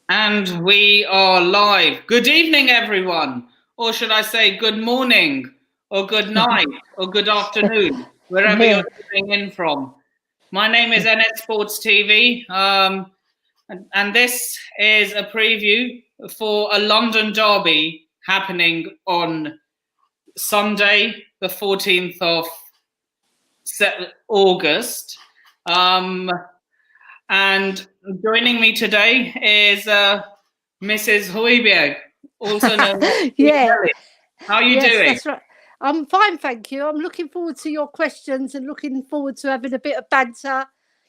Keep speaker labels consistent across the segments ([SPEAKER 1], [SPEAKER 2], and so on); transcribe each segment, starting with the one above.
[SPEAKER 1] And we are live. Good evening, everyone. Or should I say good morning, or good night, or good afternoon, wherever you're tuning in from. My name is NS Sports TV, and this is a preview for a London derby happening on Sunday, the 14th of August. And joining me today is Mrs. Hoiberg, also known as Kelly. How are you doing?
[SPEAKER 2] That's right. I'm fine, thank you. I'm looking forward to your questions and looking forward to having a bit of banter,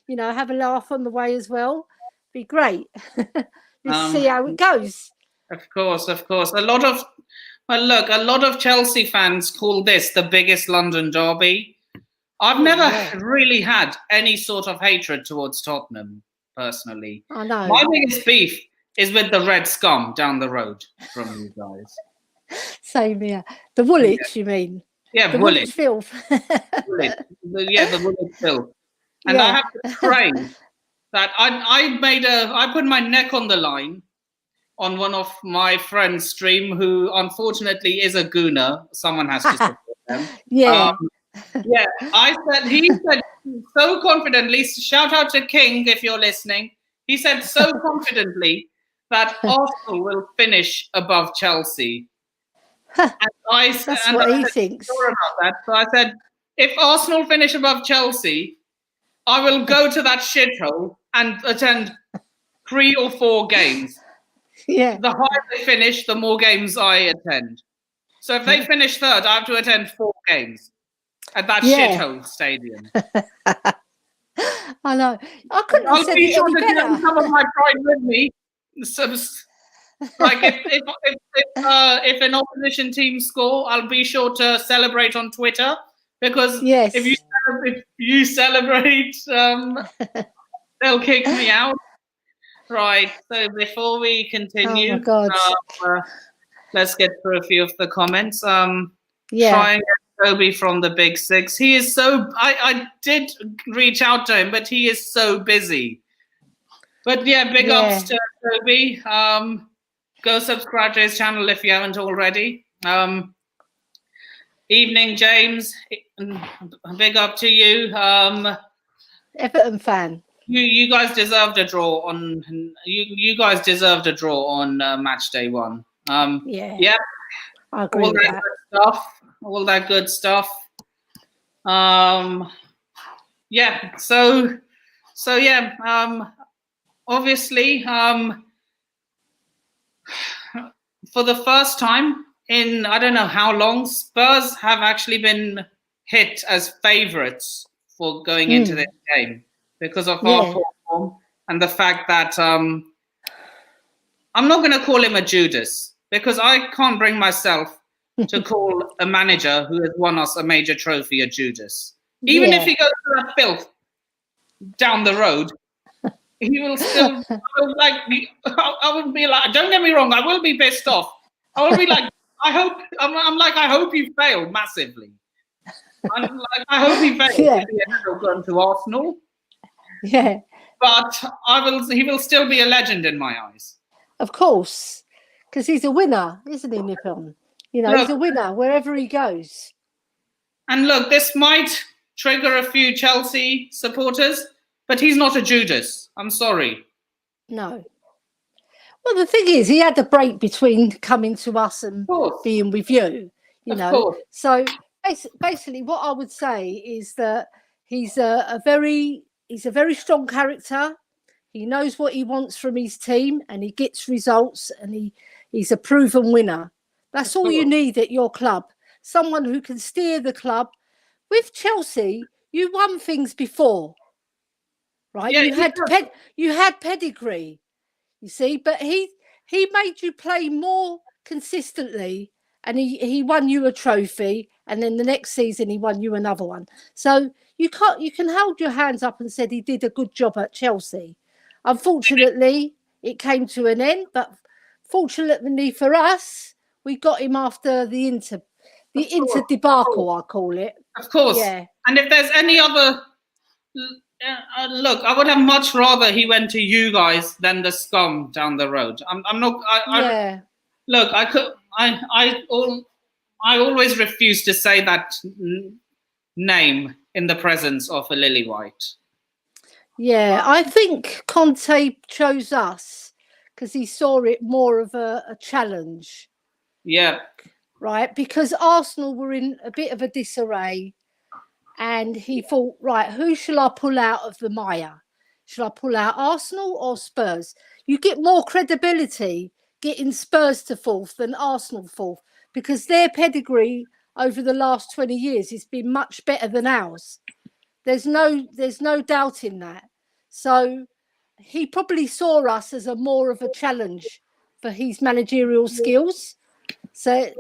[SPEAKER 2] have a laugh on the way as well. Be great. Let's see how it goes.
[SPEAKER 1] Of course. A lot of Chelsea fans call this the biggest London derby. I've never really had any sort of hatred towards Tottenham, personally.
[SPEAKER 2] I know.
[SPEAKER 1] My biggest beef is with the red scum down the road from you guys.
[SPEAKER 2] Same here. The Woolwich, you mean?
[SPEAKER 1] Yeah,
[SPEAKER 2] the Woolwich filth.
[SPEAKER 1] The Woolwich filth. And I have to pray that I put my neck on the line on one of my friends' stream, who unfortunately is a gooner. Someone has to support them. He said so confidently, shout out to King if you're listening. He said so confidently that Arsenal will finish above Chelsea.
[SPEAKER 2] That's what he thinks.
[SPEAKER 1] Sure about that. So I said, if Arsenal finish above Chelsea, I will go to that shithole and attend 3 or 4 games.
[SPEAKER 2] Yeah.
[SPEAKER 1] The higher they finish, the more games I attend. So if they finish third, I have to attend 4 games at that shithole stadium.
[SPEAKER 2] I know. I couldn't have said it any better.
[SPEAKER 1] Some of my pride with me. So, like if an opposition team score, I'll be sure to celebrate on Twitter, because if you celebrate, they'll kick me out. Right. So before we continue, let's get through a few of the comments. Try and get Toby from the Big Six. He is so. I did reach out to him, but he is so busy. But big ups to Toby. Go subscribe to his channel if you haven't already. Evening, James. Big up to you.
[SPEAKER 2] Everton fan.
[SPEAKER 1] You guys deserved a draw on. You guys deserved a draw on match day 1.
[SPEAKER 2] I agree with that.
[SPEAKER 1] All that good stuff. Obviously, for the first time in I don't know how long, Spurs have actually been hit as favourites for going into this game because of our form and the fact that I'm not going to call him a Judas, because I can't bring myself to call a manager who has won us a major trophy a Judas. Even if he goes to that filth down the road, he will still I would be like, don't get me wrong, I will be pissed off. I will be like, I hope you fail massively. I hope he fails if he ends up going to Arsenal.
[SPEAKER 2] Yeah.
[SPEAKER 1] But he will still be a legend in my eyes.
[SPEAKER 2] Of course. Because he's a winner, isn't he, Nippon? He's a winner wherever he goes.
[SPEAKER 1] And look, this might trigger a few Chelsea supporters, but he's not a Judas. I'm sorry.
[SPEAKER 2] No. Well, the thing is, he had the break between coming to us and being with you, So basically what I would say is that he's a very strong character. He knows what he wants from his team and he gets results, and he's a proven winner. That's all you need at your club. Someone who can steer the club. With Chelsea, you won things before, right? Yeah, you had pedigree, you see, but he made you play more consistently, and he won you a trophy, and then the next season he won you another one. So you can hold your hands up and said he did a good job at Chelsea. Unfortunately, it came to an end, but fortunately for us, we got him after the Inter debacle, I call it.
[SPEAKER 1] Of course. Yeah. And if there's any other look, I would have much rather he went to you guys than the scum down the road. I'm not. Look, I always refuse to say that name in the presence of a lily white.
[SPEAKER 2] Yeah, I think Conte chose us because he saw it more of a challenge.
[SPEAKER 1] Yeah.
[SPEAKER 2] Right, because Arsenal were in a bit of a disarray, and he thought, right, who shall I pull out of the mire? Shall I pull out Arsenal or Spurs? You get more credibility getting Spurs to fourth than Arsenal fourth, because their pedigree over the last 20 years has been much better than ours. There's no doubt in that. So he probably saw us as a more of a challenge for his managerial skills. So,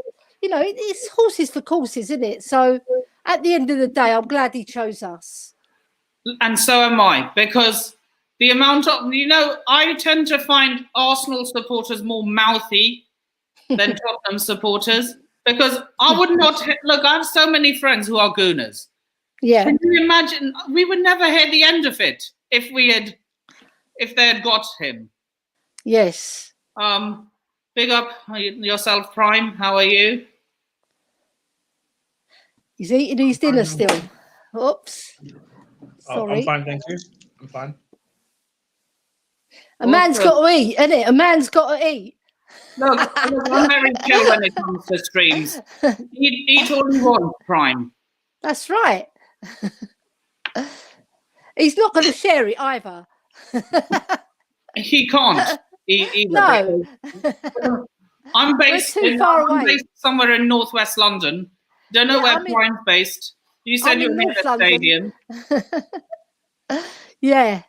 [SPEAKER 2] it's horses for courses, isn't it? So at the end of the day, I'm glad he chose us.
[SPEAKER 1] And so am I, because the amount of, I tend to find Arsenal supporters more mouthy than Tottenham supporters, because I would not, look, I have so many friends who are gooners.
[SPEAKER 2] Yeah.
[SPEAKER 1] Can you imagine? We would never hear the end of it if they had got him.
[SPEAKER 2] Yes.
[SPEAKER 1] Big up yourself, Prime. How are you?
[SPEAKER 2] He's eating his dinner still. Oops. Sorry.
[SPEAKER 3] I'm fine, thank you. I'm fine.
[SPEAKER 2] A man's got to eat, isn't it? A man's got to eat.
[SPEAKER 1] Look, I'm very chill when it comes to streams. Eat all you want, Prime.
[SPEAKER 2] That's right. He's not going to share it either.
[SPEAKER 1] He can't.
[SPEAKER 2] No.
[SPEAKER 1] I'm based somewhere in northwest London. Don't know where Prime's based. You said you're near the stadium.
[SPEAKER 2] Yeah.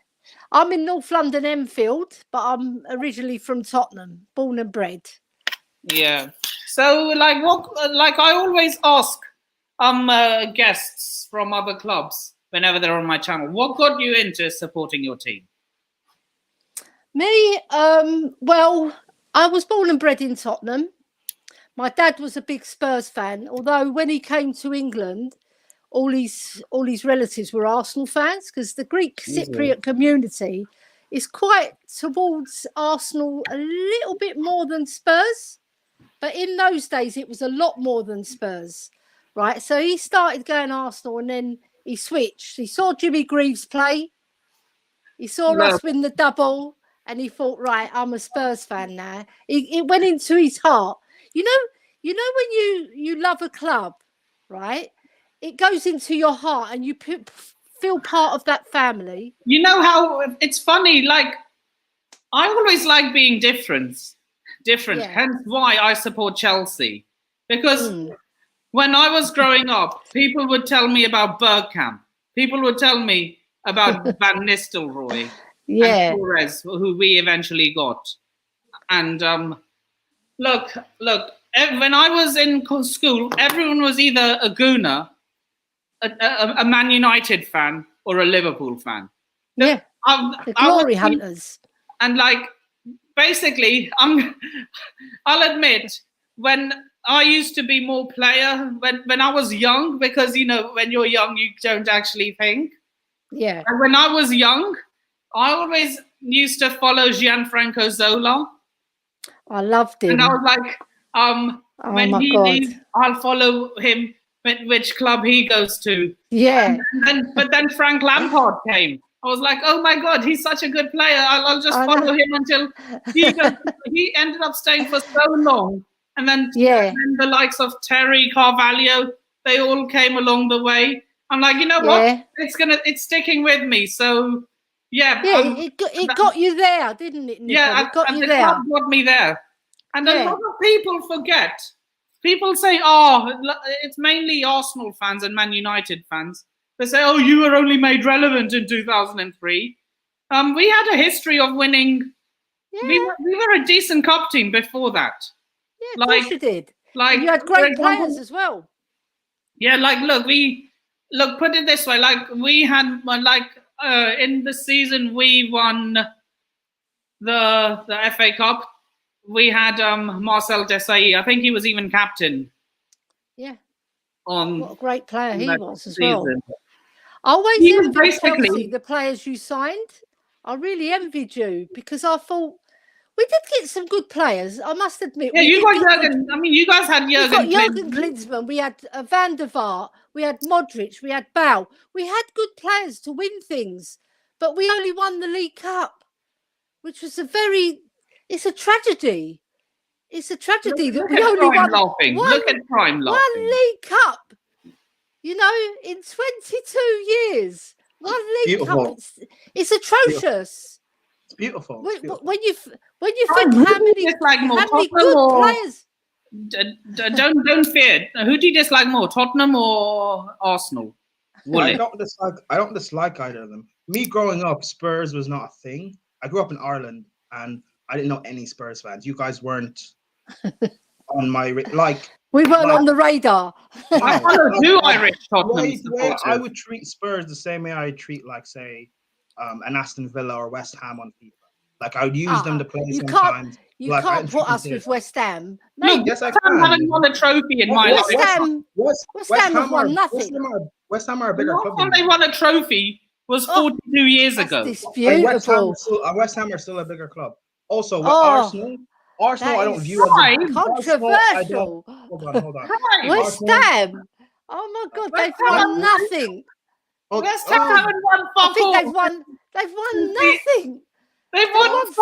[SPEAKER 2] I'm in North London, Enfield, but I'm originally from Tottenham, born and bred.
[SPEAKER 1] Yeah. So, I always ask guests from other clubs whenever they're on my channel, what got you into supporting your team?
[SPEAKER 2] Me, well, I was born and bred in Tottenham. My dad was a big Spurs fan, although when he came to England, all his relatives were Arsenal fans, because the Greek Cypriot community is quite towards Arsenal a little bit more than Spurs. But in those days, it was a lot more than Spurs, right? So he started going Arsenal, and then he switched. He saw Jimmy Greaves play. He saw us win the double, and he thought, right, I'm a Spurs fan now. It went into his heart. You know when you love a club, right? It goes into your heart, and you feel part of that family.
[SPEAKER 1] You know how it's funny, I always like being different. Yeah. Hence why I support Chelsea. Because when I was growing up, people would tell me about Bergkamp. People would tell me about Van Nistelrooy and Torres, who we eventually got. And look, when I was in school, everyone was either a Gooner, a Man United fan, or a Liverpool fan.
[SPEAKER 2] Yeah, the glory hunters.
[SPEAKER 1] And basically, I'll admit, when I used to be more player, when I was young, because, when you're young, you don't actually think.
[SPEAKER 2] Yeah.
[SPEAKER 1] And when I was young, I always used to follow Gianfranco Zola.
[SPEAKER 2] I loved him.
[SPEAKER 1] And I was like, when he leaves, I'll follow him, which club he goes to.
[SPEAKER 2] Yeah.
[SPEAKER 1] But then Frank Lampard came. I was like, oh my God, he's such a good player. I'll just follow him until he ended up staying for so long. And then the likes of Terry, Carvalho, they all came along the way. I'm like, you know what? It's sticking with me. So
[SPEAKER 2] it got you there, didn't it, Nico?
[SPEAKER 1] Yeah,
[SPEAKER 2] it got you
[SPEAKER 1] the
[SPEAKER 2] there.
[SPEAKER 1] club got me there. And a lot of people forget. People say, oh, it's mainly Arsenal fans and Man United fans. They say, oh, you were only made relevant in 2003. We had a history of winning. Yeah. We were a decent cup team before that.
[SPEAKER 2] Yeah, of course you did. And you had great players as well.
[SPEAKER 1] Yeah, put it this way. We had, in the season we won the FA Cup, we had Marcel Desailly. I think he was even captain.
[SPEAKER 2] Yeah.
[SPEAKER 1] What
[SPEAKER 2] a great player he was as well. I always
[SPEAKER 1] He was
[SPEAKER 2] envied
[SPEAKER 1] basically.
[SPEAKER 2] Chelsea, the players you signed. I really envied you because I thought we did get some good players. I must admit.
[SPEAKER 1] Yeah,
[SPEAKER 2] we
[SPEAKER 1] you
[SPEAKER 2] did
[SPEAKER 1] got
[SPEAKER 2] get
[SPEAKER 1] Jurgen. I mean, you guys had
[SPEAKER 2] We got
[SPEAKER 1] Jurgen
[SPEAKER 2] Jurgen
[SPEAKER 1] Klinsmann.
[SPEAKER 2] Klinsmann. We had Van der Vaart. We had Modric. We had Bale. We had good players to win things, but we only won the League Cup, which was it's a tragedy. It's a tragedy that we only won one League Cup. You know, in 22 years, one League Cup. It's atrocious.
[SPEAKER 3] It's beautiful.
[SPEAKER 2] When you think how many good players.
[SPEAKER 1] Don't fear. Who do you dislike more, Tottenham or Arsenal?
[SPEAKER 3] I don't dislike either of them. Me growing up, Spurs was not a thing. I grew up in Ireland, and I didn't know any Spurs fans. You guys weren't on my
[SPEAKER 2] We weren't on the radar.
[SPEAKER 1] I follow two Irish Tottenham supporters.
[SPEAKER 3] I would treat Spurs the same way I treat, like, say, an Aston Villa or West Ham on FIFA. Like, I would use them to play sometimes.
[SPEAKER 2] You can't put us with West Ham.
[SPEAKER 1] Look, yes, West Ham haven't won a trophy in my life.
[SPEAKER 2] West Ham have won nothing.
[SPEAKER 3] West Ham are a bigger club.
[SPEAKER 1] The last time they won a trophy was 42 years ago.
[SPEAKER 2] It's beautiful.
[SPEAKER 3] West Ham are still a bigger club. Also, Arsenal, I don't view as
[SPEAKER 2] controversial.
[SPEAKER 3] Hold on.
[SPEAKER 2] West Ham. Oh my God, they've won nothing.
[SPEAKER 1] West Ham haven't won fuck all.
[SPEAKER 2] I think they've won nothing.
[SPEAKER 1] They've won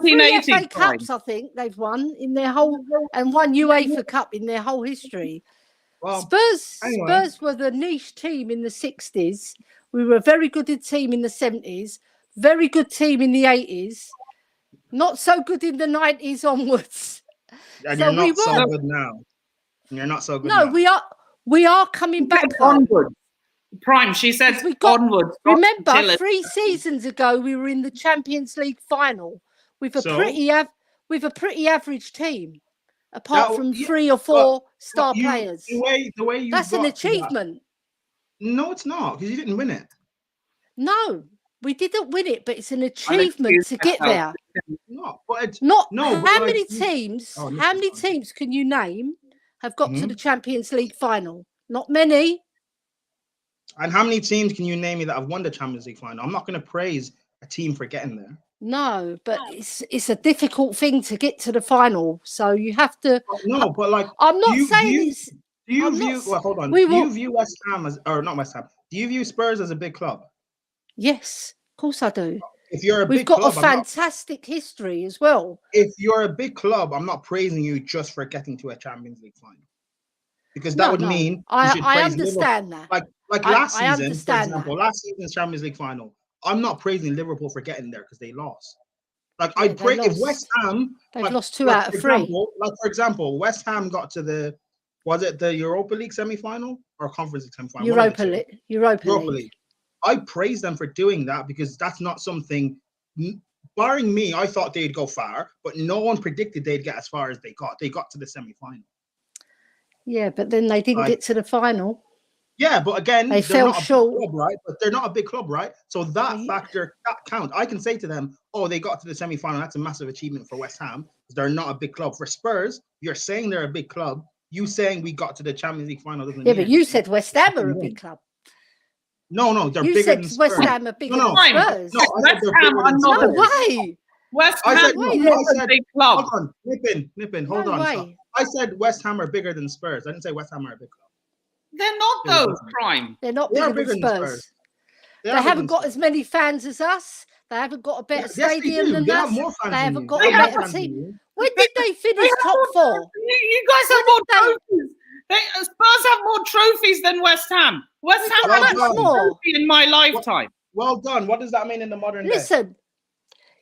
[SPEAKER 1] three
[SPEAKER 2] FA Cups, I think they've won in their whole, and one UEFA Cup in their whole history. Well, Spurs were the niche team in the 60s. We were a very good team in the 70s, very good team in the 80s, not so good in the 90s onwards.
[SPEAKER 3] And you're not so good now. You're not so good now.
[SPEAKER 2] No, we are coming back
[SPEAKER 1] onwards. Prime, she says onwards.
[SPEAKER 2] Remember, 3 seasons ago, we were in the Champions League final with a pretty average team, apart from 3 or 4 star players.
[SPEAKER 3] The way
[SPEAKER 2] that's an achievement.
[SPEAKER 3] No, it's not, because you didn't win it.
[SPEAKER 2] No, we didn't win it, but it's an achievement to get there. How many teams can you name have got to the Champions League final? Not many.
[SPEAKER 3] And how many teams can you name me that have won the Champions League final? I'm not going to praise a team for getting there.
[SPEAKER 2] No, but it's a difficult thing to get to the final. So you have to.
[SPEAKER 3] No, but like
[SPEAKER 2] I'm not saying it's.
[SPEAKER 3] Do you view? Well, hold on. Do you view West Ham as, or not West Ham? Do you view Spurs as a big club?
[SPEAKER 2] Yes, of course I do.
[SPEAKER 3] If you're a
[SPEAKER 2] big club, we've got a fantastic history as well.
[SPEAKER 3] If you're a big club, I'm not praising you just for getting to a Champions League final, because that would mean
[SPEAKER 2] I understand
[SPEAKER 3] Liverpool.
[SPEAKER 2] that.
[SPEAKER 3] Like last season, for example, last season's Champions League final. I'm not praising Liverpool for getting there because they lost. Like I pray if West Ham
[SPEAKER 2] lost 2 out of 3.
[SPEAKER 3] For example, West Ham got to the Europa League semi-final or Conference League semi-final?
[SPEAKER 2] Europa League.
[SPEAKER 3] I praise them for doing that because that's not something. Barring me, I thought they'd go far, but no one predicted they'd get as far as they got. They got to the semi-final.
[SPEAKER 2] Yeah, but then they didn't get to the final.
[SPEAKER 3] Yeah, but again,
[SPEAKER 2] they fell short,
[SPEAKER 3] club, right? But they're not a big club, right? So that factor counts. I can say to them, "Oh, they got to the semi-final. That's a massive achievement for West Ham. They're not a big club." For Spurs, you're saying they're a big club. You saying we got to the Champions League final doesn't mean
[SPEAKER 2] but you said West Ham are a big club.
[SPEAKER 3] No, they're bigger than Spurs.
[SPEAKER 2] West Ham are bigger than Spurs.
[SPEAKER 3] No,
[SPEAKER 1] West Ham are not.
[SPEAKER 2] No way.
[SPEAKER 1] West Ham is a big club.
[SPEAKER 3] Hold on, Nippin. Hold on. So I said West Ham are bigger than Spurs. I didn't say West Ham are a big club.
[SPEAKER 1] They're not though, Prime.
[SPEAKER 2] They're not bigger than Spurs. They haven't got as many fans as us. They haven't got a better stadium than us. They haven't got a better team. When did they finish top 4?
[SPEAKER 1] You guys have more trophies. Spurs have more trophies than West Ham. West Ham has more in my lifetime.
[SPEAKER 3] Well done. What does that mean in the modern day?
[SPEAKER 2] Listen,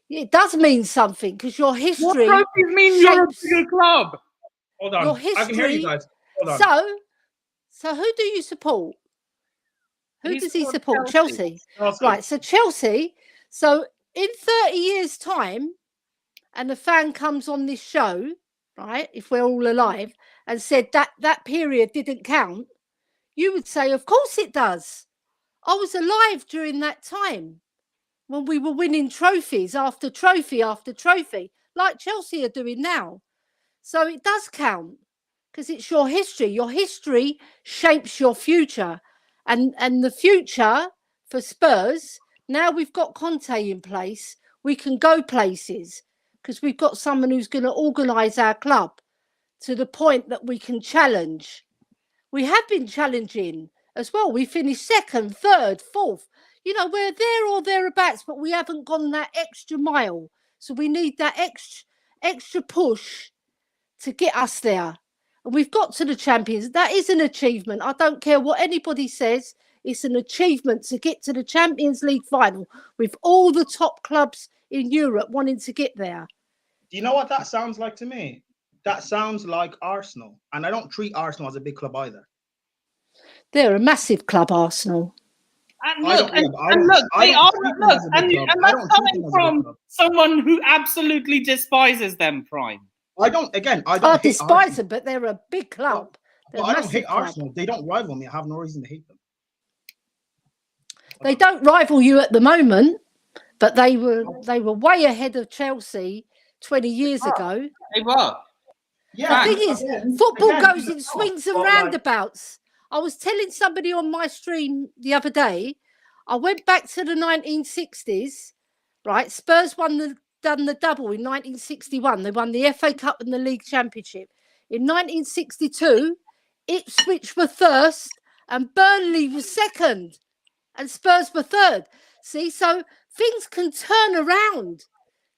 [SPEAKER 2] it does mean something because your history.
[SPEAKER 1] What trophies mean you're a bigger club?
[SPEAKER 3] Hold on.
[SPEAKER 2] Your history.
[SPEAKER 3] I can hear you guys. Hold on.
[SPEAKER 2] So who do you support? Who does he support? Chelsea. Right. So Chelsea. So in 30 years' time, and the fan comes on this show, right? If we're all alive, and said that period didn't count, you would say, of course it does. I was alive during that time when we were winning trophies after trophy after trophy, like Chelsea are doing now. So it does count because it's your history. Your history shapes your future. And the future for Spurs, now we've got Conte in place, we can go places because we've got someone who's going to organise our club to the point that we can challenge. We have been challenging as well. We finished second, third, fourth. You know, we're there or thereabouts, but we haven't gone that extra mile. So we need that extra push to get us there. And we've got to the Champions. That is an achievement. I don't care what anybody says. It's an achievement to get to the Champions League final with all the top clubs in Europe wanting to get there.
[SPEAKER 3] Do you know what that sounds like to me? That sounds like Arsenal. And I don't treat Arsenal as a big club either.
[SPEAKER 2] They're a massive club, Arsenal.
[SPEAKER 1] And look, and that's coming from someone who absolutely despises them, Prime.
[SPEAKER 3] I don't
[SPEAKER 2] despise them, but they're a big club.
[SPEAKER 3] I don't hate Arsenal. They don't rival me. I have no reason to hate them.
[SPEAKER 2] They don't rival you at the moment, but they were way ahead of Chelsea 20 years ago.
[SPEAKER 1] They were.
[SPEAKER 2] Yeah. The thing is, football goes in swings and roundabouts. I was telling somebody on my stream the other day, I went back to the 1960s, right? Spurs done the double in 1961. They won the FA Cup and the League Championship. In 1962, Ipswich were first and Burnley was second and Spurs were third. See, so things can turn around.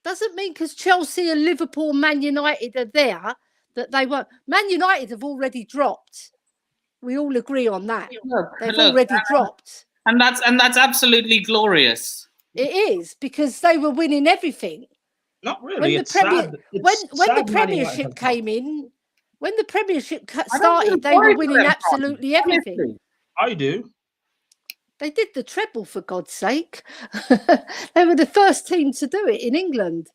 [SPEAKER 2] Doesn't mean because Chelsea and Liverpool, Man United are there that they won't. Man United have already dropped. We all agree on that. They've already dropped.
[SPEAKER 1] And that's absolutely glorious.
[SPEAKER 2] It is, because they were winning everything.
[SPEAKER 3] Not really.
[SPEAKER 2] When the Premiership came in, when the Premiership started, they were winning absolutely everything.
[SPEAKER 3] I do.
[SPEAKER 2] They did the treble, for God's sake. They were the first team to do it in England.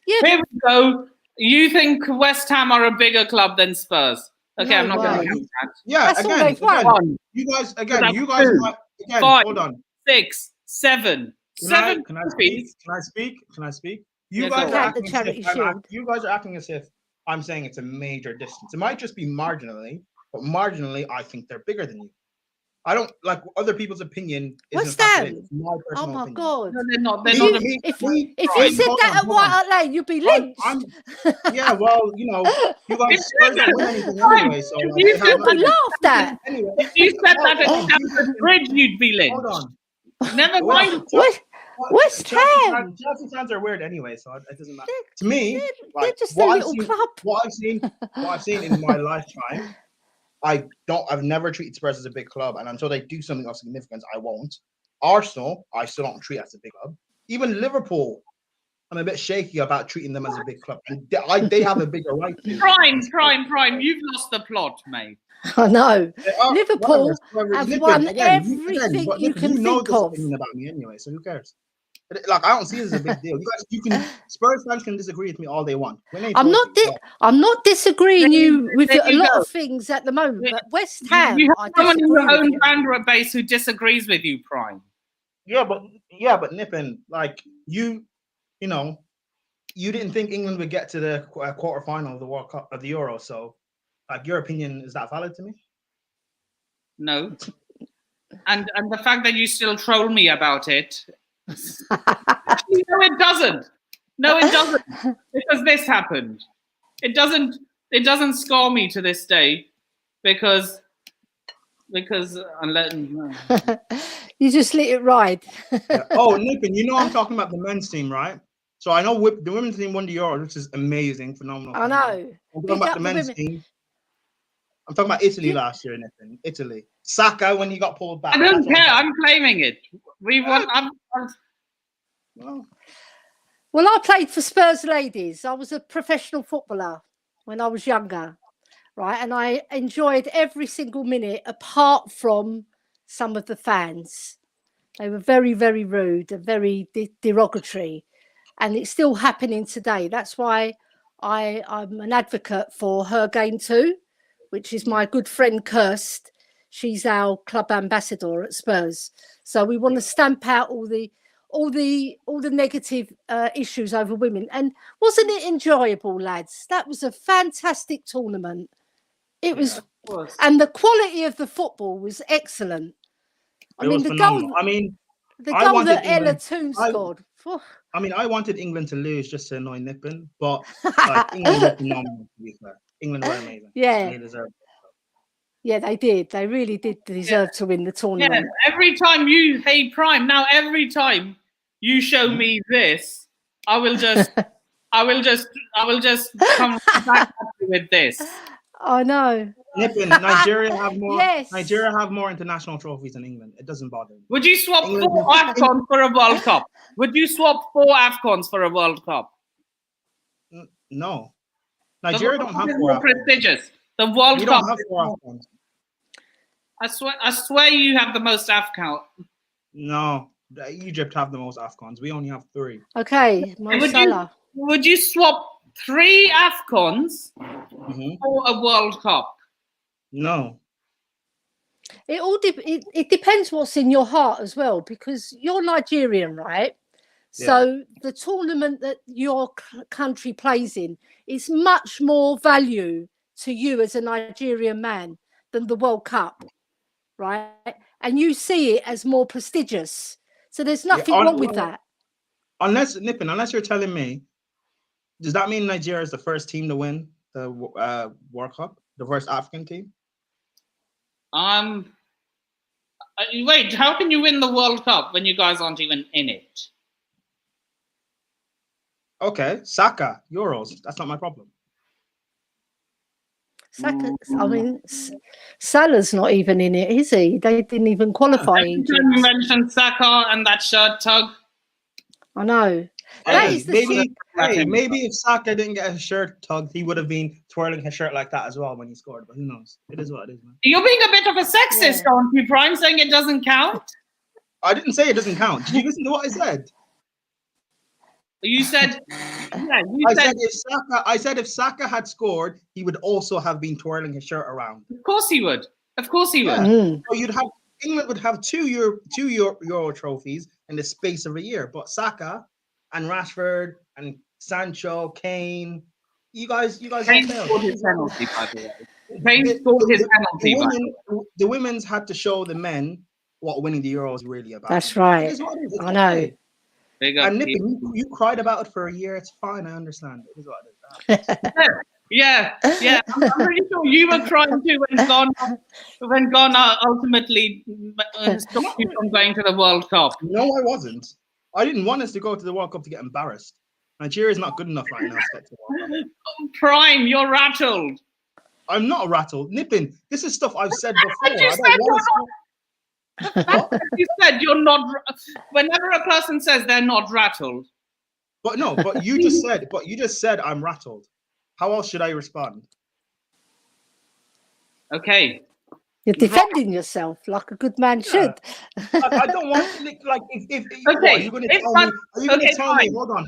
[SPEAKER 1] Yeah. Here we go. You think West Ham are a bigger club than Spurs? Okay, I'm not going to count that.
[SPEAKER 3] Yeah, again, you guys,
[SPEAKER 1] five,
[SPEAKER 3] hold on.
[SPEAKER 1] 6, 7.
[SPEAKER 3] Can I speak? You guys are acting as if I'm saying it's a major distance. It might just be marginally, but marginally, I think they're bigger than you. I don't like other people's opinion.
[SPEAKER 2] What's that? Oh my
[SPEAKER 3] opinion.
[SPEAKER 2] God!
[SPEAKER 1] No, they're not.
[SPEAKER 2] If you said that at White Hart Lane, you'd be lynched.
[SPEAKER 3] Yeah, well, you guys Spurs don't win anything anyway, so
[SPEAKER 2] you'd be laughed at.
[SPEAKER 1] Anyway, if you said that at Stamford Bridge, you'd be lynched.
[SPEAKER 3] Hold on.
[SPEAKER 1] Never mind.
[SPEAKER 2] West Ham.
[SPEAKER 3] Chelsea fans are weird anyway, so it doesn't matter. To me,
[SPEAKER 2] they're just a little club.
[SPEAKER 3] What I've seen in my lifetime, I've never treated Spurs as a big club, and until they do something of significance, I won't. Arsenal, I still don't treat as a big club. Even Liverpool, I'm a bit shaky about treating them as a big club, and they have a bigger right to.
[SPEAKER 1] Prime, you've lost the plot, mate.
[SPEAKER 2] I know. Liverpool have won everything you can think of.
[SPEAKER 3] About me anyway, so who cares? Like, I don't see it as a big deal. Spurs fans can disagree with me all they want.
[SPEAKER 2] I'm not disagreeing with a lot of things at the moment, but West Ham.
[SPEAKER 1] You have someone in your own fan base who disagrees with you, Prime.
[SPEAKER 3] Yeah, but Nippin, like you didn't think England would get to the quarterfinal of the World Cup of the Euro, so like your opinion, is that valid to me?
[SPEAKER 1] No. And the fact that you still troll me about it. Actually, no, it doesn't. No, it doesn't. Because this happened. It doesn't score me to this day because unless
[SPEAKER 2] you just let it ride.
[SPEAKER 3] Yeah. Oh, Nippin, I'm talking about the men's team, right? So I know the women's team won the Euro, which is amazing, phenomenal.
[SPEAKER 2] I know.
[SPEAKER 3] I'm talking about the men's team. I'm talking about Italy last year, Nippin. Italy. Saka when he got pulled back.
[SPEAKER 1] I don't care. I'm claiming it. We won.
[SPEAKER 2] Well, I played for Spurs Ladies. I was a professional footballer when I was younger, right? And I enjoyed every single minute, apart from some of the fans. They were very, very rude and very derogatory. And it's still happening today. That's why I'm an advocate for her game too, which is my good friend Kirst. She's our club ambassador at Spurs. So we want to stamp out all the negative issues over women. And wasn't it enjoyable, lads? That was a fantastic tournament. It was, and the quality of the football was excellent. I mean, the goal that Ella Toon scored.
[SPEAKER 3] I mean, I wanted England to lose just to annoy Nippon, but like England were phenomenal, to be fair. England were amazing.
[SPEAKER 2] Yeah.
[SPEAKER 3] They deserved it.
[SPEAKER 2] Yeah, they did. They really did deserve to win the tournament.
[SPEAKER 1] Yeah, every time Prime, now every time you show me this, I will just come back at you with this.
[SPEAKER 2] I know.
[SPEAKER 3] Nippon, Nigeria have more. Nigeria have more international trophies than England. It doesn't bother me.
[SPEAKER 1] Would you swap 4 AFCONs for a World Cup? Would you swap 4 AFCONs for a World Cup?
[SPEAKER 3] No. Nigeria don't have 4
[SPEAKER 1] more
[SPEAKER 3] AFCONs.
[SPEAKER 1] Prestigious. The World
[SPEAKER 3] we
[SPEAKER 1] Cup.
[SPEAKER 3] Don't have 4 AFCONs.
[SPEAKER 1] I swear you have the most AFCON.
[SPEAKER 3] No, Egypt have the most AFCONs. We only have 3.
[SPEAKER 2] Okay,
[SPEAKER 1] would you swap 3 AFCONs for a World Cup?
[SPEAKER 3] No.
[SPEAKER 2] It depends what's in your heart as well, because you're Nigerian, right? Yeah. So the tournament that your country plays in is much more value to you as a Nigerian man than the World Cup, right? And you see it as more prestigious. So there's nothing wrong with that.
[SPEAKER 3] Unless you're telling me, does that mean Nigeria is the first team to win the World Cup? The first African team?
[SPEAKER 1] Wait, how can you win the World Cup when you guys aren't even in it?
[SPEAKER 3] Okay, Saka, Euros. That's not my problem.
[SPEAKER 2] Saka, I mean, Salah's not even in it, is he? They didn't even qualify.
[SPEAKER 1] You mentioned Saka and that shirt tug.
[SPEAKER 2] I know.
[SPEAKER 3] Maybe if Saka didn't get a shirt tugged, he would have been twirling his shirt like that as well when he scored. But who knows? It is what it is, man.
[SPEAKER 1] You're being a bit of a sexist, aren't you, Prime, saying it doesn't count?
[SPEAKER 3] I didn't say it doesn't count. Did you listen to what I said?
[SPEAKER 1] You said,
[SPEAKER 3] I said if Saka had scored, he would also have been twirling his shirt around.
[SPEAKER 1] Of course he would. So
[SPEAKER 3] England would have two Euro trophies in the space of a year. But Saka and Rashford and Sancho, Kane, you guys
[SPEAKER 1] Kane scored his penalty, by the way. Kane scored his penalty.
[SPEAKER 3] The women's had to show the men what winning the Euro is really about.
[SPEAKER 2] That's right. I know.
[SPEAKER 3] And Nippon, you cried about it for a year. It's fine. I understand. It is what it is.
[SPEAKER 1] Yeah. I'm pretty sure you were crying too when Ghana ultimately stopped you from going to the World Cup.
[SPEAKER 3] No, I wasn't. I didn't want us to go to the World Cup to get embarrassed. Nigeria is not good enough right now to get to the World Cup.
[SPEAKER 1] Prime, you're rattled.
[SPEAKER 3] I'm not rattled. Nippon, this is stuff I've said before.
[SPEAKER 1] You said you're not. Whenever a person says they're not rattled.
[SPEAKER 3] But you just said I'm rattled. How else should I respond?
[SPEAKER 1] Okay.
[SPEAKER 3] You're
[SPEAKER 2] defending yourself like a good man should.
[SPEAKER 3] I don't want like if okay. Are you going to tell me? Hold on.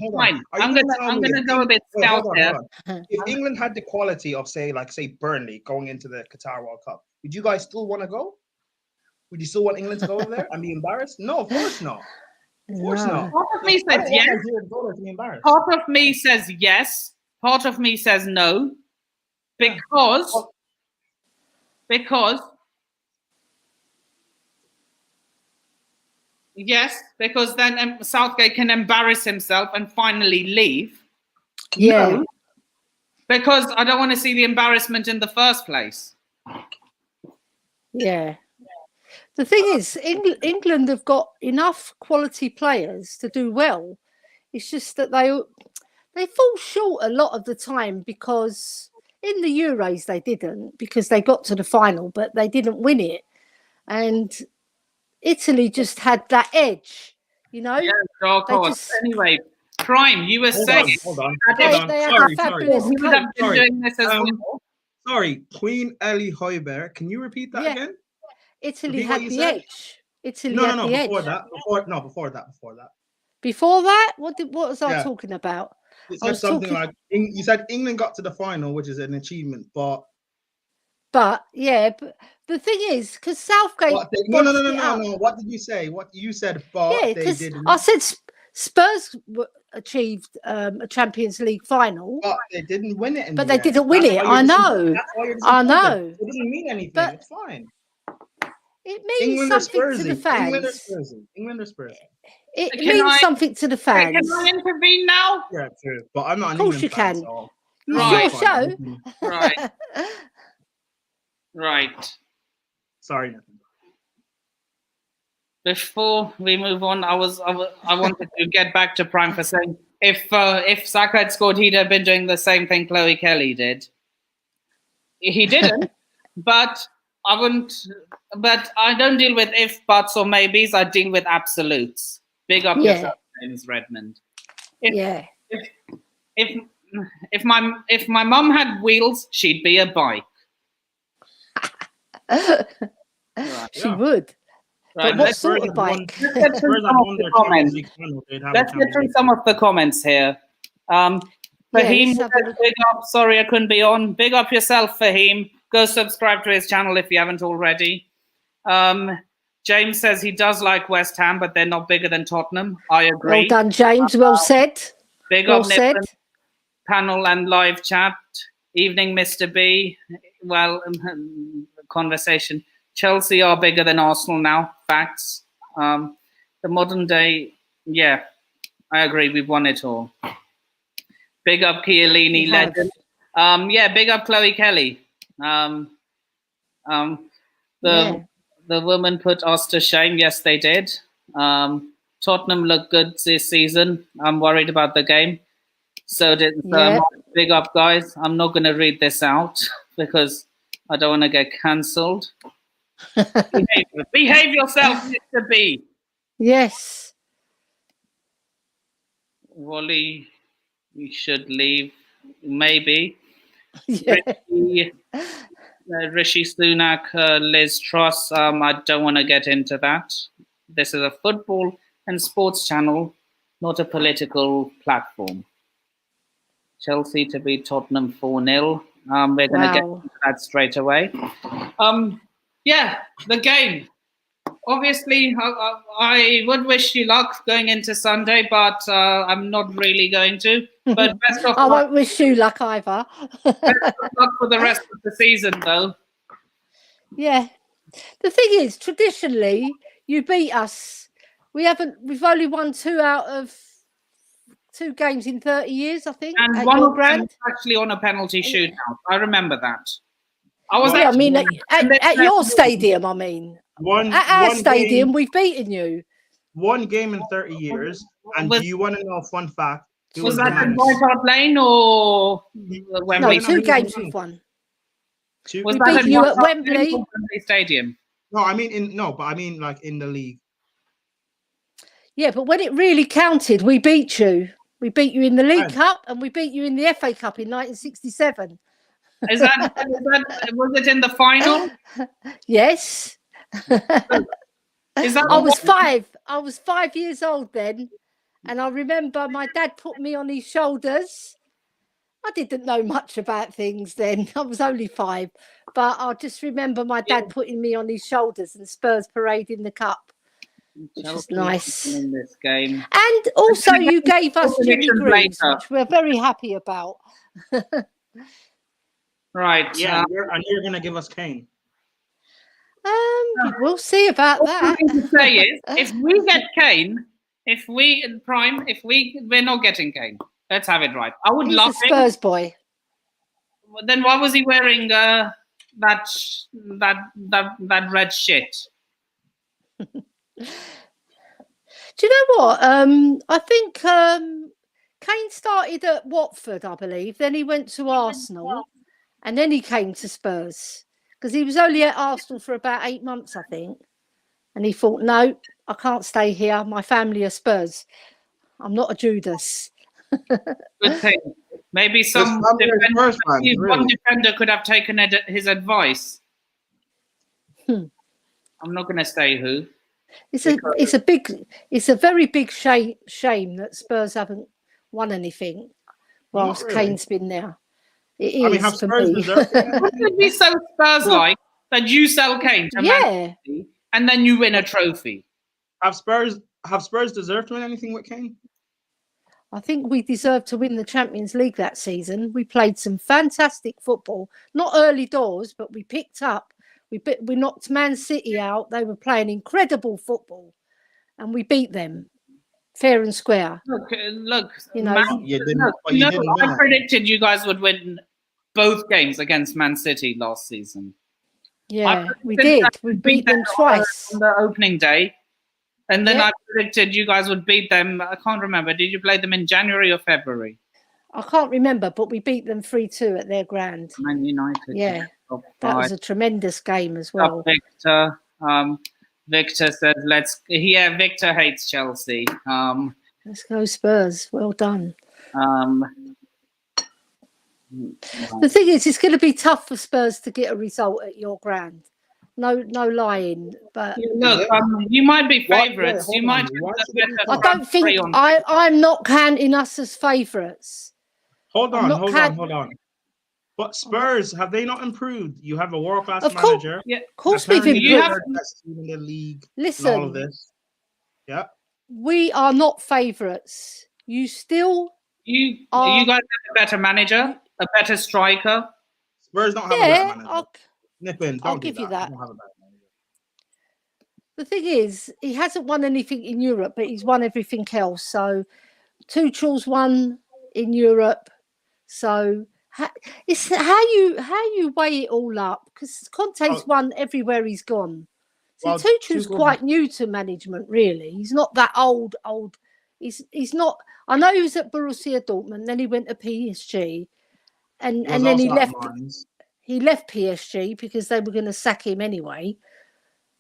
[SPEAKER 1] I'm going to go a bit scout here.
[SPEAKER 3] If England had the quality of say Burnley going into the Qatar World Cup, would you guys still want to go? Would you still want England to go over there and be embarrassed? No, of course not. Of course not.
[SPEAKER 1] Part of me says yes. Part of me says yes. Part of me says no. Because yes, because then Southgate can embarrass himself and finally leave.
[SPEAKER 2] Yeah.
[SPEAKER 1] No, because I don't want to see the embarrassment in the first place.
[SPEAKER 2] Yeah. The thing is, England have got enough quality players to do well. It's just that they fall short a lot of the time, because in the Euros they didn't, because they got to the final, but they didn't win it. And Italy just had that edge, you know?
[SPEAKER 1] Yeah, dark horse. Anyway, Prime, you were saying...
[SPEAKER 3] Hold on. Sorry, Queen Ellie Hoiberg. Can you repeat that again?
[SPEAKER 2] Italy had the edge.
[SPEAKER 3] No, before that.
[SPEAKER 2] Before that? What was I talking about?
[SPEAKER 3] It said something like, you said England got to the final, which is an achievement, but
[SPEAKER 2] the thing is, because Southgate...
[SPEAKER 3] No. What did you say? What you said, but they didn't.
[SPEAKER 2] I said Spurs achieved a Champions League final.
[SPEAKER 3] But they didn't win it.
[SPEAKER 2] They didn't win it. I know.
[SPEAKER 3] It doesn't mean anything. It's fine.
[SPEAKER 2] It means
[SPEAKER 3] England or
[SPEAKER 2] something to the
[SPEAKER 3] Spursy?
[SPEAKER 2] fans.
[SPEAKER 3] England or Spursy?
[SPEAKER 2] It means something to the fans.
[SPEAKER 1] Can I intervene now?
[SPEAKER 3] Yeah, true. But I'm not an
[SPEAKER 2] Of course
[SPEAKER 3] England
[SPEAKER 2] you
[SPEAKER 3] fan,
[SPEAKER 2] can.
[SPEAKER 3] so
[SPEAKER 2] It's your show.
[SPEAKER 1] Right. Right.
[SPEAKER 3] Sorry, Nathan.
[SPEAKER 1] Before we move on, I wanted to get back to Prime for saying if Saka had scored, he'd have been doing the same thing Chloe Kelly did. He didn't, but I wouldn't. But I don't deal with if, buts, or maybes. I deal with absolutes. Big up yourself, James Redmond. If my mum had wheels, she'd be a bike.
[SPEAKER 2] Right. She would. Right, but what sort of bike?
[SPEAKER 1] Let's get through some of the comments. Let's get through some of the comments here. Fahim, big up. Sorry I couldn't be on. Big up yourself, Fahim. Go subscribe to his channel if you haven't already. James says he does like West Ham, but they're not bigger than Tottenham. I agree.
[SPEAKER 2] Well done, James. Well said.
[SPEAKER 1] Big up, Nippon, panel and live chat. Evening, Mr. B. Well, conversation. Chelsea are bigger than Arsenal now. Facts. The modern day, yeah, I agree. We've won it all. Big up Chiellini, legend. Yeah, big up Chloe Kelly. The women put us to shame. Yes, they did. Tottenham looked good this season. I'm worried about the game. So did big up, guys. I'm not going to read this out because I don't want to get cancelled. Behave yourself, Mr. B.
[SPEAKER 2] Yes.
[SPEAKER 1] Wally, you should leave. Maybe.
[SPEAKER 2] Yeah.
[SPEAKER 1] Rishi Sunak, Liz Truss. I don't want to get into that. This is a football and sports channel, not a political platform. Chelsea to beat Tottenham 4-0. We're going to get into that straight away. Yeah, the game. Obviously, I would wish you luck going into Sunday, but I'm not really going to. But best of
[SPEAKER 2] I won't wish you luck either.
[SPEAKER 1] Best of luck for the rest of the season, though.
[SPEAKER 2] Yeah. The thing is, traditionally, you beat us. We've only won 2 out of 2 games in 30 years, I think.
[SPEAKER 1] And one of them was actually on a penalty shootout. I remember that. I was
[SPEAKER 2] I mean, at your stadium, I mean. At our stadium, we've beaten you.
[SPEAKER 3] 1 game in 30 years. And do you want to know a fun fact?
[SPEAKER 1] Was that in White Hart Lane or Wembley?
[SPEAKER 2] No, 2 games we've won.
[SPEAKER 1] Was
[SPEAKER 2] we
[SPEAKER 1] that
[SPEAKER 2] beat you at Wembley
[SPEAKER 1] Stadium?
[SPEAKER 3] No, I mean like in the league.
[SPEAKER 2] Yeah, but when it really counted, we beat you. We beat you in the League Cup and we beat you in the FA Cup in 1967.
[SPEAKER 1] Was it in the final?
[SPEAKER 2] Yes. I was 5. I was 5 years old then, and I remember my dad put me on his shoulders. I didn't know much about things then. I was only 5, but I just remember my dad putting me on his shoulders and Spurs parading the cup, which was nice.
[SPEAKER 1] In this game,
[SPEAKER 2] and also you gave us Jimmy Greaves, which we're very happy about.
[SPEAKER 1] Right.
[SPEAKER 3] Yeah, and you're going to give us Kane.
[SPEAKER 2] We'll see about that.
[SPEAKER 1] What I'm to say is, if we get Kane, we're not getting Kane. Let's have it right. I would love
[SPEAKER 2] a Spurs boy.
[SPEAKER 1] Then why was he wearing that red shit?
[SPEAKER 2] Do you know what? I think Kane started at Watford, I believe. Then he went to Arsenal, and then he came to Spurs because he was only at Arsenal for about 8 months, I think. And he thought, no, I can't stay here. My family are Spurs. I'm not a Judas.
[SPEAKER 1] Good thing. Maybe one defender could have taken his advice. I'm not going to say who.
[SPEAKER 2] It's a very big shame that Spurs haven't won anything whilst Kane's been there. It is. I mean, have Spurs
[SPEAKER 1] deserved it? What would be so Spurs-like that you sell Kane to Man City and then you win a trophy?
[SPEAKER 3] Have Spurs deserved to win anything with Kane?
[SPEAKER 2] I think we deserved to win the Champions League that season. We played some fantastic football, not early doors, but we picked up We knocked Man City out. They were playing incredible football, and we beat them fair and square.
[SPEAKER 1] Look,
[SPEAKER 2] you know,
[SPEAKER 1] I predicted you guys would win both games against Man City last season.
[SPEAKER 2] Yeah, we did. We beat them twice
[SPEAKER 1] on the opening day. And then I predicted you guys would beat them. I can't remember. Did you play them in January or February?
[SPEAKER 2] I can't remember, but we beat them 3-2 at their ground.
[SPEAKER 1] Man United.
[SPEAKER 2] Yeah, that was a tremendous game as well.
[SPEAKER 1] Victor. Victor said, Victor hates Chelsea.
[SPEAKER 2] Let's go Spurs. Well done. The thing is, it's going to be tough for Spurs to get a result at your ground. No lying, but
[SPEAKER 1] look, you might be favourites. You might.
[SPEAKER 2] I don't think I'm not counting us as favourites.
[SPEAKER 3] Hold on. But Spurs, have they not improved? You have a world-class manager.
[SPEAKER 2] Yeah, of course we've improved.
[SPEAKER 3] You have best team in the league.
[SPEAKER 2] Listen,
[SPEAKER 3] all of this. Yeah,
[SPEAKER 2] we are not favourites. You guys
[SPEAKER 1] have a better manager, a better striker.
[SPEAKER 3] Spurs don't have a better manager.
[SPEAKER 2] I'll give you that. The thing is, he hasn't won anything in Europe, but he's won everything else. So Tuchel's won in Europe. So it's how you weigh it all up, because Conte's won everywhere he's gone. So Tuchel's quite new to management, really. He's not that old. He's not. I know he was at Borussia Dortmund, then he went to PSG, and then he left. He left PSG because they were going to sack him anyway.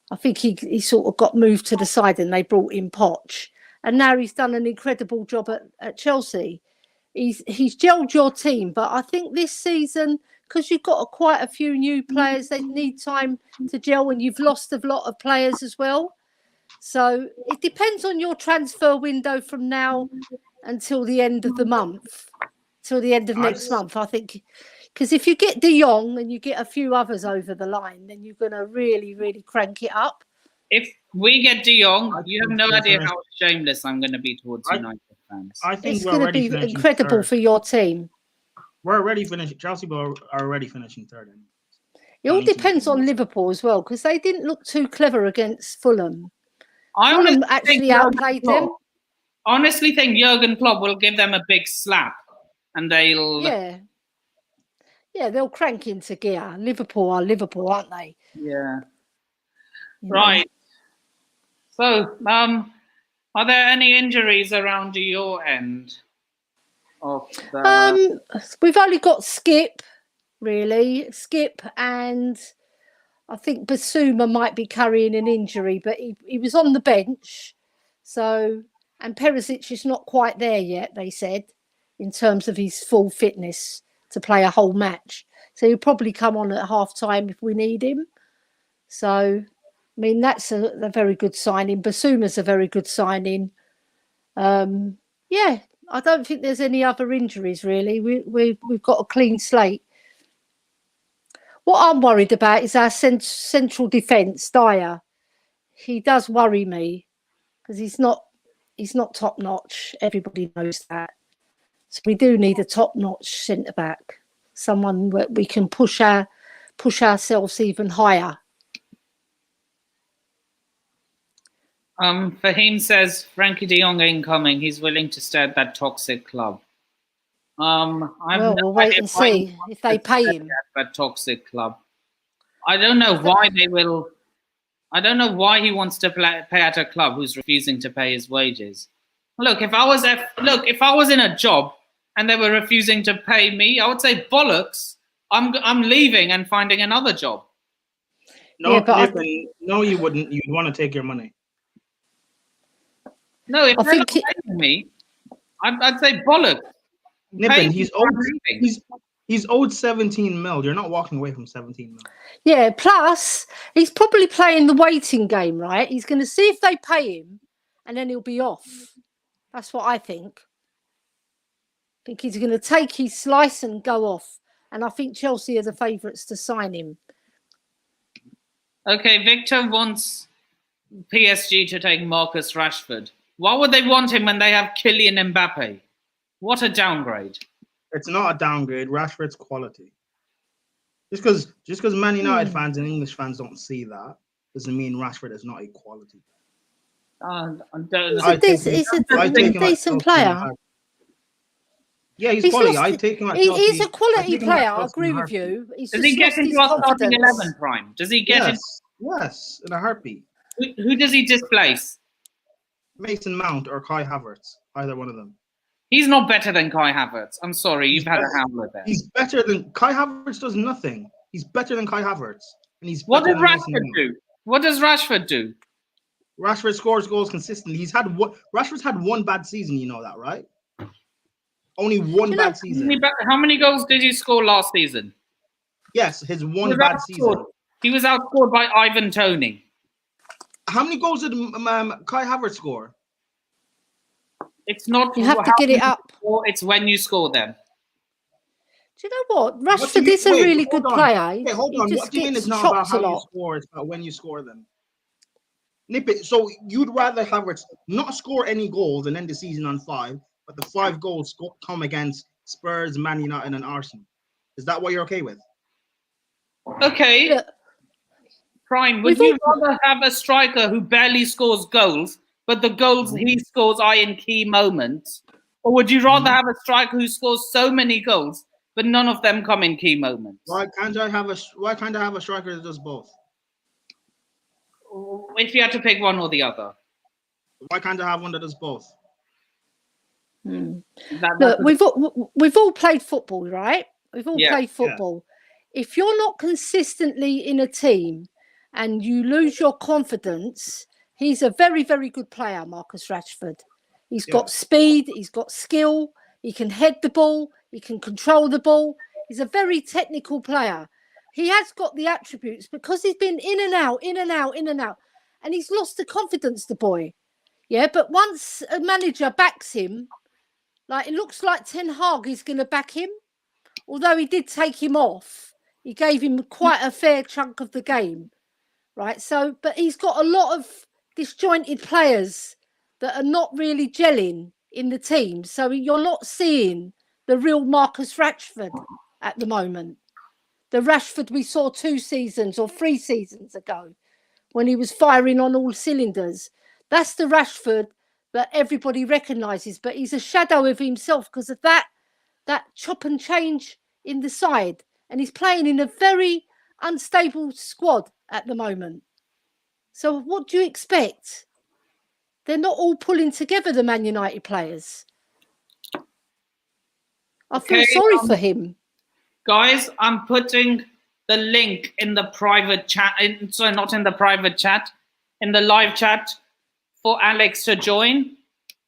[SPEAKER 2] I think he sort of got moved to the side and they brought in Poch. And now he's done an incredible job at Chelsea. He's gelled your team. But I think this season, because you've got quite a few new players that need time to gel, and you've lost a lot of players as well. So it depends on your transfer window from now until the end of the month, till the end of next month, I think. Because if you get De Jong and you get a few others over the line, then you're going to really, really crank it up.
[SPEAKER 1] If we get De Jong, you have no idea how shameless I'm going to be towards United fans.
[SPEAKER 3] I think
[SPEAKER 2] it's going to be incredible for your team.
[SPEAKER 3] We're already finishing. Chelsea are already finishing third.
[SPEAKER 2] It all depends on Liverpool as well, because they didn't look too clever against Fulham. Fulham actually outplayed them.
[SPEAKER 1] I honestly think Jurgen Klopp will give them a big slap, and they'll.
[SPEAKER 2] Yeah, they'll crank into gear. Liverpool are Liverpool, aren't they?
[SPEAKER 1] Yeah. Right. So, are there any injuries around your end?
[SPEAKER 2] We've only got Skip, really. Skip, and I think Basuma might be carrying an injury, but he was on the bench. So, and Perisic is not quite there yet, they said, in terms of his full fitness to play a whole match. So he'll probably come on at half-time if we need him. So, I mean, that's a very good signing. Basuma's a very good signing. Yeah, I don't think there's any other injuries, really. We've got a clean slate. What I'm worried about is our central defence, Dyer. He does worry me because he's not top-notch. Everybody knows that. So we do need a top-notch centre-back, someone where we can push ourselves even higher.
[SPEAKER 1] Fahim says Frankie de Jong ain't coming. He's willing to stay at that toxic club.
[SPEAKER 2] We'll wait and see if they pay him.
[SPEAKER 1] That toxic club. I don't know why they will. I don't know why he wants to pay at a club who's refusing to pay his wages. Look, if I was in a job and they were refusing to pay me, I would say bollocks. I'm leaving and finding another job.
[SPEAKER 3] No, no, you wouldn't. You'd want to take your money.
[SPEAKER 1] No, if they're not paying me, I'd say bollocks.
[SPEAKER 3] Nippon, he's owed 17 mil. You're not walking away from 17 mil.
[SPEAKER 2] Yeah, plus he's probably playing the waiting game, right? He's going to see if they pay him and then he'll be off. That's what I think. I think he's going to take his slice and go off. And I think Chelsea are the favourites to sign him.
[SPEAKER 1] Okay, Victor wants PSG to take Marcus Rashford. Why would they want him when they have Kylian Mbappe? What a downgrade.
[SPEAKER 3] It's not a downgrade. Rashford's quality. Just because Man United fans and English fans don't see that doesn't mean Rashford is not a quality.
[SPEAKER 2] He's a decent player.
[SPEAKER 3] Yeah, he's quality. I take him at Chelsea.
[SPEAKER 2] He's a quality player. I agree with you.
[SPEAKER 1] Does he get into our starting 11, Prime? Does he get
[SPEAKER 3] Yes, in a heartbeat.
[SPEAKER 1] Who does he displace?
[SPEAKER 3] Mason Mount or Kai Havertz, either one of them.
[SPEAKER 1] He's not better than Kai Havertz. I'm sorry, you've had a howler there.
[SPEAKER 3] He's better than Kai Havertz. Does nothing. He's better than Kai Havertz, and he's.
[SPEAKER 1] What does Rashford do? What does Rashford do?
[SPEAKER 3] Rashford scores goals consistently. Rashford's had one bad season. You know that, right? Only one bad season.
[SPEAKER 1] How many goals did he score last season?
[SPEAKER 3] Yes, his one bad season.
[SPEAKER 1] He was outscored by Ivan Toney.
[SPEAKER 3] How many goals did Kai Havertz score?
[SPEAKER 1] It's not.
[SPEAKER 2] You have to get it up.
[SPEAKER 1] It's when you score them.
[SPEAKER 2] Do you know what? Rashford is a really good player.
[SPEAKER 3] Hey, hold on. What do you mean it's not about how you score? It's about when you score them. Nip it. So you'd rather Havertz not score any goals and end the season on 5, but the 5 goals come against Spurs, Man United, and Arsenal. Is that what you're okay with?
[SPEAKER 1] Okay. Yeah. Prime, would you rather have a striker who barely scores goals, but the goals he scores are in key moments? Or would you rather have a striker who scores so many goals, but none of them come in key moments?
[SPEAKER 3] Why can't I have a striker that does both?
[SPEAKER 1] If you had to pick one or the other.
[SPEAKER 3] Why can't I have one that does both?
[SPEAKER 2] Look, we've all played football, right? We've all played football. Yeah. If you're not consistently in a team and you lose your confidence, he's a very, very good player, Marcus Rashford. He's got speed, he's got skill, he can head the ball, he can control the ball. He's a very technical player. He has got the attributes because he's been in and out, and he's lost the confidence, the boy. Yeah, but once a manager backs him, like it looks like Ten Hag is going to back him, although he did take him off. He gave him quite a fair chunk of the game, right? So, but he's got a lot of disjointed players that are not really gelling in the team. So you're not seeing the real Marcus Rashford at the moment. The Rashford we saw 2 seasons or 3 seasons ago when he was firing on all cylinders. That's the Rashford that everybody recognises, but he's a shadow of himself because of that chop and change in the side. And he's playing in a very unstable squad at the moment. So what do you expect? They're not all pulling together, the Man United players. I feel sorry for him.
[SPEAKER 1] Guys, I'm putting the link in the private chat. Not in the private chat, in the live chat for Alex to join.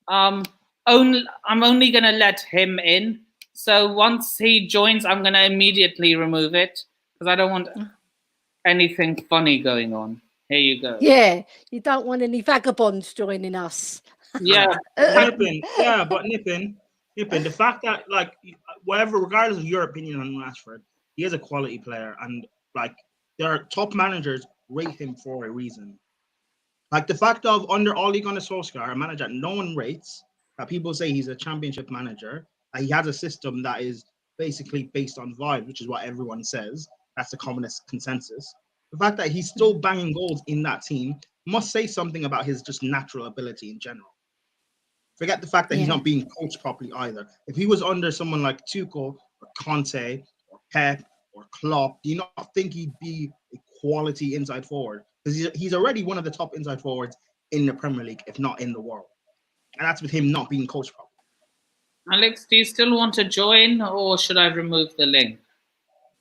[SPEAKER 1] I'm only going to let him in. So once he joins, I'm going to immediately remove it because I don't want anything funny going on. Here you go.
[SPEAKER 2] Yeah, you don't want any vagabonds joining us.
[SPEAKER 1] Yeah.
[SPEAKER 3] Nippin, the fact that, like, whatever, regardless of your opinion on Rashford, he is a quality player, and like their top managers rate him for a reason. Like the fact of under Ole Gunnar Solskjaer, a manager that no one rates, that people say he's a championship manager, and he has a system that is basically based on vibes, which is what everyone says. That's the communist consensus. The fact that he's still banging goals in that team must say something about his just natural ability in general. Forget the fact that he's not being coached properly either. If he was under someone like Tuchel or Conte or Pep or Klopp, do you not think he'd be a quality inside forward? Because he's already one of the top inside forwards in the Premier League, if not in the world. And that's with him not being coached properly.
[SPEAKER 1] Alex, do you still want to join, or should I remove the link?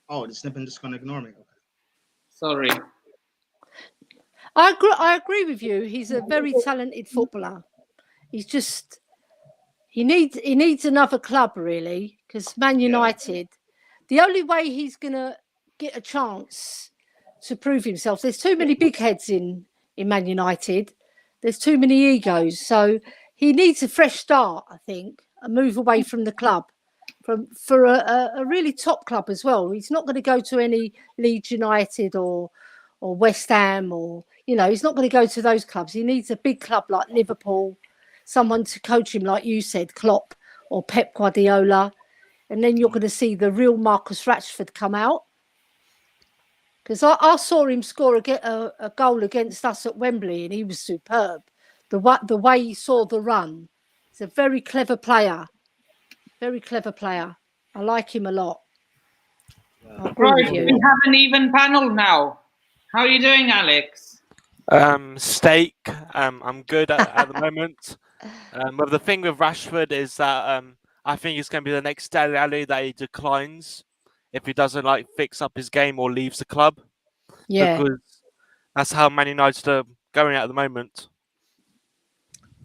[SPEAKER 3] Oh, the snippet just going to ignore me. Okay.
[SPEAKER 1] Sorry.
[SPEAKER 2] I agree with you. He's a very talented footballer. He's just he needs another club really, because Man United, the only way he's gonna get a chance to prove himself, there's too many big heads in Man United. There's too many egos. So he needs a fresh start, I think, a move away from the club, for a really top club as well. He's not going to go to any Leeds United or West Ham, or he's not going to go to those clubs. He needs a big club like Liverpool, someone to coach him, like you said, Klopp or Pep Guardiola, and then you're going to see the real Marcus Rashford come out. Because I saw him score a goal against us at Wembley, and he was superb. The way he saw the run. He's a very clever player. Very clever player. I like him a lot.
[SPEAKER 1] Right, we have an even panel now. How are you doing, Alex?
[SPEAKER 4] Steak. I'm good at the moment. But the thing with Rashford is that I think it's going to be the next Dele Alli that he declines if he doesn't fix up his game or leaves the club.
[SPEAKER 2] Yeah,
[SPEAKER 4] because that's how Man United are going at the moment.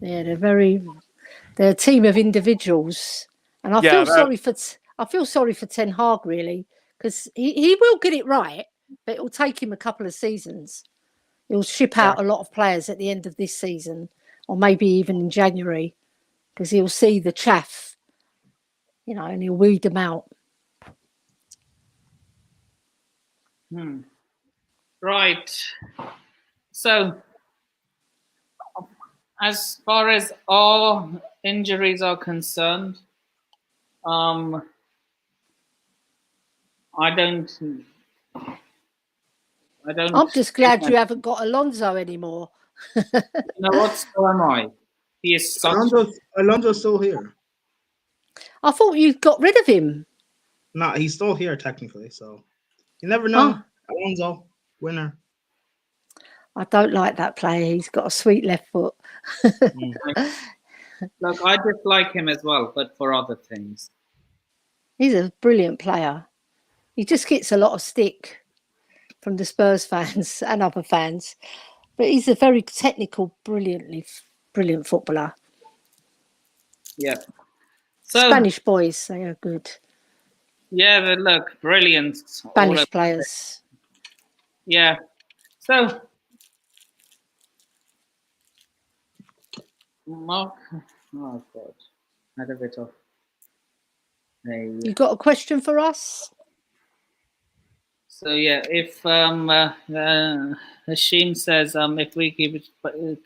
[SPEAKER 2] Yeah, they're a team of individuals, and I feel sorry for Ten Hag really, because he will get it right, but it will take him a couple of seasons. He'll ship out a lot of players at the end of this season, or maybe even in January, because he'll see the chaff, and he'll weed them out.
[SPEAKER 1] Right. So, as far as all injuries are concerned, I don't.
[SPEAKER 2] I'm just glad you haven't got Alonso anymore.
[SPEAKER 1] You know what? So am I. He is such.
[SPEAKER 3] Alonso's still here.
[SPEAKER 2] I thought you got rid of him.
[SPEAKER 3] Nah, he's still here technically, so you never know. Alonso, winner.
[SPEAKER 2] I don't like that player. He's got a sweet left foot.
[SPEAKER 1] Look, I dislike him as well, but for other things.
[SPEAKER 2] He's a brilliant player. He just gets a lot of stick from the Spurs fans and other fans, but he's a very technical, brilliant footballer.
[SPEAKER 1] Yeah.
[SPEAKER 2] So, Spanish boys, they are good.
[SPEAKER 1] Yeah, but look, brilliant.
[SPEAKER 2] Spanish players.
[SPEAKER 1] Yeah. So, Mark, oh God, had a bit of.
[SPEAKER 2] You got a question for us?
[SPEAKER 1] So yeah, if Hashim says if we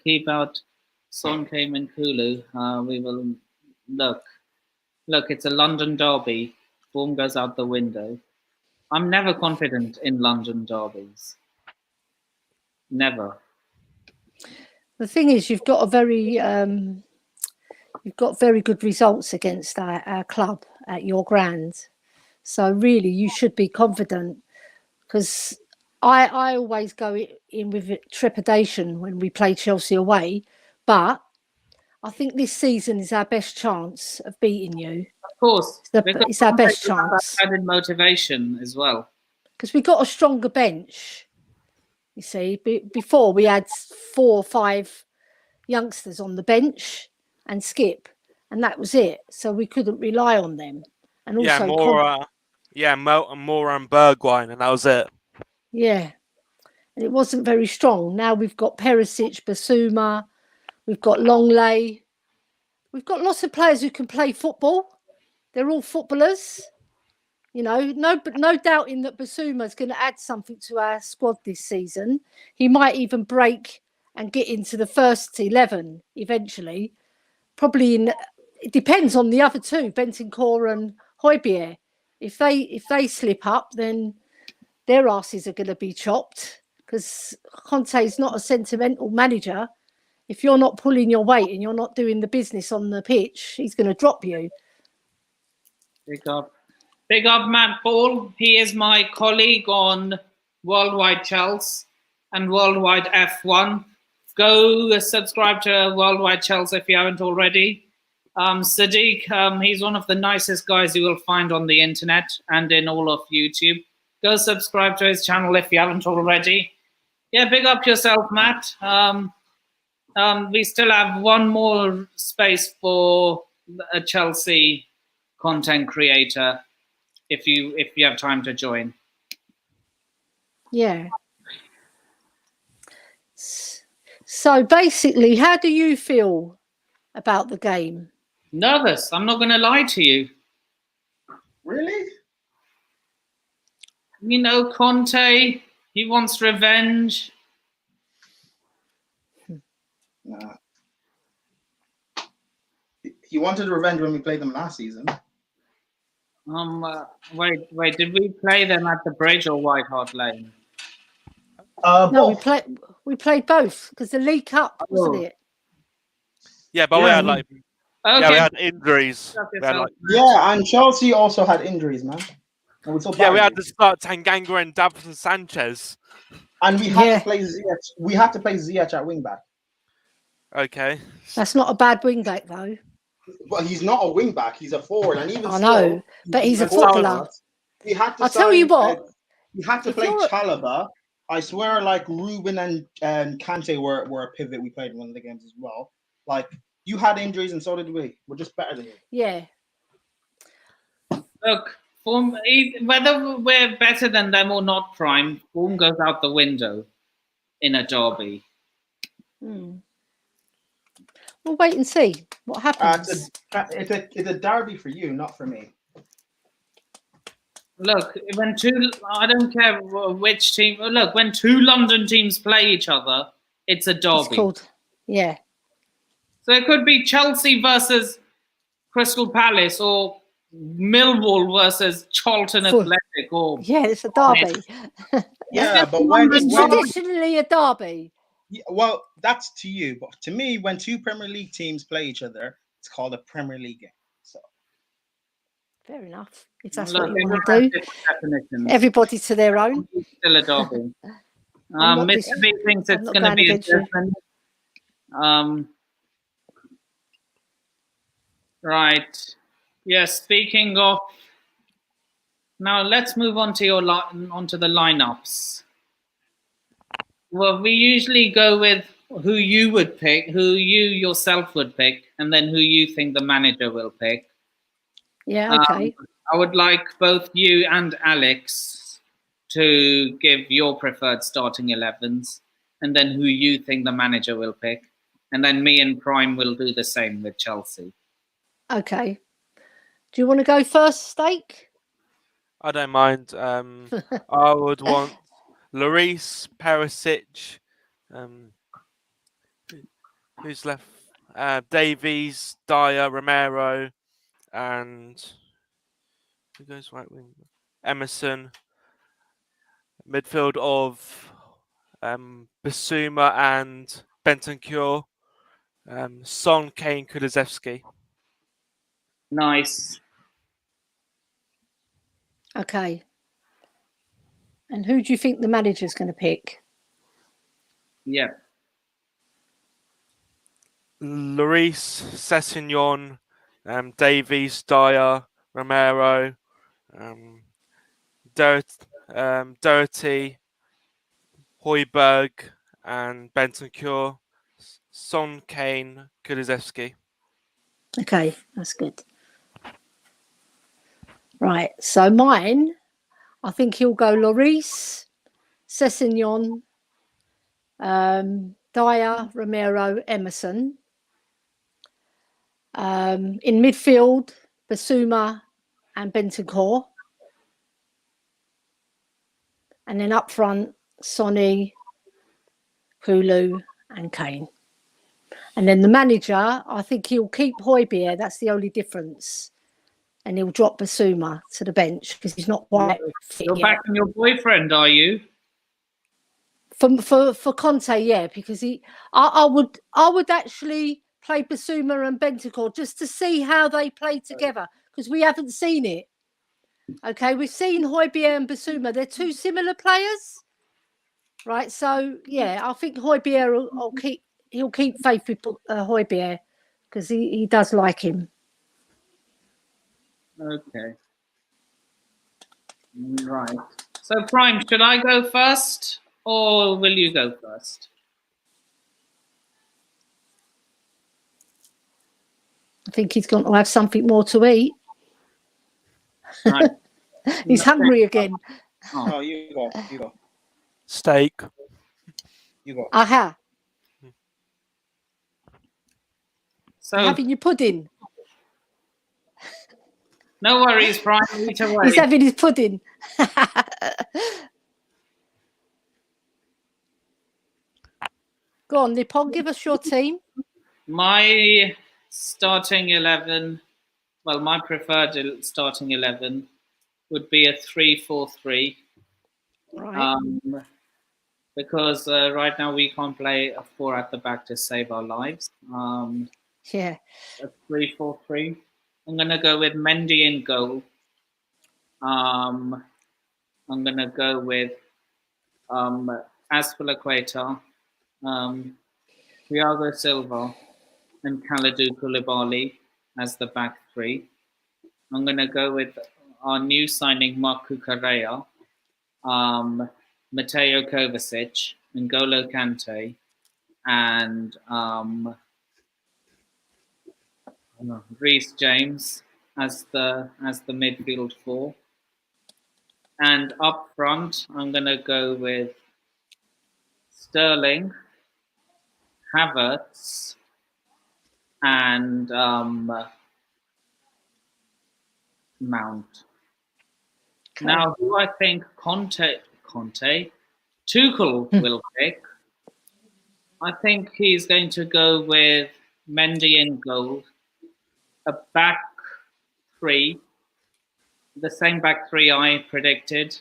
[SPEAKER 1] keep out Son, Kane and Kulu, we will look. It's a London derby. Form goes out the window. I'm never confident in London derbies. Never.
[SPEAKER 2] The thing is, you've got very good results against our club at your ground. So really, you should be confident, because I always go in with trepidation when we play Chelsea away. But I think this season is our best chance of beating you.
[SPEAKER 1] Of course.
[SPEAKER 2] It's our best chance.
[SPEAKER 1] Added motivation as well.
[SPEAKER 2] Because we got a stronger bench. You see, before we had 4 or 5 youngsters on the bench and Skip, and that was it. So we couldn't rely on them. And also
[SPEAKER 4] Moura and Bergwijn, and that was it.
[SPEAKER 2] Yeah, and it wasn't very strong. Now we've got Perisic, Basuma, we've got Longley. We've got lots of players who can play football. They're all footballers. No doubting that Basuma's going to add something to our squad this season. He might even break and get into the first 11 eventually. Probably it depends on the other two, Bentancur and Højbjerg. If they slip up, then their asses are going to be chopped, because Conte's not a sentimental manager. If you're not pulling your weight and you're not doing the business on the pitch, he's going to drop you.
[SPEAKER 1] Big up Matt Paul. He is my colleague on Worldwide Chelsea and Worldwide F1. Go subscribe to Worldwide Chelsea if you haven't already. Sadiq, he's one of the nicest guys you will find on the internet and in all of YouTube. Go subscribe to his channel if you haven't already. Yeah, big up yourself, Matt. We still have one more space for a Chelsea content creator if you have time to join.
[SPEAKER 2] Yeah. So basically, how do you feel about the game?
[SPEAKER 1] Nervous. I'm not going to lie to you.
[SPEAKER 3] Really?
[SPEAKER 1] Conte, he wants revenge.
[SPEAKER 3] Nah. He wanted revenge when we played them last season.
[SPEAKER 1] Wait, did we play them at the Bridge or White Hart Lane?
[SPEAKER 2] No, we played both because the League Cup, wasn't it?
[SPEAKER 4] Yeah, but we had like we had injuries.
[SPEAKER 3] And Chelsea also had injuries, man. And
[SPEAKER 4] we had to start Tanganga and Davinson Sanchez.
[SPEAKER 3] And we had to play Ziyech. We had to play Ziyech at wing back.
[SPEAKER 4] Okay.
[SPEAKER 2] That's not a bad wing back though.
[SPEAKER 3] Well, he's not a wing back. He's a forward, and even
[SPEAKER 2] I know, but he's a footballer.
[SPEAKER 3] We had to.
[SPEAKER 2] I'll tell you what.
[SPEAKER 3] We had to play Chalobah. I swear, like Ruben and Kante were a pivot. We played in one of the games as well. Like you had injuries, and so did we. We're just better than you.
[SPEAKER 2] Yeah.
[SPEAKER 1] Look, whether we're better than them or not, Prime, form goes out the window in a derby.
[SPEAKER 2] We'll wait and see what happens.
[SPEAKER 3] It's a derby for you, not for me.
[SPEAKER 1] Look, I don't care which team. Look, when two London teams play each other, it's a derby.
[SPEAKER 2] It's called, yeah.
[SPEAKER 1] So it could be Chelsea versus Crystal Palace or Millwall versus Charlton Athletic. Or
[SPEAKER 2] it's a derby.
[SPEAKER 3] But when
[SPEAKER 2] traditionally a derby.
[SPEAKER 3] Yeah, well, that's to you, but to me, when two Premier League teams play each other, it's called a Premier League game. So,
[SPEAKER 2] fair enough. If that's what you want to do, everybody to their own.
[SPEAKER 1] Still a derby. Mr. B thinks it's going to be a different. Right. Yes. Speaking of, now let's move on to onto the lineups. Well, we usually go with who you would pick, who you yourself would pick, and then who you think the manager will pick.
[SPEAKER 2] Yeah, okay.
[SPEAKER 1] I would like both you and Alex to give your preferred starting 11s, and then who you think the manager will pick. And then me and Prime will do the same with Chelsea.
[SPEAKER 2] Okay. Do you want to go first, Steak?
[SPEAKER 4] I don't mind. I would want Lloris, Perisic, who's left? Davies, Dyer, Romero, and who goes right wing? Emerson. Midfield of Basuma and Bentancur. Son, Kane, Kulusevski.
[SPEAKER 1] Nice.
[SPEAKER 2] Okay. And who do you think the manager's going to pick?
[SPEAKER 1] Yeah.
[SPEAKER 4] Lloris, Sessegnon, Davies, Dyer, Romero, Doherty, Højbjerg, and Bentancur. Son, Kane, Kulusevski.
[SPEAKER 2] Okay, that's good. Right, so mine, I think he'll go Lloris, Sessegnon, Dyer, Romero, Emerson. In midfield, Basuma and Bentancur. And then up front, Sonny, Kulu and Kane. And then the manager, I think he'll keep Højbjerg. That's the only difference. And he'll drop Basuma to the bench because he's not quite fit
[SPEAKER 1] You're backing your boyfriend, are you?
[SPEAKER 2] For Conte, yeah, because I would actually play Basuma and Bentancur just to see how they play together because we haven't seen it. Okay, we've seen Højbjerg and Basuma. They're two similar players, right? So yeah, I think Højbjerg he'll keep faith with Højbjerg because he does like him.
[SPEAKER 1] Okay. Right. So Prime, should I go first or will you go first?
[SPEAKER 2] I think he's going to have something more to eat.
[SPEAKER 1] Right.
[SPEAKER 2] He's hungry again.
[SPEAKER 3] Oh, you go.
[SPEAKER 4] Steak.
[SPEAKER 3] You go.
[SPEAKER 2] Aha.
[SPEAKER 1] So
[SPEAKER 2] having your pudding.
[SPEAKER 1] No worries, Prime. Eat away.
[SPEAKER 2] He's having his pudding. Go on, Nippon, give us your team.
[SPEAKER 1] My starting 11, well, my preferred starting 11 would be a 3-4-3.
[SPEAKER 2] Right.
[SPEAKER 1] because right now we can't play a 4 at the back to save our lives.
[SPEAKER 2] Yeah.
[SPEAKER 1] A 3-4-3. I'm gonna go with Mendy in goal. I'm gonna go with Azpilicueta, Thiago Silva, and Kalidou Koulibaly as the back three. I'm gonna go with our new signing Marc Cucurella, Mateo Kovacic, N'Golo Kante, and Reece James as the midfield four. And up front, I'm gonna go with Sterling, Havertz, and Mount. Okay. Now, who I think Tuchel will pick, I think he's going to go with Mendy in goal, a back three, the same back three I predicted,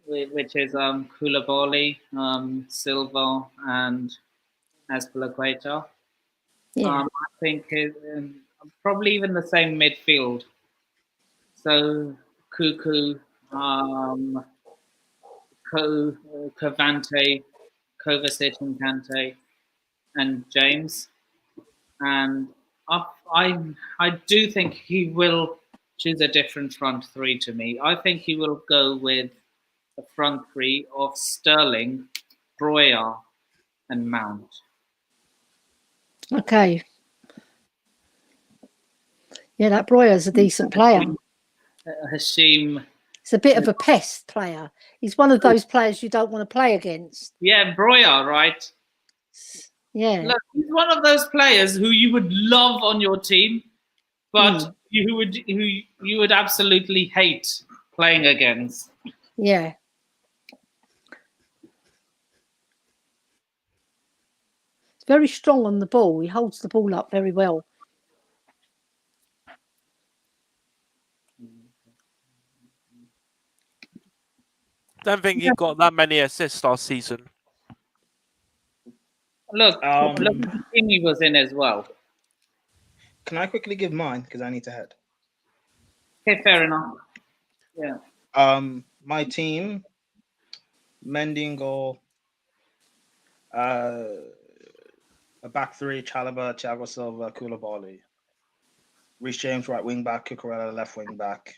[SPEAKER 1] which is Koulibaly, Silva, and Azpilicueta.
[SPEAKER 2] Yeah.
[SPEAKER 1] I think probably even the same midfield. So Cuckoo, Cavante, Kovacic and Kante, and James. And I do think he will choose a different front three to me. I think he will go with the front three of Sterling, Breuer, and Mount.
[SPEAKER 2] Okay. Yeah, that Breuer's a decent player.
[SPEAKER 1] Hashim.
[SPEAKER 2] He's a bit of a pest player. He's one of those players you don't want to play against.
[SPEAKER 1] Yeah, Breuer, right?
[SPEAKER 2] Yeah.
[SPEAKER 1] Look, he's one of those players who you would love on your team, but you would absolutely hate playing against.
[SPEAKER 2] Yeah. He's very strong on the ball. He holds the ball up very well.
[SPEAKER 4] Don't think he got that many assists last season.
[SPEAKER 1] Look, the team he was in as well.
[SPEAKER 3] Can I quickly give mine because I need to head?
[SPEAKER 1] Okay, fair enough. Yeah.
[SPEAKER 3] My team: Mendy in goal, a back three: Chalobah, Thiago Silva, Koulibaly. Reece James right wing back, Cucurella left wing back.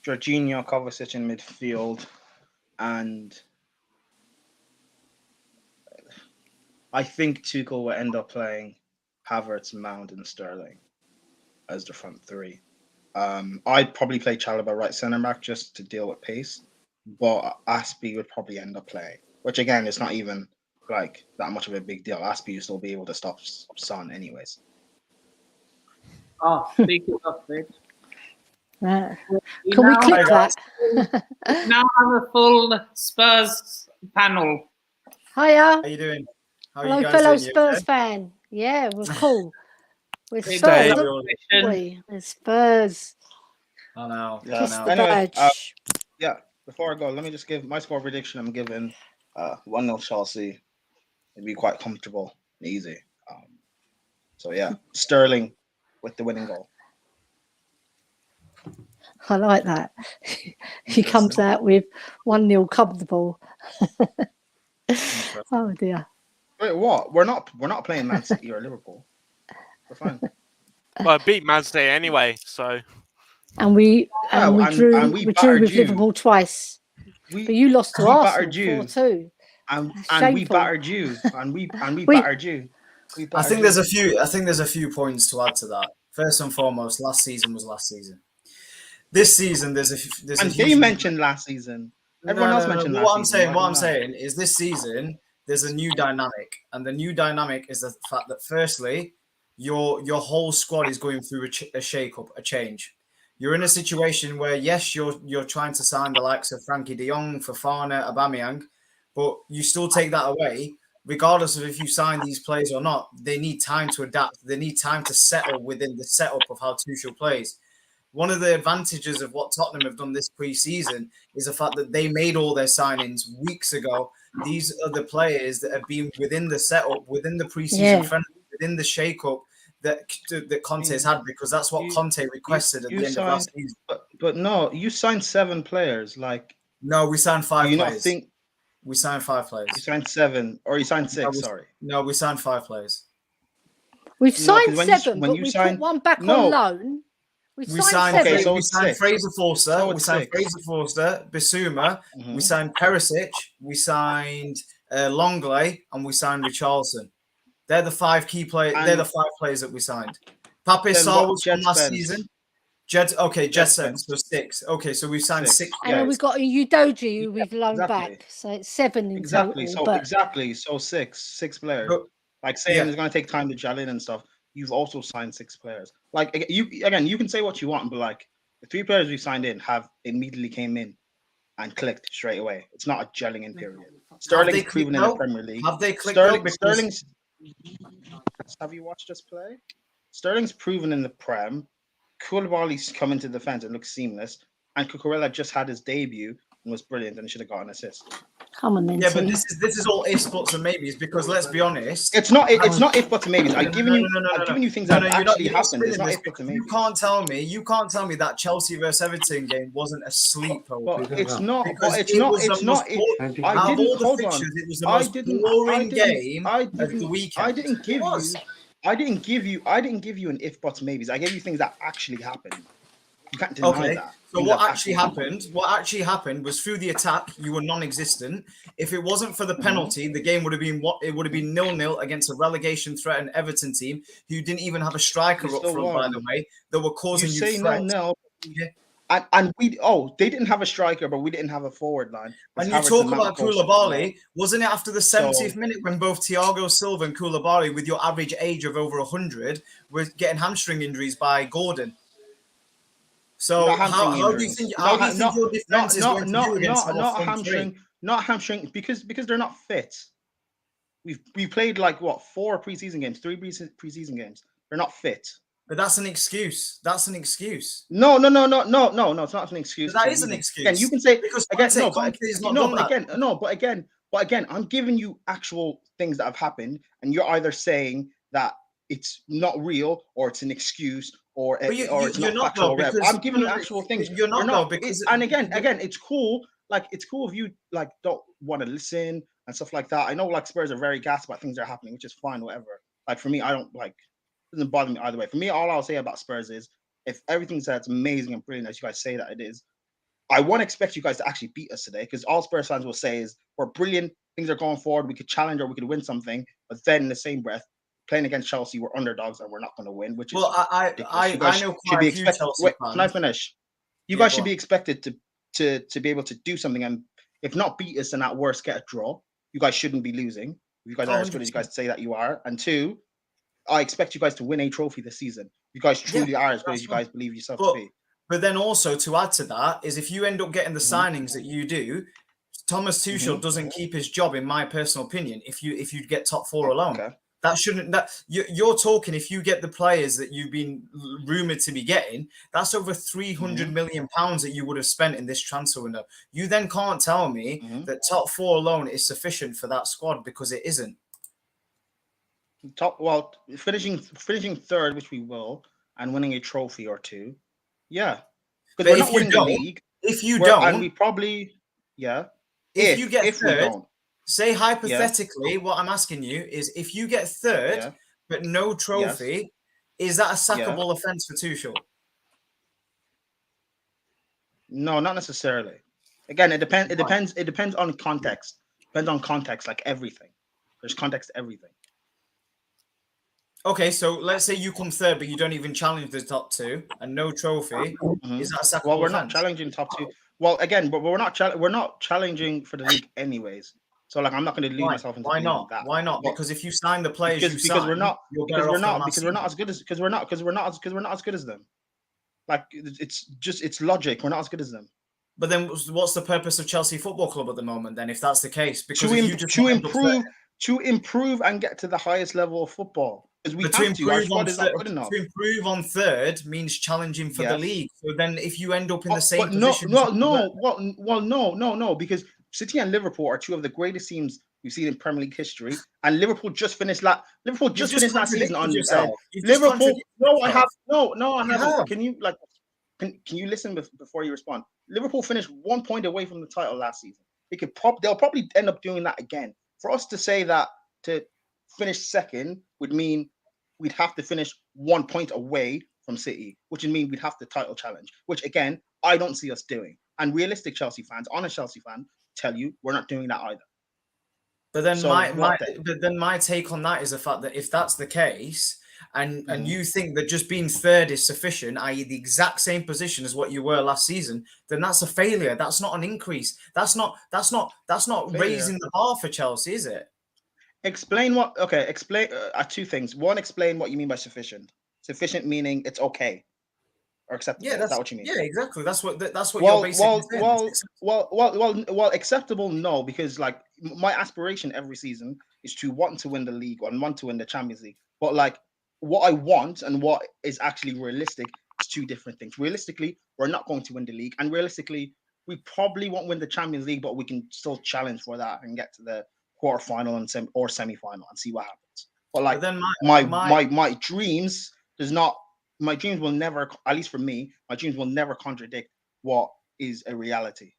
[SPEAKER 3] Jorginho, Kovacic in midfield, and I think Tuchel will end up playing Havertz, Mount, and Sterling as the front three. I'd probably play Chalobah right centre back just to deal with pace, but Aspie would probably end up playing, which again is not even like that much of a big deal. Aspie will still be able to stop Son anyways.
[SPEAKER 1] Oh, speaking of which,
[SPEAKER 2] can we click that?
[SPEAKER 1] Now have a full Spurs panel.
[SPEAKER 2] Hiya.
[SPEAKER 5] How you doing? How
[SPEAKER 2] Hello,
[SPEAKER 5] you guys
[SPEAKER 2] fellow
[SPEAKER 5] doing?
[SPEAKER 2] Spurs fan. Yeah, we're cool. We're Spurs. We're Spurs.
[SPEAKER 5] I know.
[SPEAKER 2] Kiss the
[SPEAKER 3] anyway,
[SPEAKER 2] badge.
[SPEAKER 3] Yeah, before I go, let me just give my score prediction. I'm giving 1-0 Chelsea. It'd be quite comfortable and easy. So yeah, Sterling with the winning goal.
[SPEAKER 2] I like that. He comes out with 1-0 comfortable. Oh dear.
[SPEAKER 3] Wait, what? We're not playing Man City or Liverpool. We're fine.
[SPEAKER 4] Well, I beat Man City anyway, so.
[SPEAKER 2] And we drew with Liverpool twice. But you lost to Arsenal 4-2.
[SPEAKER 3] And we battered you. And we battered you.
[SPEAKER 5] I think there's a few points to add to that. First and foremost, last season was last season. This season, there's
[SPEAKER 3] they mentioned last season. Everyone else mentioned last season.
[SPEAKER 5] What I'm saying is this season there's a new dynamic, and the new dynamic is the fact that firstly, your whole squad is going through a shake-up, a change. You're in a situation where yes, you're trying to sign the likes of Frankie De Jong, Fofana, Aubameyang, but you still take that away. Regardless of if you sign these players or not, they need time to adapt. They need time to settle within the setup of how Tuchel plays. One of the advantages of what Tottenham have done this pre-season is the fact that they made all their signings weeks ago. These are the players that have been within the setup, within the pre-season friendly, within the shake-up that Conte's had, because that's what Conte requested at the end of last season.
[SPEAKER 3] But no, you signed 7 players. Like,
[SPEAKER 5] no, we signed 5
[SPEAKER 3] do you
[SPEAKER 5] players.
[SPEAKER 3] not think
[SPEAKER 5] we signed 5 players?
[SPEAKER 3] You signed 7, or you signed 6?
[SPEAKER 5] No, we signed 5 players.
[SPEAKER 2] We've signed 7, but we put one back on loan. We signed 7.
[SPEAKER 5] We signed Fraser Forster. We signed Fraser Forster, Bissouma. We signed Perisic. We signed Longley, and we signed Richarlison. They're the 5 key players. They're the 5 players that we signed. Pape Sarr was from last season. Jetson. So 6. Okay, so we've signed 6.
[SPEAKER 2] And then we've got a Udoji who we've loaned back. So it's 7 in total.
[SPEAKER 3] So 6 players. Like saying it's going to take time to gel in and stuff. You've also signed 6 players. Like you can say what you want, but like the 3 players we signed in have immediately came in and clicked straight away. It's not a gelling in period. Sterling's proven in the Premier League.
[SPEAKER 5] Have they clicked?
[SPEAKER 3] Sterling's. Have you watched us play? Sterling's proven in the Prem. Koulibaly's come into defense and looks seamless, and Cucurella just had his debut and was brilliant and should have got an assist.
[SPEAKER 2] Come on, then.
[SPEAKER 5] Yeah, but this is all ifs, buts, and maybes, because let's be honest,
[SPEAKER 3] it's not if, buts, and maybes. I've given you things that actually happened. It's not if, buts, and maybes.
[SPEAKER 5] You can't tell me that Chelsea versus Everton game wasn't a sleeper.
[SPEAKER 3] It's not. It was the most boring game of the weekend. I didn't give you an if, buts, maybes. I gave you things that actually happened. You can't deny that.
[SPEAKER 5] So what actually happened was through the attack, you were non-existent. If it wasn't for the penalty, the game would have been 0-0 against a relegation threatened Everton team who didn't even have a striker up front, by the way, that were causing you threats.
[SPEAKER 3] And they didn't have a striker, but we didn't have a forward line.
[SPEAKER 5] And you talk about Koulibaly, wasn't it after the 70th minute when both Thiago Silva and Koulibaly, with your average age of over 100, were getting hamstring injuries by Gordon? So how do you think your defense is going to do against our hamstring?
[SPEAKER 3] Not hamstring because they're not fit. We played like 4 preseason games, 3 preseason games. They're not fit.
[SPEAKER 5] But that's an excuse. No,
[SPEAKER 3] it's not an excuse.
[SPEAKER 5] But that is an excuse.
[SPEAKER 3] Again, you can say
[SPEAKER 5] because
[SPEAKER 3] again, I'm giving you actual things that have happened, and you're either saying that it's not real or it's an excuse. Or it's not factual. I'm giving you actual things.
[SPEAKER 5] You're not because
[SPEAKER 3] and again, it's cool. Like it's cool if you like don't want to listen and stuff like that. I know like Spurs are very gassed about things that are happening, which is fine, whatever. Like for me, I don't it doesn't bother me either way. For me, all I'll say about Spurs is if everything's that's amazing and brilliant as you guys say that it is, I won't expect you guys to actually beat us today, because all Spurs fans will say is we're brilliant, things are going forward, we could challenge or we could win something, but then in the same breath, playing against Chelsea, we're underdogs and we're not going to win. Which is
[SPEAKER 5] I know
[SPEAKER 3] should be expected. Can I finish? You guys should be expected to be able to do something, and if not beat us, and at worst get a draw. You guys shouldn't be losing. You guys are as good as you guys say that you are. And 2, I expect you guys to win a trophy this season. You guys truly are as good as you guys believe yourself to be.
[SPEAKER 5] But then also to add to that is if you end up getting the signings that you do, Thomas Tuchel doesn't keep his job, in my personal opinion. If you get top 4 alone. Okay. That shouldn't. You're talking. If you get the players that you've been rumored to be getting, that's over 300 million pounds that you would have spent in this transfer window. You then can't tell me that top 4 alone is sufficient for that squad, because it isn't.
[SPEAKER 3] Finishing 3rd, which we will, and winning a trophy or 2, yeah.
[SPEAKER 5] Because we're not winning the league. If you don't,
[SPEAKER 3] and we probably
[SPEAKER 5] If you get 3rd. Say hypothetically, what I'm asking you is, if you get 3rd but no trophy, is that a sackable offence for Tuchel?
[SPEAKER 3] No, not necessarily. Again, it depends. It depends on context. Depends on context, like everything. There's context to everything.
[SPEAKER 5] Okay, so let's say you come 3rd, but you don't even challenge the top 2 and no trophy. Is that a sackable?
[SPEAKER 3] Well, we're not challenging top 2. Well, again, but we're not challenging for the league anyways. So like I'm not going to lead myself into that.
[SPEAKER 5] Why not? Because if you sign the players
[SPEAKER 3] we're not as good as them. Like it's logic. We're not as good as them.
[SPEAKER 5] But then what's the purpose of Chelsea Football Club at the moment then, if that's the case? Because
[SPEAKER 3] to improve and get to the highest level of football. Because we
[SPEAKER 5] But
[SPEAKER 3] have to. Our squad is not good enough.
[SPEAKER 5] To improve on third means challenging for the league. So then, if you end up in the same position,
[SPEAKER 3] no, because City and Liverpool are two of the greatest teams we've seen in Premier League history, and Liverpool just finished last season on Liverpool. No, I have. Can you can you listen before you respond? Liverpool finished 1 point away from the title last season. They'll probably end up doing that again. For us to say that to finish second would mean we'd have to finish 1 point away from City, which would mean we'd have to title challenge, which again, I don't see us doing. And realistic Chelsea fans, honest Chelsea fans, tell you we're not doing that either.
[SPEAKER 5] But then my take on that is the fact that if that's the case, and you think that just being third is sufficient, i.e. the exact same position as what you were last season, then that's a failure. That's not an increase. That's not raising the bar for Chelsea, is it?
[SPEAKER 3] Explain two things. One, explain what you mean by sufficient. Sufficient meaning it's okay or acceptable. Yeah, that's what you mean.
[SPEAKER 5] Yeah, exactly. That's what you're basically saying.
[SPEAKER 3] Well, acceptable, no, because like my aspiration every season is to want to win the league and want to win the Champions League. But like what I want and what is actually realistic is two different things. Realistically, we're not going to win the league, and realistically, we probably won't win the Champions League, but we can still challenge for that and get to the quarterfinal and semi-final and see what happens. But like my dreams will never, at least for me, my dreams will never contradict what is a reality.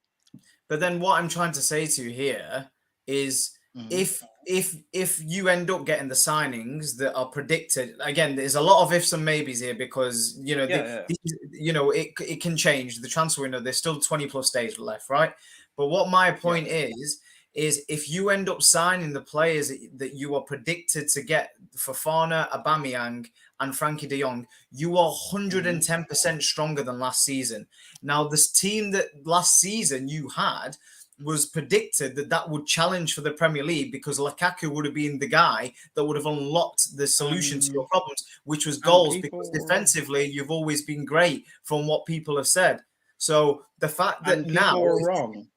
[SPEAKER 5] But then what I'm trying to say to you here is if you end up getting the signings that are predicted, again, there's a lot of ifs and maybes here because it can change. The transfer window, there's still 20 plus days left, right? But what my point is if you end up signing the players that you are predicted to get, Fofana, Aubameyang, and Frankie de Jong, you are 110% stronger than last season. Now, this team that last season you had was predicted that would challenge for the Premier League because Lukaku would have been the guy that would have unlocked the solution to your problems, which was goals, because defensively you've always been great from what people have said. So the fact that now
[SPEAKER 3] are wrong.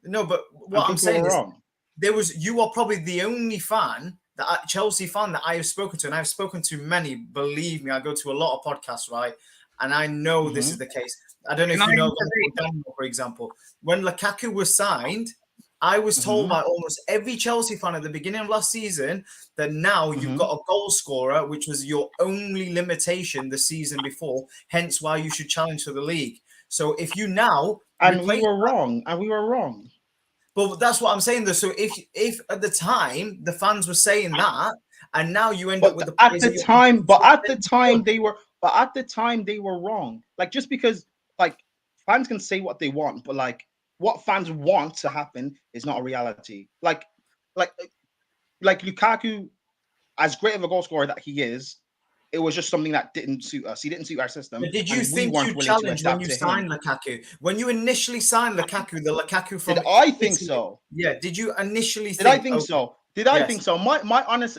[SPEAKER 5] No, but what I'm saying is you are probably the only Chelsea fan that I have spoken to, and I've spoken to many, believe me, I go to a lot of podcasts, right? And I know this is the case. I don't know if you know, for example, when Lukaku was signed, I was told by almost every Chelsea fan at the beginning of last season that now you've got a goal scorer, which was your only limitation the season before, hence why you should challenge for the league. So if you now...
[SPEAKER 3] we were wrong.
[SPEAKER 5] But that's what I'm saying, though. So if at the time the fans were saying that, and now you end up with
[SPEAKER 3] at the time they were wrong. Like, just because like fans can say what they want, but like what fans want to happen is not a reality. Like Lukaku, as great of a goal scorer that he is, it was just something that didn't suit us. He didn't suit our system.
[SPEAKER 5] But did you think you challenged when you signed Lukaku? When you initially signed Lukaku, the Lukaku from...
[SPEAKER 3] Did I think so?
[SPEAKER 5] Yeah. Did you initially
[SPEAKER 3] think... Did I think so? Did I think so? My honest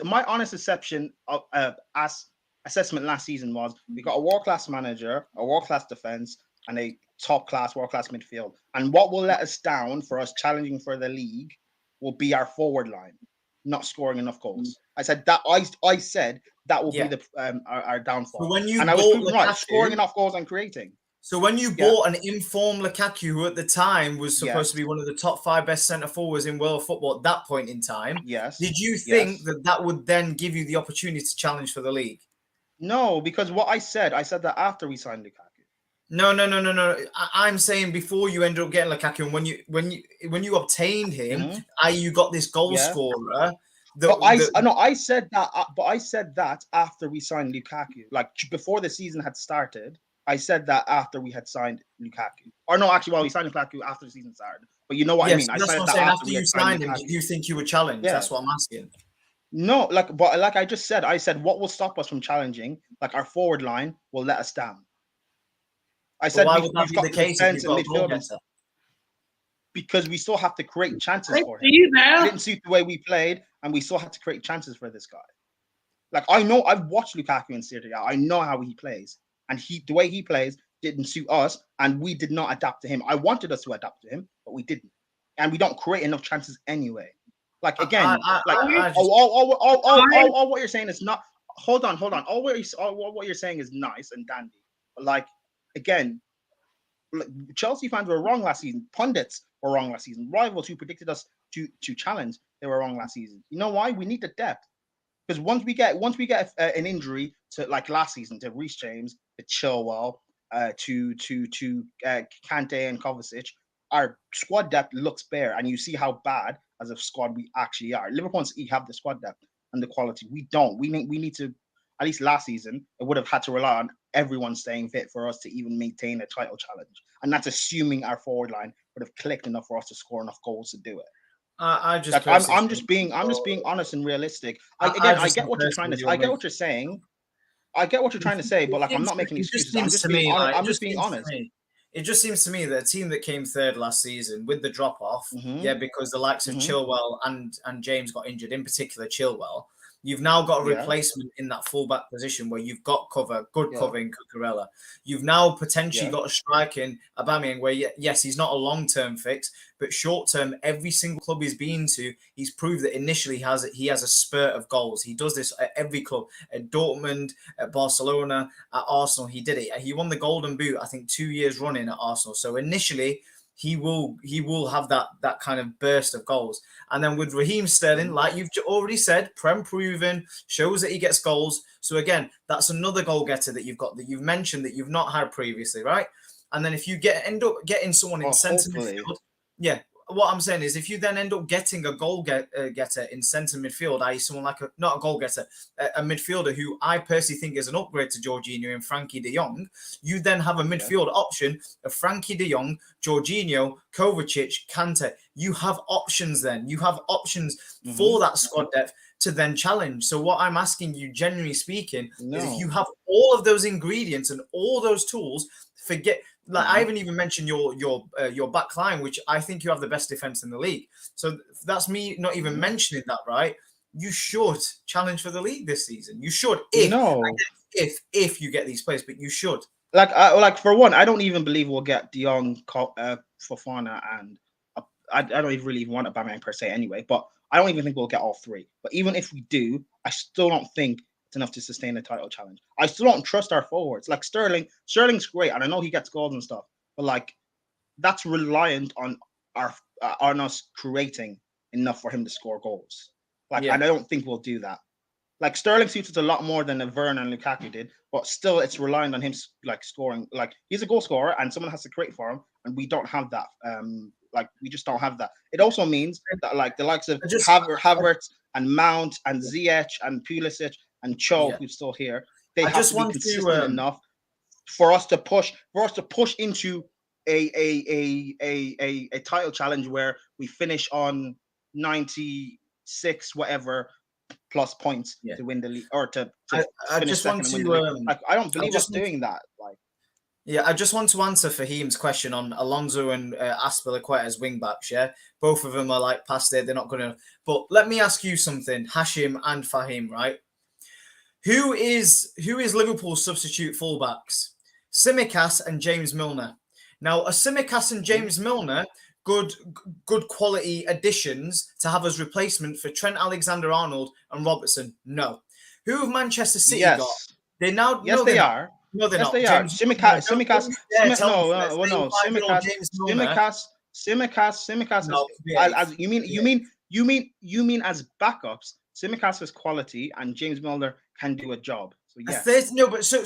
[SPEAKER 3] assessment last season was we got a world-class manager, a world-class defense, and a top-class, world-class midfield. And what will let us down for us challenging for the league will be our forward line not scoring enough goals. I said that that will be the our downfall.
[SPEAKER 5] So when you
[SPEAKER 3] and I was proven right, scoring enough goals and creating.
[SPEAKER 5] So when you bought an informed Lukaku, who at the time was supposed to be one of the top 5 best centre forwards in world football at that point in time, did you think that would then give you the opportunity to challenge for the league?
[SPEAKER 3] No, because what I said that after we signed Lukaku.
[SPEAKER 5] No. I'm saying before you ended up getting Lukaku, and when you obtained him, you got this goal scorer.
[SPEAKER 3] I said that after we signed Lukaku, like before the season had started. I said that after we had signed Lukaku. Or no, actually, we signed Lukaku after the season started. But you know what I mean?
[SPEAKER 5] I said that after you signed him. Did you think you were challenged? Yeah. That's what I'm asking.
[SPEAKER 3] No, like I just said, what will stop us from challenging? Like our forward line will let us down. I said
[SPEAKER 5] why would that be the case if you've got a
[SPEAKER 3] because we still have to create chances for him.
[SPEAKER 1] It
[SPEAKER 3] didn't suit the way we played, and we still had to create chances for this guy. Like I know, I've watched Lukaku in Serie A. I know how he plays. And the way he plays didn't suit us, and we did not adapt to him. I wanted us to adapt to him, but we didn't. And we don't create enough chances anyway. Like again, what you're saying is not. hold on. All what you're saying is nice and dandy, but like again, Chelsea fans were wrong last season. Pundits were wrong last season. Rivals who predicted us to challenge, they were wrong last season. You know why? We need the depth. Because once we get an injury to like last season to Reece James, to Chilwell, to Kante and Kovacic, our squad depth looks bare, and you see how bad as a squad we actually are. Liverpool and City have the squad depth and the quality. We don't. We need to. At least last season, it would have had to rely on everyone staying fit for us to even maintain a title challenge, and that's assuming our forward line would have clicked enough for us to score enough goals to do it.
[SPEAKER 5] I'm
[SPEAKER 3] just being honest and realistic. I get what you're trying to. I get what you're saying. I get what you're trying to say, but like I'm not making excuses. I'm just being honest. I'm just being honest.
[SPEAKER 5] It just seems to me that a team that came third last season with the drop off, because the likes of Chilwell and James got injured, in particular Chilwell. You've now got a replacement in that fullback position where you've got cover in Cucurella. You've now potentially got a strike in Aubameyang where, yes, he's not a long-term fix, but short-term, every single club he's been to, he's proved that initially he has a spurt of goals. He does this at every club, at Dortmund, at Barcelona, at Arsenal. He did it. He won the Golden Boot, I think, 2 years running at Arsenal. So initially, he will have that kind of burst of goals. And then with Raheem Sterling, like you've already said, Prem proven, shows that he gets goals. So again, that's another goal getter that you've got, that you've mentioned that you've not had previously, right? And then if you end up getting someone in centre midfield, what I'm saying is if you then end up getting a goal getter in centre midfield, i.e. someone like not a goal getter, a midfielder who I personally think is an upgrade to Jorginho and Frankie de Jong, you then have a midfield option of Frankie de Jong, Jorginho, Kovacic, Kante. You have options then. You have options for that squad depth to then challenge. So what I'm asking you, generally speaking, is if you have all of those ingredients and all those tools, forget... Like I haven't even mentioned your back line, which I think you have the best defense in the league. So that's me not even mentioning that, right? You should challenge for the league this season. You should, if you get these players, but you should.
[SPEAKER 3] Like for one, I don't even believe we'll get De Jong, Fofana, and I don't even really want Aubameyang per se anyway. But I don't even think we'll get all three. But even if we do, I still don't think enough to sustain a title challenge. I still don't trust our forwards. Like Sterling's great, and I know he gets goals and stuff, but like that's reliant on us creating enough for him to score goals. And I don't think we'll do that. Like Sterling suits us a lot more than Werner and Lukaku did, but still it's reliant on him like scoring. Like he's a goal scorer, and someone has to create for him, and we don't have that. We just don't have that. It also means that like the likes of Havertz and Mount and Ziyech and Pulisic and Cho, who's still here, they have to be consistent enough for us to push into a title challenge where we finish on 96 whatever plus points to win the league or to finish second and win the league. I don't believe us doing that.
[SPEAKER 5] I just want to answer Fahim's question on Alonso and Azpilicueta as wing backs. Yeah, both of them are like past there; they're not going to. But let me ask you something, Hashim and Fahim, right? Who is Liverpool's substitute fullbacks? Tsimikas and James Milner. Now, a Tsimikas and James Milner, good quality additions to have as replacement for Trent Alexander-Arnold and Robertson. No. Who have Manchester City got? They now.
[SPEAKER 3] Yes, they are.
[SPEAKER 5] No, they're
[SPEAKER 3] yes,
[SPEAKER 5] not.
[SPEAKER 3] they are. Tsimikas. You mean as backups? Tsimikas' quality and James Milner can do a job. So yes.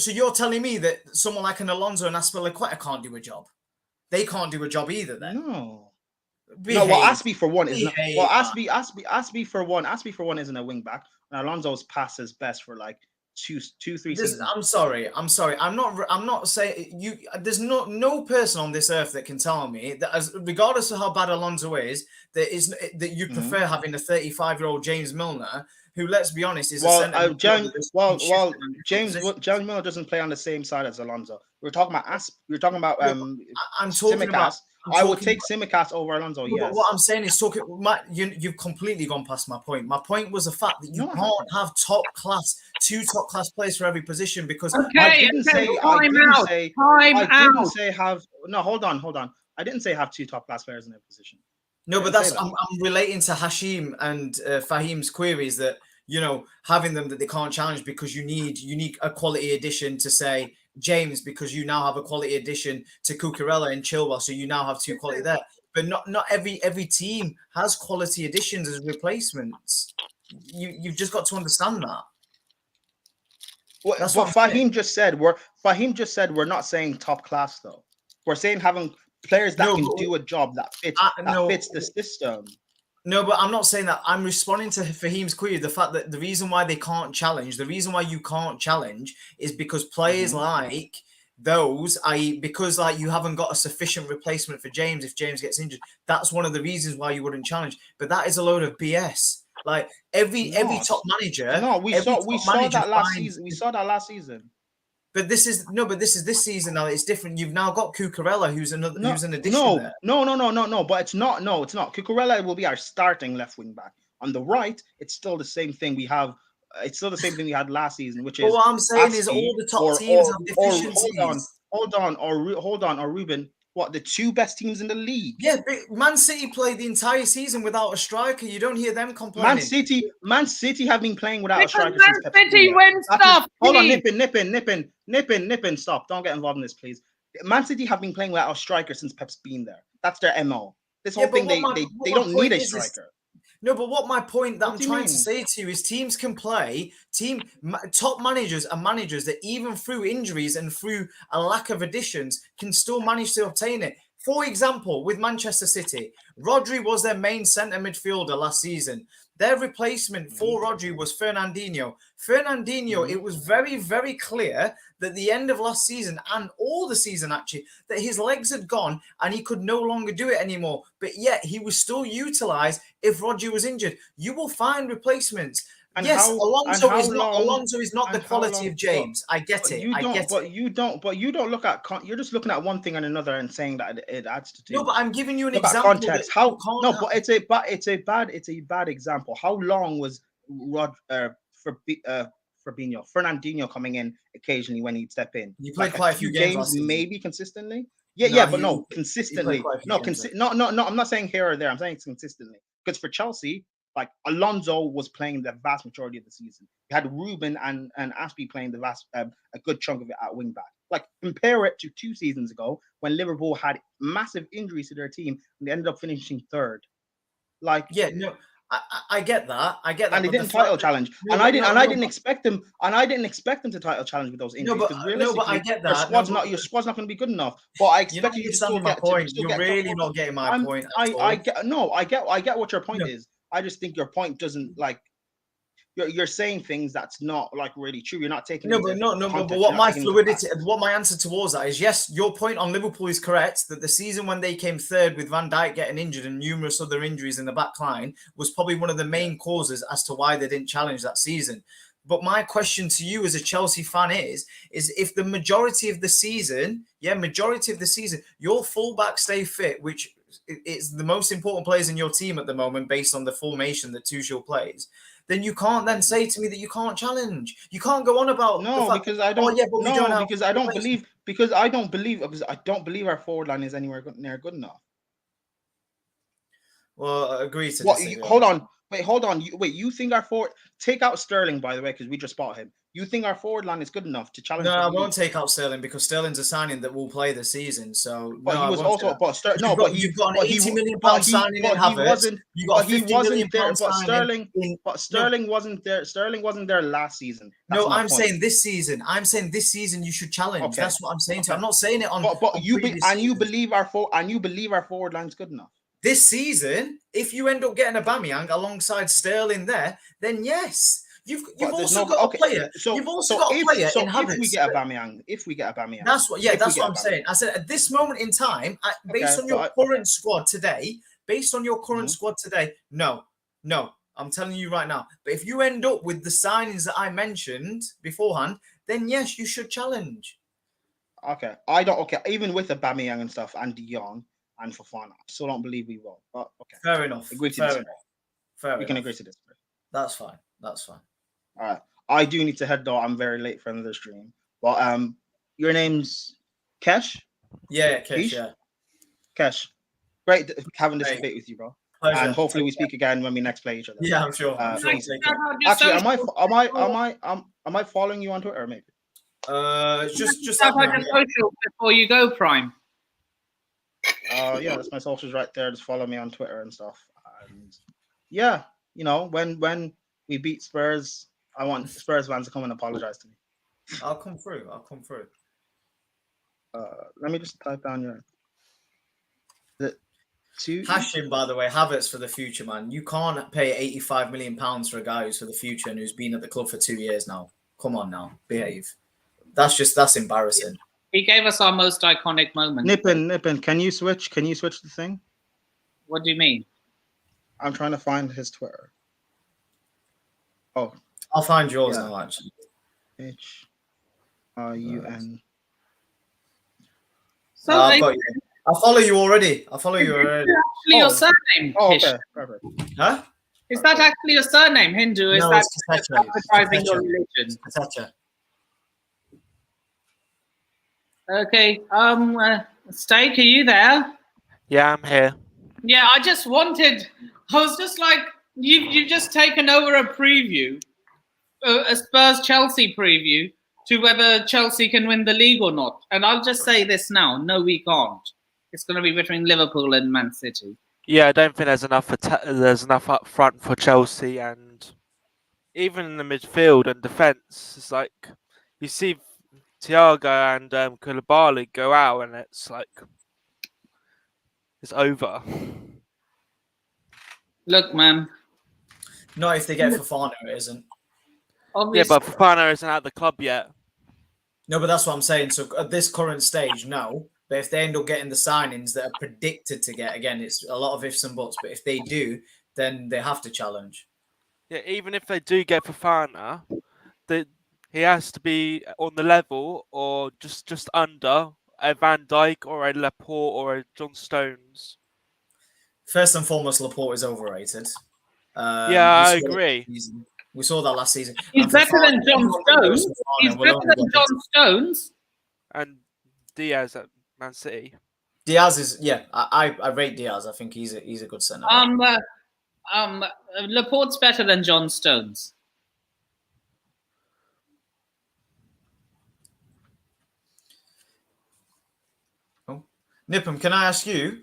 [SPEAKER 5] So you're telling me that someone like an Alonso and Azpilicueta can't do a job? They can't do a job either, then.
[SPEAKER 3] No. Aspie for one isn't. Aspie for one isn't a wing back. And Alonso's past his best for like 2-3 seasons.
[SPEAKER 5] I'm sorry. I'm not saying you. There's no person on this earth that can tell me that, regardless of how bad Alonso is, that you prefer having a 35-year-old James Milner, who, let's be honest, is
[SPEAKER 3] James Milner doesn't play on the same side as Alonso. We're talking about I'm talking Tsimikas. About. I would take Tsimikas over Alonso. Yes.
[SPEAKER 5] But what I'm saying is, you've completely gone past my point. My point was the fact that you can't have two top class players for every position because
[SPEAKER 3] I didn't say have. No, hold on. I didn't say have two top class players in their position.
[SPEAKER 5] No, but I'm relating to Hashim and Fahim's queries that having them that they can't challenge because you need a quality addition to say James, because you now have a quality addition to Cucurella and Chilwell, so you now have 2 quality there. But not every team has quality additions as replacements. You've just got to understand that.
[SPEAKER 3] What Fahim just said, we're not saying top class though. We're saying having players that can do a job that fits the system.
[SPEAKER 5] No, but I'm not saying that. I'm responding to Fahim's query. The fact that the reason why they can't challenge, the reason why you can't challenge is because players like those, i.e. because like you haven't got a sufficient replacement for James if James gets injured. That's one of the reasons why you wouldn't challenge. But that is a load of BS. Like every top manager.
[SPEAKER 3] No, we saw that last season. We saw that last season.
[SPEAKER 5] But this is this season now. It's different. You've now got Cucurella, who's an addition there.
[SPEAKER 3] No. But it's not. No, it's not. Cucurella will be our starting left wing back. On the right, it's still the same thing we have. It's still the same thing we had last season, which is.
[SPEAKER 5] But what I'm saying is all the top teams have deficiencies.
[SPEAKER 3] Hold on, or Ruben. What, the 2 best teams in the league?
[SPEAKER 5] Yeah, but Man City played the entire season without a striker. You don't hear them complaining.
[SPEAKER 3] Man City have been playing without a striker
[SPEAKER 1] since
[SPEAKER 3] Pep.
[SPEAKER 1] City wins stuff.
[SPEAKER 3] Hold on, nipping. Stop! Don't get involved in this, please. Man City have been playing without a striker since Pep's been there. That's their MO. This whole thing, they don't need a striker.
[SPEAKER 5] No, but what my point that I'm trying to say to you is teams can play. Top managers are managers that even through injuries and through a lack of additions can still manage to obtain it. For example, with Manchester City, Rodri was their main centre midfielder last season. Their replacement for Rodri was Fernandinho. It was very, very clear that the end of last season and all the season actually, that his legs had gone and he could no longer do it anymore. But yet he was still utilised if Rodri was injured. You will find replacements. And yes, Alonso is not the quality of James. I get it.
[SPEAKER 3] But you don't look at. You're just looking at one thing and another and saying that it adds to.
[SPEAKER 5] No, but I'm giving you an example.
[SPEAKER 3] Context. But it's a bad example. How long was Fernandinho coming in occasionally when he'd step in?
[SPEAKER 5] You played quite a few games,
[SPEAKER 3] maybe consistently. Consistently. I'm not saying here or there. I'm saying it's consistently, because for Chelsea, like Alonso was playing the vast majority of the season. You had Ruben and Aspie playing a good chunk of it at wing back. Like, compare it to 2 seasons ago when Liverpool had massive injuries to their team and they ended up finishing 3rd. Like,
[SPEAKER 5] yeah, no, I get that.
[SPEAKER 3] And they didn't title challenge. I didn't expect them to title challenge with those injuries.
[SPEAKER 5] But I get that.
[SPEAKER 3] Your squad's not going to be good enough. But I expect you to still get
[SPEAKER 5] point. You're really not getting my point.
[SPEAKER 3] I get what your point is. I just think your point doesn't, like, you're saying things that's not like really true. You're not taking
[SPEAKER 5] but what my answer towards that is, yes, your point on Liverpool is correct, that the season when they came 3rd with Van Dijk getting injured and numerous other injuries in the back line was probably one of the main causes as to why they didn't challenge that season. But my question to you as a Chelsea fan is if the majority of the season, your fullbacks stay fit, which it's the most important players in your team at the moment based on the formation that Tuchel plays, then you can't then say to me that you can't challenge. You can't go on about
[SPEAKER 3] because I don't believe our forward line is anywhere near good enough.
[SPEAKER 5] Well, I agree to disagree.
[SPEAKER 3] Hold on. You think our forward, take out Sterling, by the way, because we just bought him. You think our forward line is good enough to challenge?
[SPEAKER 5] No, I won't take out Sterling because Sterling's a signing that will play the season. So,
[SPEAKER 3] but
[SPEAKER 5] no,
[SPEAKER 3] he was also.
[SPEAKER 5] You've got an £80 million signing in Havertz. You got a £50 million signing.
[SPEAKER 3] But Sterling wasn't there. Sterling wasn't there last season.
[SPEAKER 5] I'm saying this season. You should challenge. Okay. That's what I'm saying to you. I'm not saying it on.
[SPEAKER 3] But you believe our forward line's good enough.
[SPEAKER 5] This season, if you end up getting Aubameyang alongside Sterling there, then yes. You've also got a player. You've also got a player in Havertz.
[SPEAKER 3] If we get Aubameyang,
[SPEAKER 5] that's what I'm saying. I said at this moment in time, based on your current squad today, no, I'm telling you right now. But if you end up with the signings that I mentioned beforehand, then yes, you should challenge.
[SPEAKER 3] Okay, I don't. Okay, even with Aubameyang and stuff, and De Jong and Fofana, I still don't believe we will. But okay,
[SPEAKER 5] fair enough. We can
[SPEAKER 3] agree to this.
[SPEAKER 5] That's fine.
[SPEAKER 3] All right. I do need to head though. I'm very late for another stream. But your name's Kesh?
[SPEAKER 5] Yeah, Kesh, yeah.
[SPEAKER 3] Kesh. Great having this debate with you, bro.
[SPEAKER 5] Pleasure.
[SPEAKER 3] And hopefully we speak again when we next play each other.
[SPEAKER 5] Yeah, I'm sure.
[SPEAKER 3] Actually, am I following you on Twitter? Maybe.
[SPEAKER 5] Just
[SPEAKER 1] social before you go, Prime.
[SPEAKER 3] Yeah, that's my socials right there. Just follow me on Twitter and stuff. And yeah, when we beat Spurs, I want Spurs fans to come and apologize to me.
[SPEAKER 5] I'll come through.
[SPEAKER 3] Let me just type down your
[SPEAKER 5] Hashim, by the way, Havertz for the future, man. You can't pay £85 million for a guy who's for the future and who's been at the club for 2 years now. Come on now, behave. That's embarrassing.
[SPEAKER 1] He gave us our most iconic moment.
[SPEAKER 3] Nippin, can you switch the thing?
[SPEAKER 1] What do you mean?
[SPEAKER 3] I'm trying to find his Twitter. Oh,
[SPEAKER 5] I'll find yours now, actually.
[SPEAKER 3] HRUN.
[SPEAKER 5] So I've got you. I follow you already.
[SPEAKER 1] Actually, your surname.
[SPEAKER 3] Oh, okay, perfect.
[SPEAKER 5] Huh?
[SPEAKER 1] Is that actually your surname, Hindu? Is that advertising your religion?
[SPEAKER 5] Katecha.
[SPEAKER 1] Okay. Steak, are you there?
[SPEAKER 4] Yeah, I'm here.
[SPEAKER 1] Yeah, I was just like, you've just taken over a preview, a Spurs Chelsea preview to whether Chelsea can win the league or not. And I'll just say this now: no, we can't. It's going to be between Liverpool and Man City.
[SPEAKER 4] Yeah, I don't think there's enough. There's enough up front for Chelsea, and even in the midfield and defence, it's like you see Thiago and Koulibaly go out, and it's like it's over.
[SPEAKER 1] Look, man.
[SPEAKER 5] Not if they get Fofana, it isn't.
[SPEAKER 1] Obviously.
[SPEAKER 4] Yeah, but Fofana isn't at the club yet.
[SPEAKER 5] No, but that's what I'm saying. So at this current stage, no. But if they end up getting the signings that are predicted to get, again, it's a lot of ifs and buts. But if they do, then they have to challenge.
[SPEAKER 4] Yeah, even if they do get Fofana, he has to be on the level or just under a Van Dijk or a Laporte or a John Stones.
[SPEAKER 5] First and foremost, Laporte is overrated.
[SPEAKER 4] I agree.
[SPEAKER 5] We saw that last season.
[SPEAKER 1] He's better than John Stones. He's better than John Stones.
[SPEAKER 4] And Diaz at Man City.
[SPEAKER 5] Diaz is, I rate Diaz. I think he's a good centre.
[SPEAKER 1] Laporte's better than John Stones.
[SPEAKER 5] Oh. Nippum, can I ask you?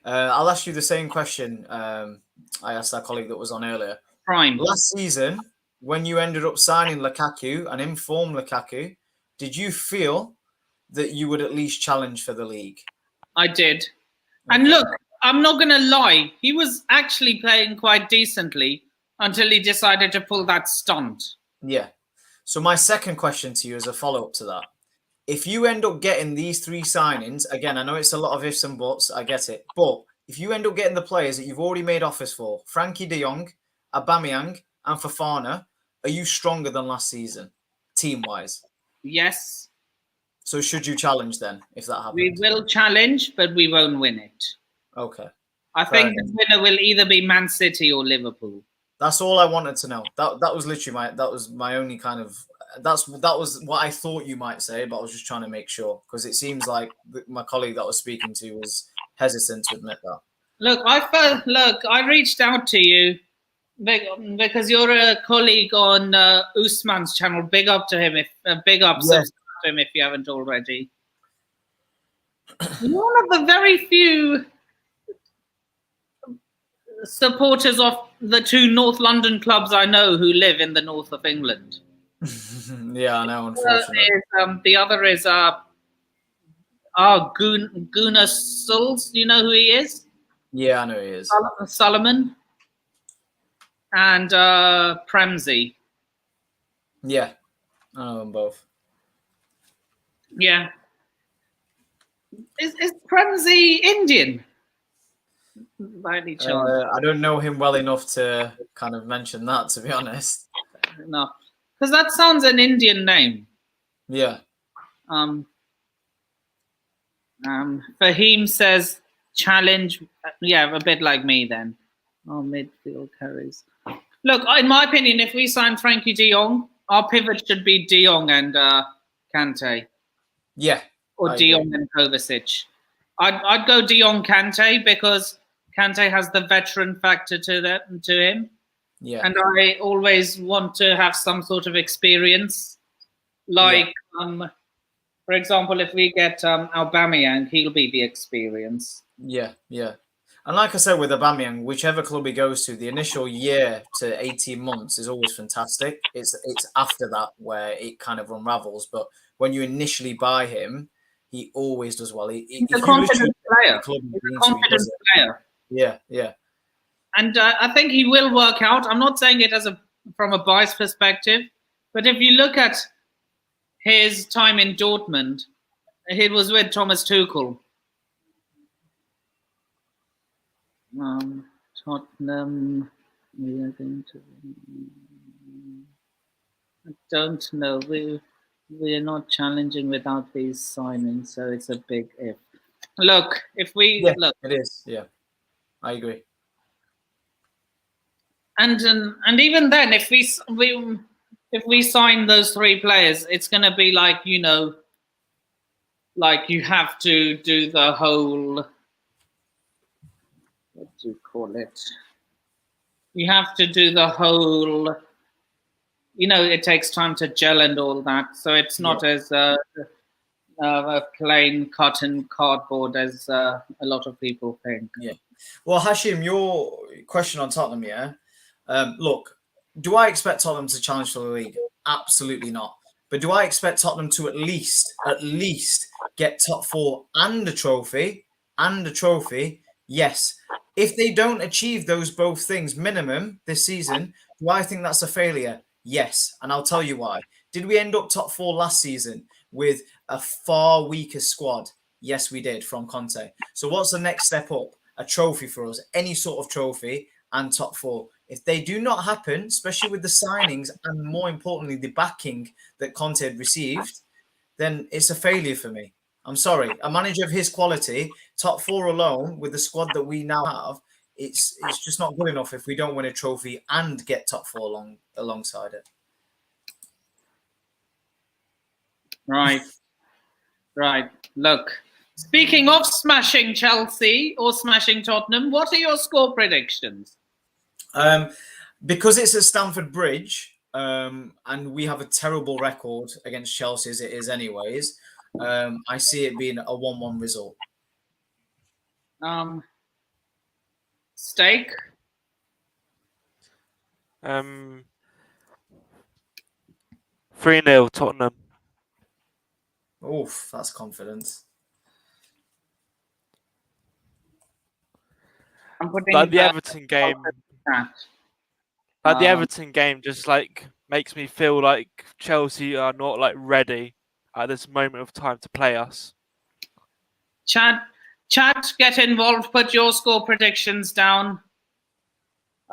[SPEAKER 5] I'll ask you the same question I asked our colleague that was on earlier.
[SPEAKER 1] Prime.
[SPEAKER 5] Last season, when you ended up signing Lukaku and informed Lukaku, did you feel that you would at least challenge for the league?
[SPEAKER 1] I did. Okay. And look, I'm not going to lie. He was actually playing quite decently until he decided to pull that stunt.
[SPEAKER 5] Yeah. So my second question to you is a follow-up to that. If you end up getting these three signings, again, I know it's a lot of ifs and buts, I get it. But if you end up getting the players that you've already made offers for, Frankie de Jong, Aubameyang, and Fofana, are you stronger than last season, team-wise?
[SPEAKER 1] Yes.
[SPEAKER 5] So should you challenge then, if that happens?
[SPEAKER 1] We will challenge, but we won't win it.
[SPEAKER 5] Okay.
[SPEAKER 1] I think the winner will either be Man City or Liverpool.
[SPEAKER 5] That's all I wanted to know. That was literally my only kind of that was what I thought you might say, but I was just trying to make sure because it seems like my colleague that I was speaking to was hesitant to admit that.
[SPEAKER 1] Look, I reached out to you because you're a colleague on Usman's channel. Big up to him subscribe to him if you haven't already. You're one of the very few supporters of the two North London clubs I know who live in the north of England.
[SPEAKER 5] Yeah, I know, unfortunately.
[SPEAKER 1] The other is Gunnar Sulz. Do you know who he is?
[SPEAKER 5] Yeah, I know he is.
[SPEAKER 1] Solomon. And Premzi.
[SPEAKER 5] Yeah, I know them both.
[SPEAKER 1] Yeah. Is Premzi Indian? By any chance?
[SPEAKER 5] I don't know him well enough to kind of mention that, to be honest.
[SPEAKER 1] No, because that sounds an Indian name.
[SPEAKER 5] Yeah.
[SPEAKER 1] Fahim says challenge. Yeah, a bit like me then. Oh, midfield carries. Look, in my opinion, if we sign Frankie de Jong, our pivot should be de Jong and Kante.
[SPEAKER 5] Yeah.
[SPEAKER 1] Or de Jong and Kovacic. I'd go de Jong Kante because Kante has the veteran factor to him.
[SPEAKER 5] Yeah.
[SPEAKER 1] And I always want to have some sort of experience. Like, for example, if we get Aubameyang, he'll be the experience.
[SPEAKER 5] Yeah. And like I said with Aubameyang, whichever club he goes to, the initial year to 18 months is always fantastic. It's after that where it kind of unravels. But when you initially buy him, he always does well.
[SPEAKER 1] He's a confident player.
[SPEAKER 5] Yeah.
[SPEAKER 1] And I think he will work out. I'm not saying it from a biased perspective, but if you look at his time in Dortmund, he was with Thomas Tuchel. Tottenham, we are going to. I don't know. We are not challenging without these signings, so it's a big if. Look, if we look,
[SPEAKER 5] it is. Yeah, I agree.
[SPEAKER 1] And even then, if we sign those 3 players, it's going to be like, you know, like you have to do the whole. What do you call it? You have to do the whole. You know, it takes time to gel and all that, so it's not as a plain cotton cardboard as a lot of people think.
[SPEAKER 5] Yeah. Well, Hashim, your question on Tottenham, yeah. Look, do I expect Tottenham to challenge for the league? Absolutely not. But do I expect Tottenham to at least get top 4 and a trophy? Yes. If they don't achieve those both things minimum this season, do I think that's a failure? Yes. And I'll tell you why. Did we end up top 4 last season with a far weaker squad? Yes, we did, from Conte. So what's the next step up? A trophy for us, any sort of trophy, and top 4. If they do not happen, especially with the signings and more importantly, the backing that Conte had received, then it's a failure for me. I'm sorry. A manager of his quality, top 4 alone, with the squad that we now have, it's just not good enough if we don't win a trophy and get top 4 alongside it.
[SPEAKER 1] Right. Look, speaking of smashing Chelsea or smashing Tottenham, what are your score predictions?
[SPEAKER 5] Because it's at Stamford Bridge, and we have a terrible record against Chelsea as it is anyways, I see it being a 1-1 result.
[SPEAKER 1] Steak?
[SPEAKER 4] 3-0 Tottenham.
[SPEAKER 5] Oof, that's confidence.
[SPEAKER 1] I'm putting
[SPEAKER 4] like the Everton game. Like the Everton game just like makes me feel like Chelsea are not like ready at this moment of time to play us.
[SPEAKER 1] Chat, get involved. Put your score predictions down.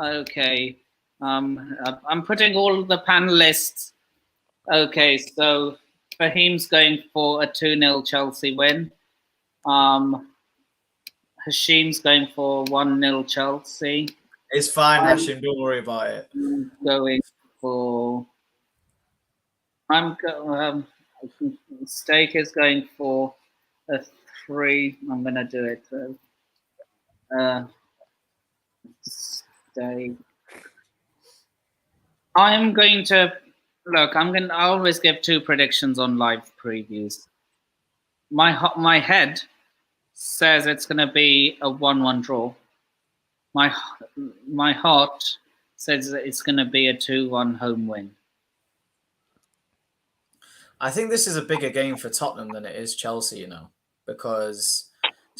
[SPEAKER 1] Okay. I'm putting all the panelists. Okay, so Fahim's going for a 2-0 Chelsea win. Hashim's going for 1-0 Chelsea.
[SPEAKER 5] It's fine, Hashim. Don't worry about it.
[SPEAKER 1] Steak is going for a 3. I'm going to do it. Steak. I'm going to look. I always give 2 predictions on live previews. My head says it's going to be a 1-1 draw. My heart says that it's going to be a 2-1 home win.
[SPEAKER 5] I think this is a bigger game for Tottenham than it is Chelsea, you know, because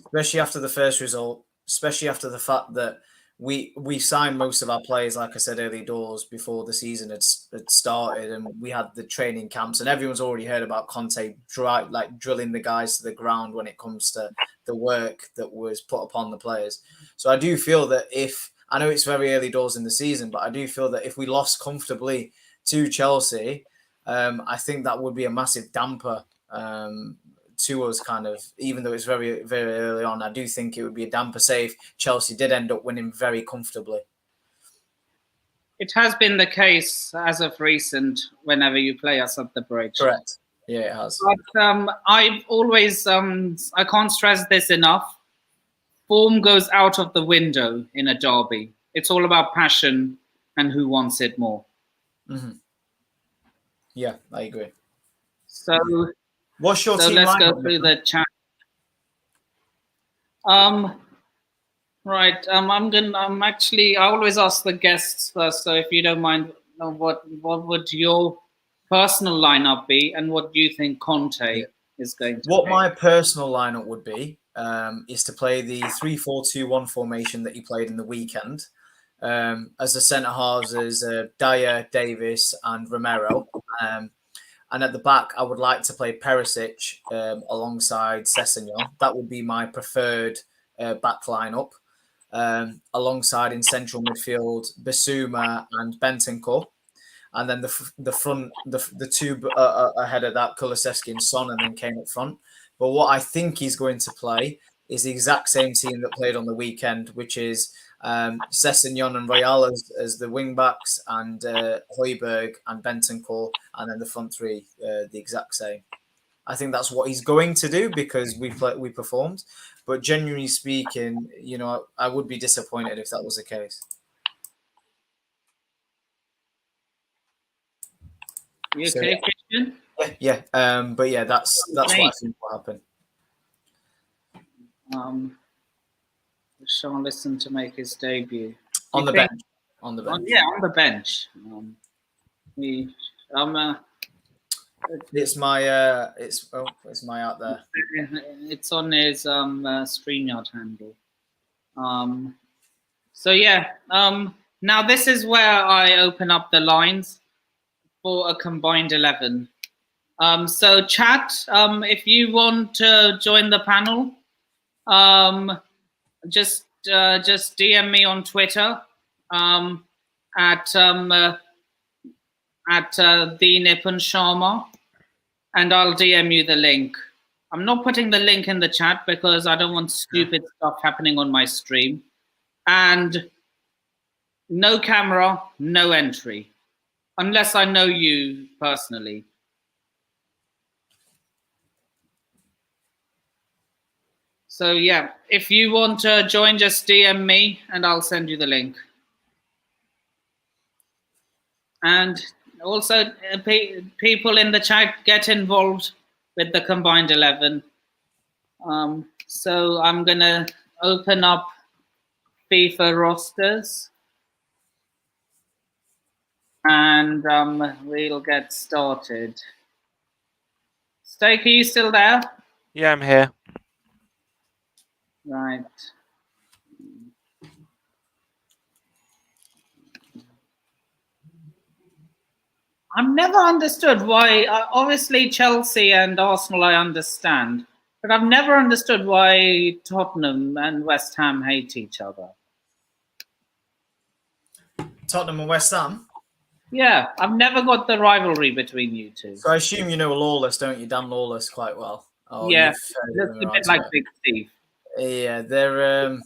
[SPEAKER 5] especially after the first result, especially after the fact that we signed most of our players, like I said, early doors before the season had started, and we had the training camps, and everyone's already heard about Conte drilling the guys to the ground when it comes to the work that was put upon the players. So I do feel that I know it's very early doors in the season, but I do feel that if we lost comfortably to Chelsea, I think that would be a massive damper to us, kind of, even though it's very, very early on. I do think it would be a damper safe. Chelsea did end up winning very comfortably.
[SPEAKER 1] It has been the case as of recent whenever you play us at the bridge.
[SPEAKER 5] Correct. Yeah, it has.
[SPEAKER 1] But I've always, I can't stress this enough. form goes out of the window in a derby. It's all about passion and who wants it more.
[SPEAKER 5] Mm-hmm. Yeah, I agree.
[SPEAKER 1] So,
[SPEAKER 5] what's your team
[SPEAKER 1] let's go
[SPEAKER 5] lineup,
[SPEAKER 1] through
[SPEAKER 5] Nicola?
[SPEAKER 1] the chat. Right. I always ask the guests first. So if you don't mind, what would your personal lineup be, and what do you think Conte is going to
[SPEAKER 5] What
[SPEAKER 1] play?
[SPEAKER 5] my personal lineup would be is to play the 3-4-2-1 formation that he played in the weekend. As the centre halves is Dyer, Davis, and Romero. And at the back, I would like to play Perisic alongside Sessegnon. That would be my preferred back lineup. Alongside in central midfield, Bissouma and Bentancur. And then the front, the two ahead of that, Kulusevski and Son, and then came up front. But what I think he's going to play is the exact same team that played on the weekend, which is Sessegnon and Royal as the wing backs, and Højbjerg and Bentancur, and then the front three the exact same. I think that's what he's going to do because we performed. But genuinely speaking, I would be disappointed if that was the case.
[SPEAKER 1] You okay, Christian?
[SPEAKER 5] Yeah. But yeah, that's what I think will happen.
[SPEAKER 1] Charlison to make his debut
[SPEAKER 5] on the bench. On the bench.
[SPEAKER 1] On the bench.
[SPEAKER 5] It's my out there.
[SPEAKER 1] It's on his StreamYard handle. So yeah. Now this is where I open up the lines for a combined 11. So chat, if you want to join the panel, just DM me on Twitter at the Nipun Sharma, and I'll DM you the link. I'm not putting the link in the chat because I don't want stupid stuff happening on my stream. And no camera, no entry, unless I know you personally. So yeah, if you want to join, just DM me and I'll send you the link. And also, people in the chat, get involved with the combined 11. So I'm going to open up FIFA rosters. And we'll get started. Stake, are you still there?
[SPEAKER 4] Yeah, I'm here.
[SPEAKER 1] Right. I've never understood why, obviously Chelsea and Arsenal I understand, but I've never understood why Tottenham and West Ham hate each other.
[SPEAKER 5] Tottenham and West Ham?
[SPEAKER 1] Yeah, I've never got the rivalry between you two.
[SPEAKER 5] So I assume you know Lawless, don't you? Dan Lawless quite well.
[SPEAKER 1] Oh, yeah, it's a bit like Big Steve.
[SPEAKER 5] Yeah, they're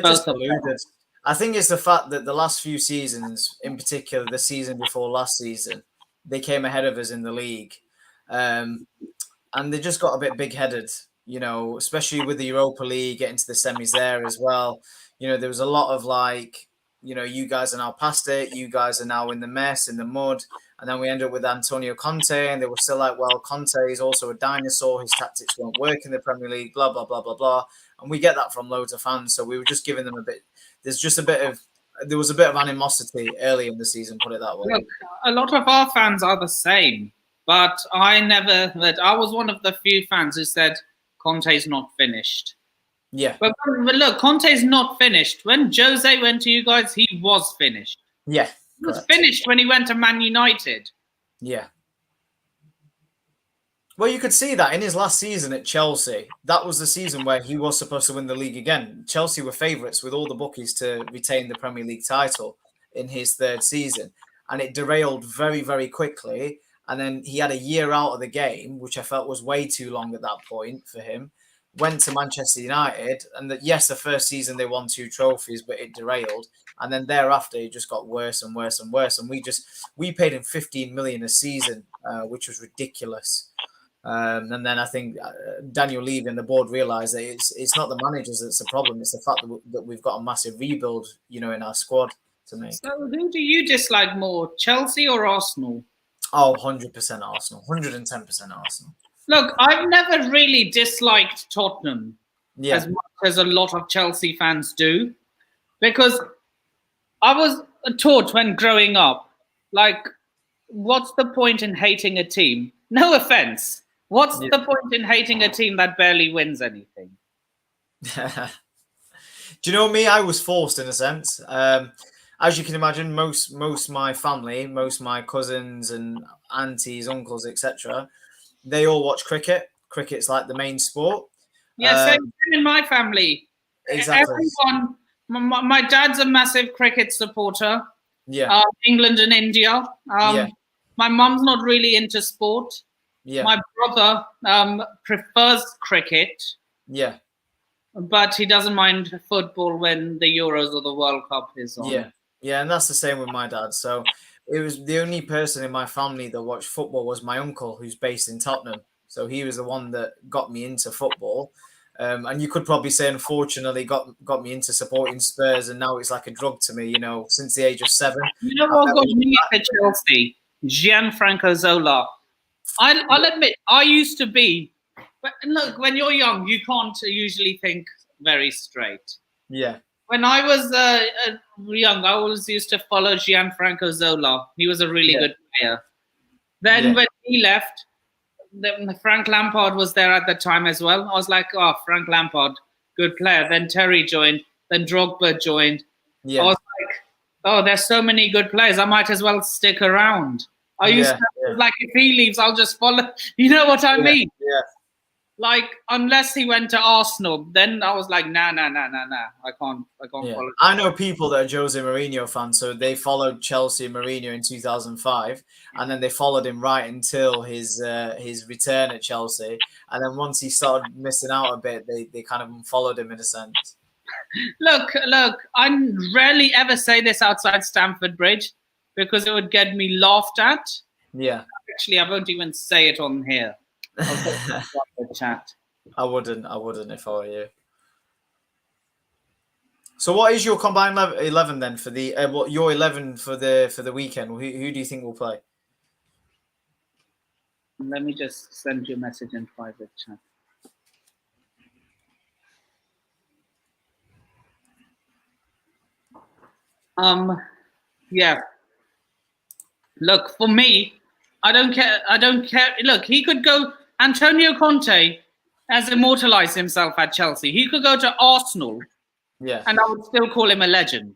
[SPEAKER 5] just deluded. I think it's the fact that the last few seasons, in particular the season before last season, they came ahead of us in the league. And they just got a bit big-headed, especially with the Europa League, getting to the semis there as well. There was a lot of you guys are now past it. You guys are now in the mess, in the mud. And then we end up with Antonio Conte, and they were still like, well, Conte is also a dinosaur. His tactics won't work in the Premier League, blah, blah, blah, blah, blah. And we get that from loads of fans. So we were just giving them a bit. There was a bit of animosity early in the season, put it that way.
[SPEAKER 1] Look, a lot of our fans are the same. But I was one of the few fans who said Conte's not finished.
[SPEAKER 5] Yeah.
[SPEAKER 1] But look, Conte's not finished. When Jose went to you guys, he was finished.
[SPEAKER 5] Yeah.
[SPEAKER 1] He was finished when he went to Man United.
[SPEAKER 5] Yeah. Well, you could see that in his last season at Chelsea. That was the season where he was supposed to win the league again. Chelsea were favourites with all the bookies to retain the Premier League title in his third season. And it derailed very, very quickly. And then he had a year out of the game, which I felt was way too long at that point for him. Went to Manchester United, and yes, the first season they won 2 trophies, but it derailed. And then thereafter, it just got worse and worse and worse. And we paid him 15 million a season, which was ridiculous. And then I think Daniel Levy and the board realised that it's not the managers that's the problem. It's the fact that we've got a massive rebuild, in our squad to make.
[SPEAKER 1] So who do you dislike more, Chelsea or Arsenal?
[SPEAKER 5] Oh, 100% Arsenal. 110% Arsenal.
[SPEAKER 1] Look, I've never really disliked Tottenham as much as a lot of Chelsea fans do, because I was taught when growing up, like, what's the point in hating a team? No offense. What's the point in hating a team that barely wins anything?
[SPEAKER 5] Do you know me? I was forced in a sense. As you can imagine, most my family, most my cousins and aunties, uncles, etc., they all watch cricket. Cricket's like the main sport.
[SPEAKER 1] Yeah, same in my family.
[SPEAKER 5] Exactly.
[SPEAKER 1] Everyone. My dad's a massive cricket supporter.
[SPEAKER 5] Yeah.
[SPEAKER 1] England and India. My mum's not really into sport.
[SPEAKER 5] Yeah.
[SPEAKER 1] My brother prefers cricket.
[SPEAKER 5] Yeah.
[SPEAKER 1] But he doesn't mind football when the Euros or the World Cup is on.
[SPEAKER 5] Yeah. Yeah, and that's the same with my dad. So it was the only person in my family that watched football was my uncle, who's based in Tottenham. So he was the one that got me into football. And you could probably say, unfortunately, got me into supporting Spurs, and now it's like a drug to me. Since the age of 7.
[SPEAKER 1] You know what got me into Chelsea? Gianfranco Zola. I'll admit, I used to be. But look, when you're young, you can't usually think very straight.
[SPEAKER 5] Yeah.
[SPEAKER 1] When I was young, I always used to follow Gianfranco Zola. He was a really good player. Then when he left, Frank Lampard was there at the time as well. I was like, oh, Frank Lampard, good player. Then Terry joined. Then Drogba joined.
[SPEAKER 5] Yeah.
[SPEAKER 1] I was like, oh, there's so many good players. I might as well stick around. I used to, like, if he leaves, I'll just follow. You know what I mean?
[SPEAKER 5] Yeah.
[SPEAKER 1] Like, unless he went to Arsenal, then I was like, nah. I can't follow.
[SPEAKER 5] I know people that are Jose Mourinho fans, so they followed Chelsea and Mourinho in 2005, and then they followed him right until his return at Chelsea. And then once he started missing out a bit, they kind of unfollowed him in a sense.
[SPEAKER 1] Look, I rarely ever say this outside Stamford Bridge because it would get me laughed at.
[SPEAKER 5] Yeah.
[SPEAKER 1] Actually, I won't even say it on here. I'll chat.
[SPEAKER 5] I wouldn't if I were you. So, what is your combined 11 then for the your 11 for the weekend? Who do you think will play?
[SPEAKER 1] Let me just send you a message in private chat. Yeah. Look, for me, I don't care. Look, he could go. Antonio Conte has immortalized himself at Chelsea. He could go to Arsenal.
[SPEAKER 5] Yeah.
[SPEAKER 1] And I would still call him a legend.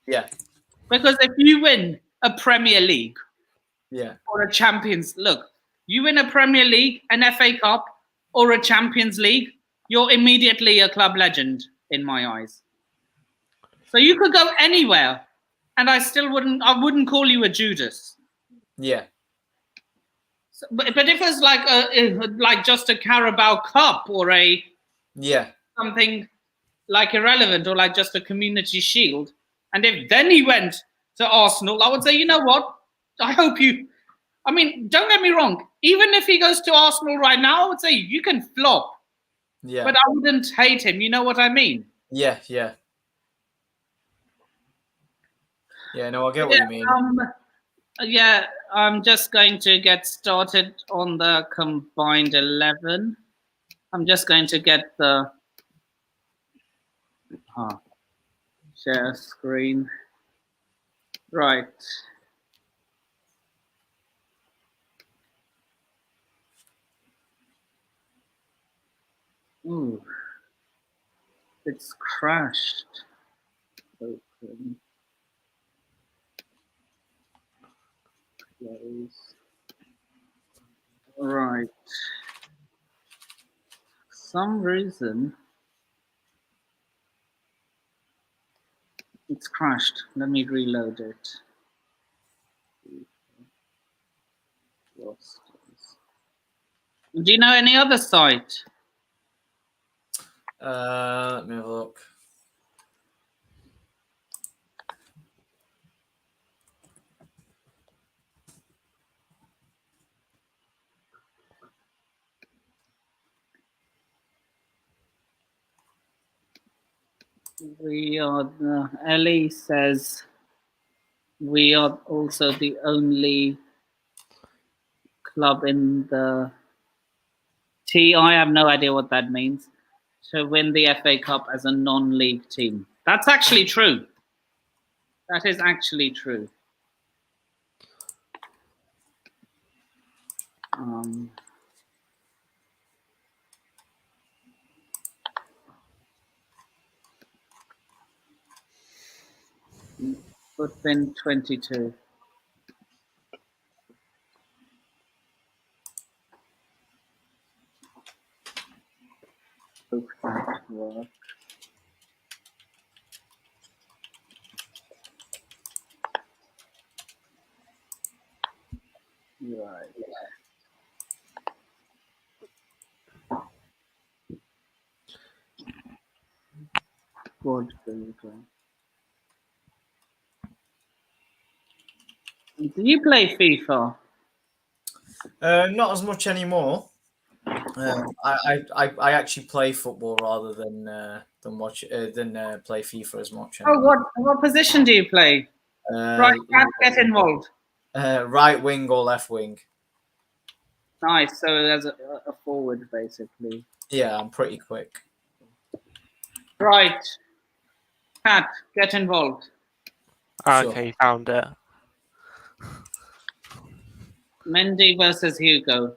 [SPEAKER 5] Yeah.
[SPEAKER 1] Because if you win a Premier League, or a Champions, you win a Premier League, an FA Cup, or a Champions League, you're immediately a club legend in my eyes. So you could go anywhere, and I wouldn't call you a Judas.
[SPEAKER 5] Yeah.
[SPEAKER 1] So, but if it's like just a Carabao Cup or something like irrelevant, or like just a Community Shield, and if then he went to Arsenal, I would say, you know what? I hope you. I mean, don't get me wrong. Even if he goes to Arsenal right now, I would say you can flop.
[SPEAKER 5] Yeah.
[SPEAKER 1] But I wouldn't hate him. You know what I mean?
[SPEAKER 5] Yeah. Yeah. Yeah. No, I get what you mean.
[SPEAKER 1] Yeah, I'm just going to get started on the combined 11. I'm just going to get the share screen. Right. Ooh. It's crashed. Open. Close. Right. For some reason it's crashed. Let me reload it. Do you know any other site?
[SPEAKER 5] Let me have a look.
[SPEAKER 1] We are. Ellie says we are also the only club in the T. I have no idea what that means. To win the FA Cup as a non-league team. That's actually true. That is actually true. Footpin 22. Hope that works. Right. Good. Do you play FIFA?
[SPEAKER 5] Not as much anymore. I actually play football rather than play FIFA as much anymore.
[SPEAKER 1] Oh, what position do you play? Right, get involved.
[SPEAKER 5] Right wing or left wing?
[SPEAKER 1] Nice. So as a forward, basically.
[SPEAKER 5] Yeah, I'm pretty quick.
[SPEAKER 1] Right. Pat, get involved.
[SPEAKER 4] Okay, sure. Found it.
[SPEAKER 1] Mendy versus Hugo.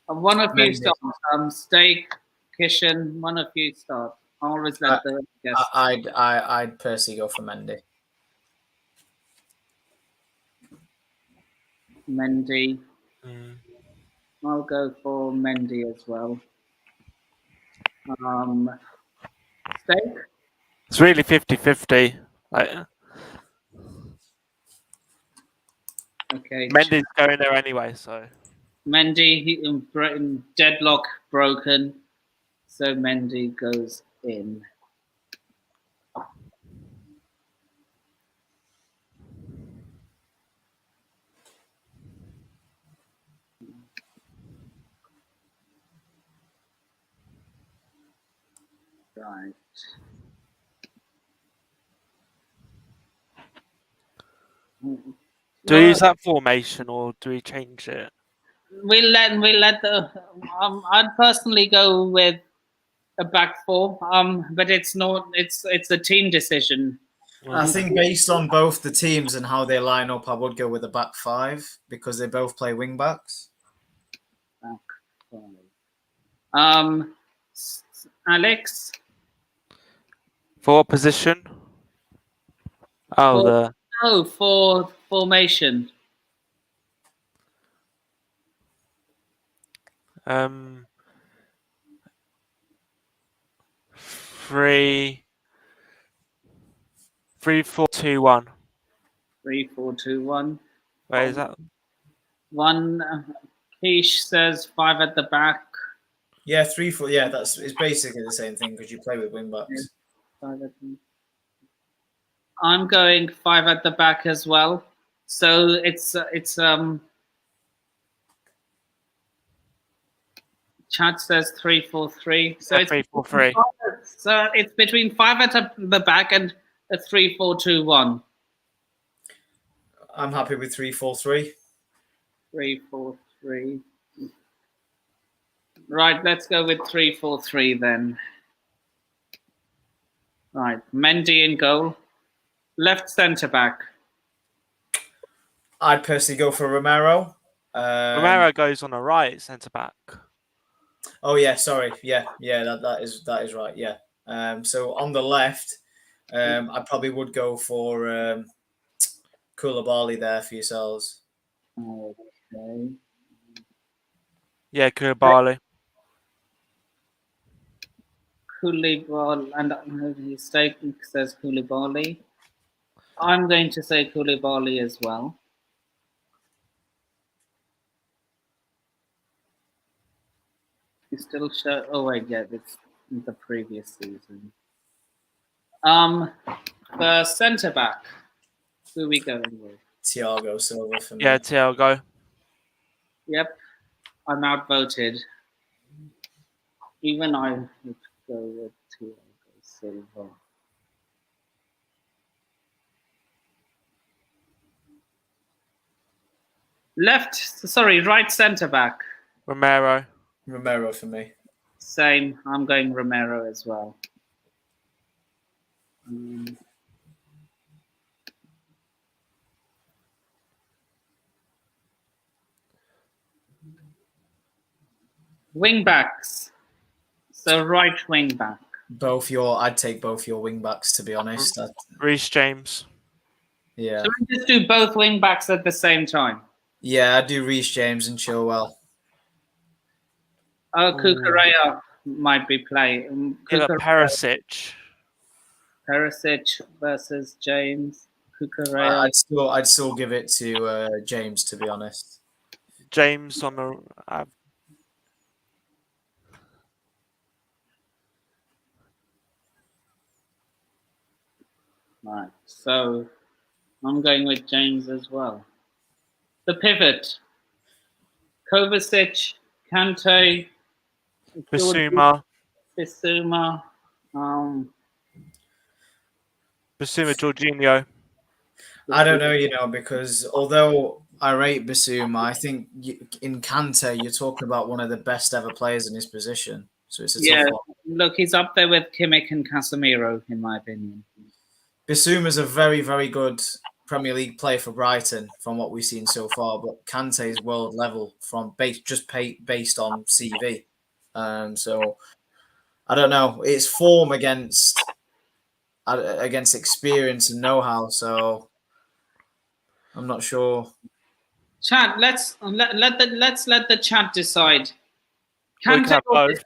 [SPEAKER 1] One of you start. Steak, Kishan, one of you start. I always let the guests.
[SPEAKER 5] I'd personally go for Mendy.
[SPEAKER 1] Mendy. I'll go for Mendy as well. Steak?
[SPEAKER 4] It's really 50-50.
[SPEAKER 1] Okay.
[SPEAKER 4] Mendy's going there anyway, so.
[SPEAKER 1] Mendy, deadlock broken. So Mendy goes in. Right.
[SPEAKER 4] Do we use that formation or do we change it?
[SPEAKER 1] We'll let the. I'd personally go with a back four. But it's not. It's a team decision.
[SPEAKER 5] I think based on both the teams and how they line up, I would go with a back five because they both play wing backs.
[SPEAKER 1] Back five. Alex.
[SPEAKER 4] For what position? Oh,
[SPEAKER 1] for formation.
[SPEAKER 4] Three, 3-4-2-1.
[SPEAKER 1] 3-4-2-1.
[SPEAKER 4] Where is that?
[SPEAKER 1] One. Keish says 5 at the back.
[SPEAKER 5] Yeah, 3-4. Yeah, it's basically the same thing because you play with wing backs.
[SPEAKER 1] I'm going 5 at the back as well. So it's Chat says 3-4-3. So it's
[SPEAKER 4] 3-4-3.
[SPEAKER 1] So it's between 5 at the back and a 3-4-2-1.
[SPEAKER 5] I'm happy with 3-4-3.
[SPEAKER 1] 3-4-3. Right, let's go with 3-4-3 then. Right, Mendy in goal. Left centre back.
[SPEAKER 5] I'd personally go for Romero.
[SPEAKER 4] Romero goes on the right centre back.
[SPEAKER 5] Oh yeah, sorry. Yeah, that is right. Yeah. So on the left, I probably would go for Koulibaly there for yourselves.
[SPEAKER 1] Okay.
[SPEAKER 4] Yeah, Koulibaly.
[SPEAKER 1] Koulibaly, and his statement says Koulibaly. I'm going to say Koulibaly as well. You still show. Oh wait, yeah, it's the previous season. The centre back. Who are we going with?
[SPEAKER 5] Thiago Silva for me.
[SPEAKER 4] Yeah, Thiago.
[SPEAKER 1] Yep, I'm outvoted. Even I would go with Thiago Silva. Right centre back.
[SPEAKER 4] Romero.
[SPEAKER 5] Romero for me.
[SPEAKER 1] Same. I'm going Romero as well. Wing backs. So right wing back.
[SPEAKER 5] I'd take both your wing backs, to be honest.
[SPEAKER 4] Reece James.
[SPEAKER 5] Yeah.
[SPEAKER 1] Should we just do both wing backs at the same time?
[SPEAKER 5] Yeah, I'd do Reece James and Chilwell.
[SPEAKER 1] Cucurella might be playing.
[SPEAKER 4] Perisic.
[SPEAKER 1] Perisic versus James. Cucurella.
[SPEAKER 5] I'd still give it to James, to be honest.
[SPEAKER 4] James on the.
[SPEAKER 1] Right. So I'm going with James as well. The pivot. Kovacic, Kante,
[SPEAKER 4] Bissouma.
[SPEAKER 1] Bissouma.
[SPEAKER 4] Bissouma, Jorginho.
[SPEAKER 5] I don't know, because although I rate Bissouma, I think in Kante, you're talking about one of the best ever players in his position. So it's a tough one.
[SPEAKER 1] Look, he's up there with Kimmich and Casemiro, in my opinion.
[SPEAKER 5] Bissouma's a very, very good Premier League player for Brighton from what we've seen so far, but Kante is world level based on CV. So I don't know. It's form against experience and know-how. So I'm not sure.
[SPEAKER 1] Chat, let's let the chat decide.
[SPEAKER 4] We can have both.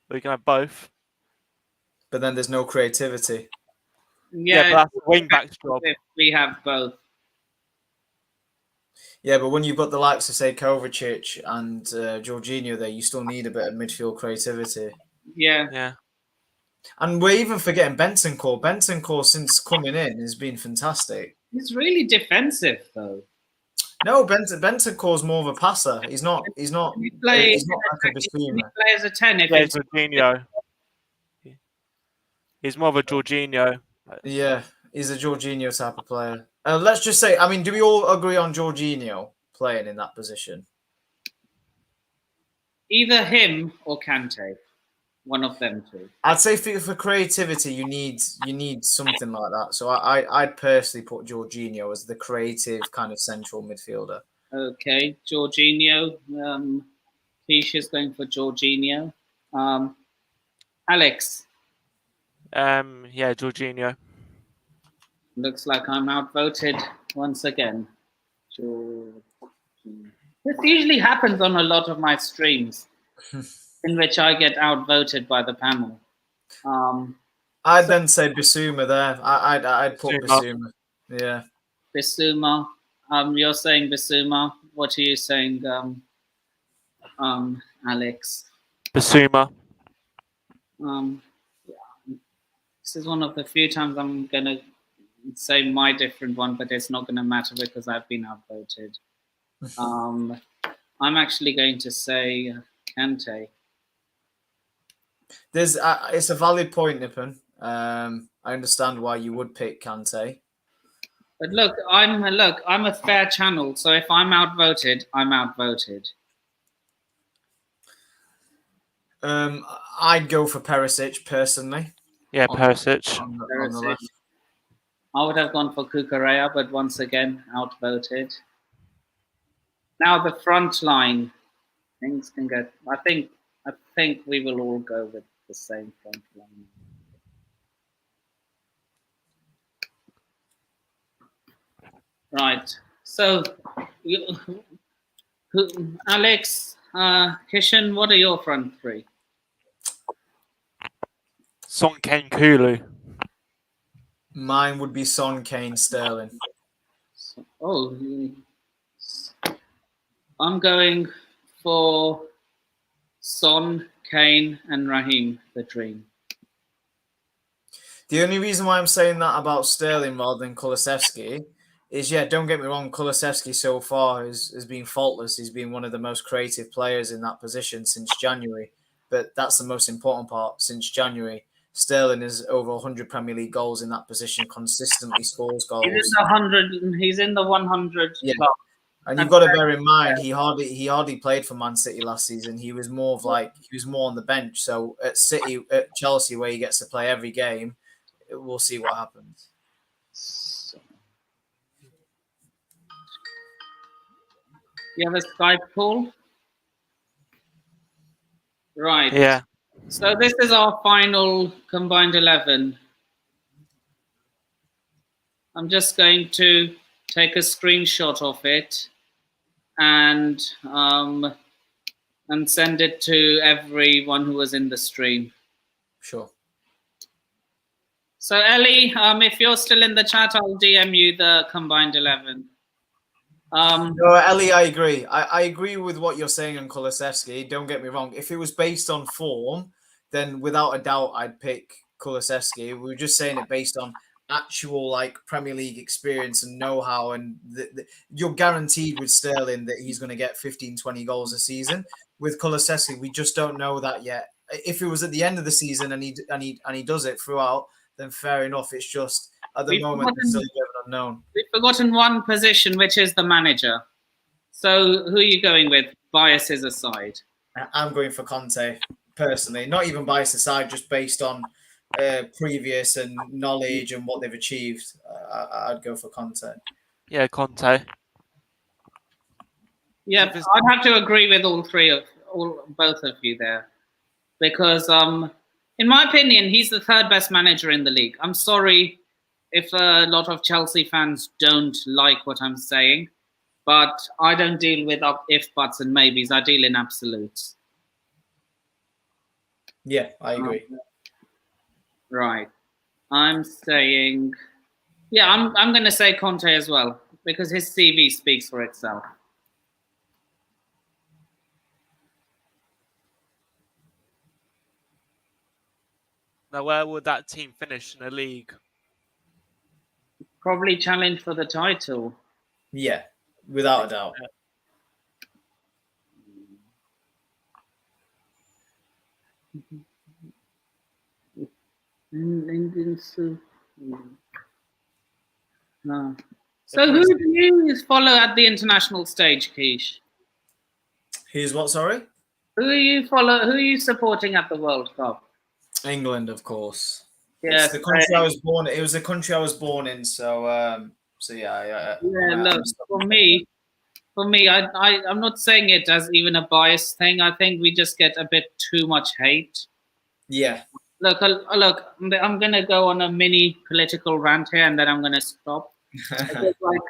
[SPEAKER 4] We can have both.
[SPEAKER 5] But then there's no creativity.
[SPEAKER 1] Yeah,
[SPEAKER 4] but that's the wing back's job.
[SPEAKER 1] If we have both.
[SPEAKER 5] Yeah, but when you've got the likes of, say, Kovacic and Jorginho there, you still need a bit of midfield creativity.
[SPEAKER 1] Yeah.
[SPEAKER 5] And we're even forgetting Bentancur. Bentancur, since coming in, has been fantastic.
[SPEAKER 1] He's really defensive, though.
[SPEAKER 5] No, Bentancur's more of a passer. He's not
[SPEAKER 1] He's
[SPEAKER 5] like a Bissouma.
[SPEAKER 1] He plays a 10.
[SPEAKER 4] He plays Jorginho. He's more of a Jorginho.
[SPEAKER 5] Yeah, he's a Jorginho type of player. Let's just say, do we all agree on Jorginho playing in that position?
[SPEAKER 1] Either him or Kante. One of them two.
[SPEAKER 5] I'd say for creativity, you need something like that. So I'd personally put Jorginho as the creative kind of central midfielder.
[SPEAKER 1] Okay, Jorginho. Keisha's going for Jorginho. Alex.
[SPEAKER 4] Yeah, Jorginho.
[SPEAKER 1] Looks like I'm outvoted once again. This usually happens on a lot of my streams, in which I get outvoted by the panel.
[SPEAKER 5] I'd then say Bissouma there. I'd put Bissouma. Yeah.
[SPEAKER 1] Bissouma. You're saying Bissouma. What are you saying, Alex?
[SPEAKER 4] Bissouma.
[SPEAKER 1] This is one of the few times I'm gonna say my different one, but it's not going to matter because I've been outvoted. I'm actually going to say Kante.
[SPEAKER 5] It's a valid point, Nippon. I understand why you would pick Kante.
[SPEAKER 1] But look, I'm a fair channel, so if I'm outvoted, I'm outvoted.
[SPEAKER 5] I'd go for Perisic personally.
[SPEAKER 4] Yeah, Perisic.
[SPEAKER 5] On the left.
[SPEAKER 1] I would have gone for Cucurella, but once again, outvoted. Now the front line, things can get. I think we will all go with the same front line. Right. So, Alex, Kishan, what are your front three?
[SPEAKER 4] Son, Kane, Kulu.
[SPEAKER 5] Mine would be Son, Kane, Sterling.
[SPEAKER 1] Oh, I'm going for Son, Kane, and Raheem, the dream.
[SPEAKER 5] The only reason why I'm saying that about Sterling rather than Kulusevski is, don't get me wrong, Kulusevski so far has been faultless. He's been one of the most creative players in that position since January. But that's the most important part. Since January, Sterling has over 100 Premier League goals in that position, consistently scores goals.
[SPEAKER 1] He's in the 100. He's in the 100 club.
[SPEAKER 5] And you've got to bear in mind he hardly played for Man City last season. He was more on the bench. So at Chelsea, where he gets to play every game, we'll see what happens.
[SPEAKER 1] You have a Skype call? Right.
[SPEAKER 4] Yeah.
[SPEAKER 1] So this is our final combined 11. I'm just going to take a screenshot of it and send it to everyone who was in the stream.
[SPEAKER 5] Sure.
[SPEAKER 1] So Ellie, if you're still in the chat, I'll DM you the combined 11.
[SPEAKER 5] No, Ellie, I agree. I agree with what you're saying on Kulusevski. Don't get me wrong. If it was based on form, then without a doubt I'd pick Kulusevski. We were just saying it based on actual like Premier League experience and know-how, and you're guaranteed with Sterling that he's going to get 15-20 goals a season. With Kulusevski, we just don't know that yet. If it was at the end of the season and he does it throughout, then fair enough. It's just at the moment it's still a bit of an unknown.
[SPEAKER 1] We've forgotten one position, which is the manager. So who are you going with, biases aside?
[SPEAKER 5] I'm going for Conte personally. Not even bias aside, just based on previous and knowledge and what they've achieved. I'd go for Conte.
[SPEAKER 4] Yeah, Conte.
[SPEAKER 1] Yeah, I'd have to agree with both of you there, because in my opinion, he's the third best manager in the league. I'm sorry if a lot of Chelsea fans don't like what I'm saying, but I don't deal with if, buts, and maybes. I deal in absolutes.
[SPEAKER 5] Yeah, I agree.
[SPEAKER 1] Right. I'm saying, yeah, I'm going to say Conte as well, because his CV speaks for itself.
[SPEAKER 4] Now, where would that team finish in the league?
[SPEAKER 1] Probably challenge for the title.
[SPEAKER 5] Yeah, without a doubt.
[SPEAKER 1] No. So who do you follow at the international stage, Keish?
[SPEAKER 5] Who's what, sorry?
[SPEAKER 1] Who are you supporting at the World Cup?
[SPEAKER 5] England, of course.
[SPEAKER 1] Yeah,
[SPEAKER 5] it's the country I was born. It was the country I was born in. So yeah.
[SPEAKER 1] Look, for me, I'm not saying it as even a bias thing. I think we just get a bit too much hate.
[SPEAKER 5] Yeah.
[SPEAKER 1] Look, I'm gonna go on a mini political rant here, and then I'm gonna stop. Like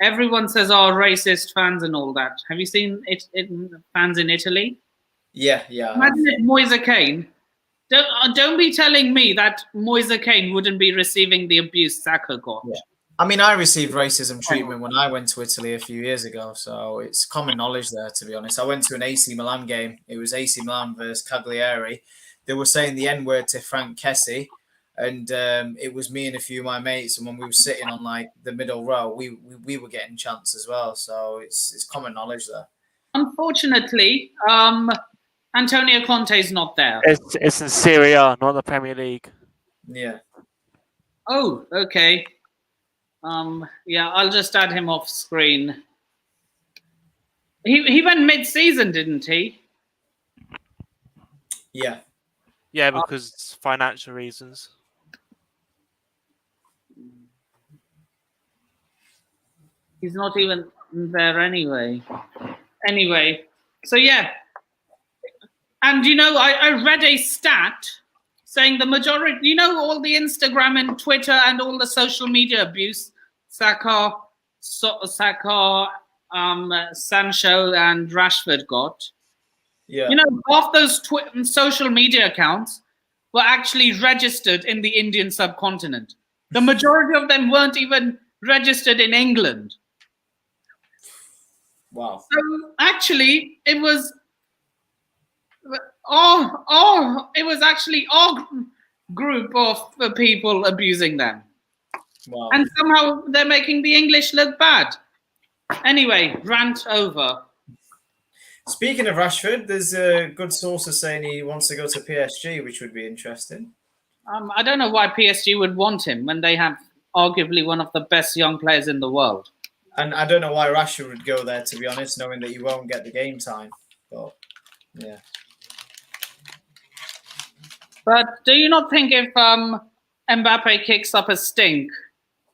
[SPEAKER 1] everyone says, "Oh, racist fans and all that." Have you seen it fans in Italy?
[SPEAKER 5] Yeah.
[SPEAKER 1] Imagine if Moise Kean. Don't be telling me that Moise Kean wouldn't be receiving the abuse Saka got.
[SPEAKER 5] Yeah. I mean, I received racism treatment when I went to Italy a few years ago, so it's common knowledge there, to be honest. I went to an AC Milan game. It was AC Milan versus Cagliari. They were saying the N-word to Frank Kessie, and it was me and a few of my mates, and when we were sitting on like the middle row, we were getting chants as well, so it's common knowledge there.
[SPEAKER 1] Unfortunately, Antonio Conte is not there.
[SPEAKER 4] It's in Serie A, not the Premier League.
[SPEAKER 5] Yeah.
[SPEAKER 1] Oh, okay. Yeah, I'll just add him off screen. He went mid-season, didn't he?
[SPEAKER 5] Yeah.
[SPEAKER 4] Yeah, because financial reasons.
[SPEAKER 1] He's not even there anyway. Anyway, so yeah. And, I read a stat saying the majority, all the Instagram and Twitter and all the social media abuse Saka, Sancho and Rashford got.
[SPEAKER 5] Yeah.
[SPEAKER 1] Half those social media accounts were actually registered in the Indian subcontinent. The majority of them weren't even registered in England.
[SPEAKER 5] Wow.
[SPEAKER 1] So actually, it was our group of people abusing them.
[SPEAKER 5] Wow.
[SPEAKER 1] And somehow they're making the English look bad. Anyway, rant over.
[SPEAKER 5] Speaking of Rashford, there's a good sources saying he wants to go to PSG, which would be interesting.
[SPEAKER 1] I don't know why PSG would want him when they have arguably one of the best young players in the world.
[SPEAKER 5] And I don't know why Rashford would go there, to be honest, knowing that you won't get the game time. But yeah.
[SPEAKER 1] But do you not think if Mbappe kicks up a stink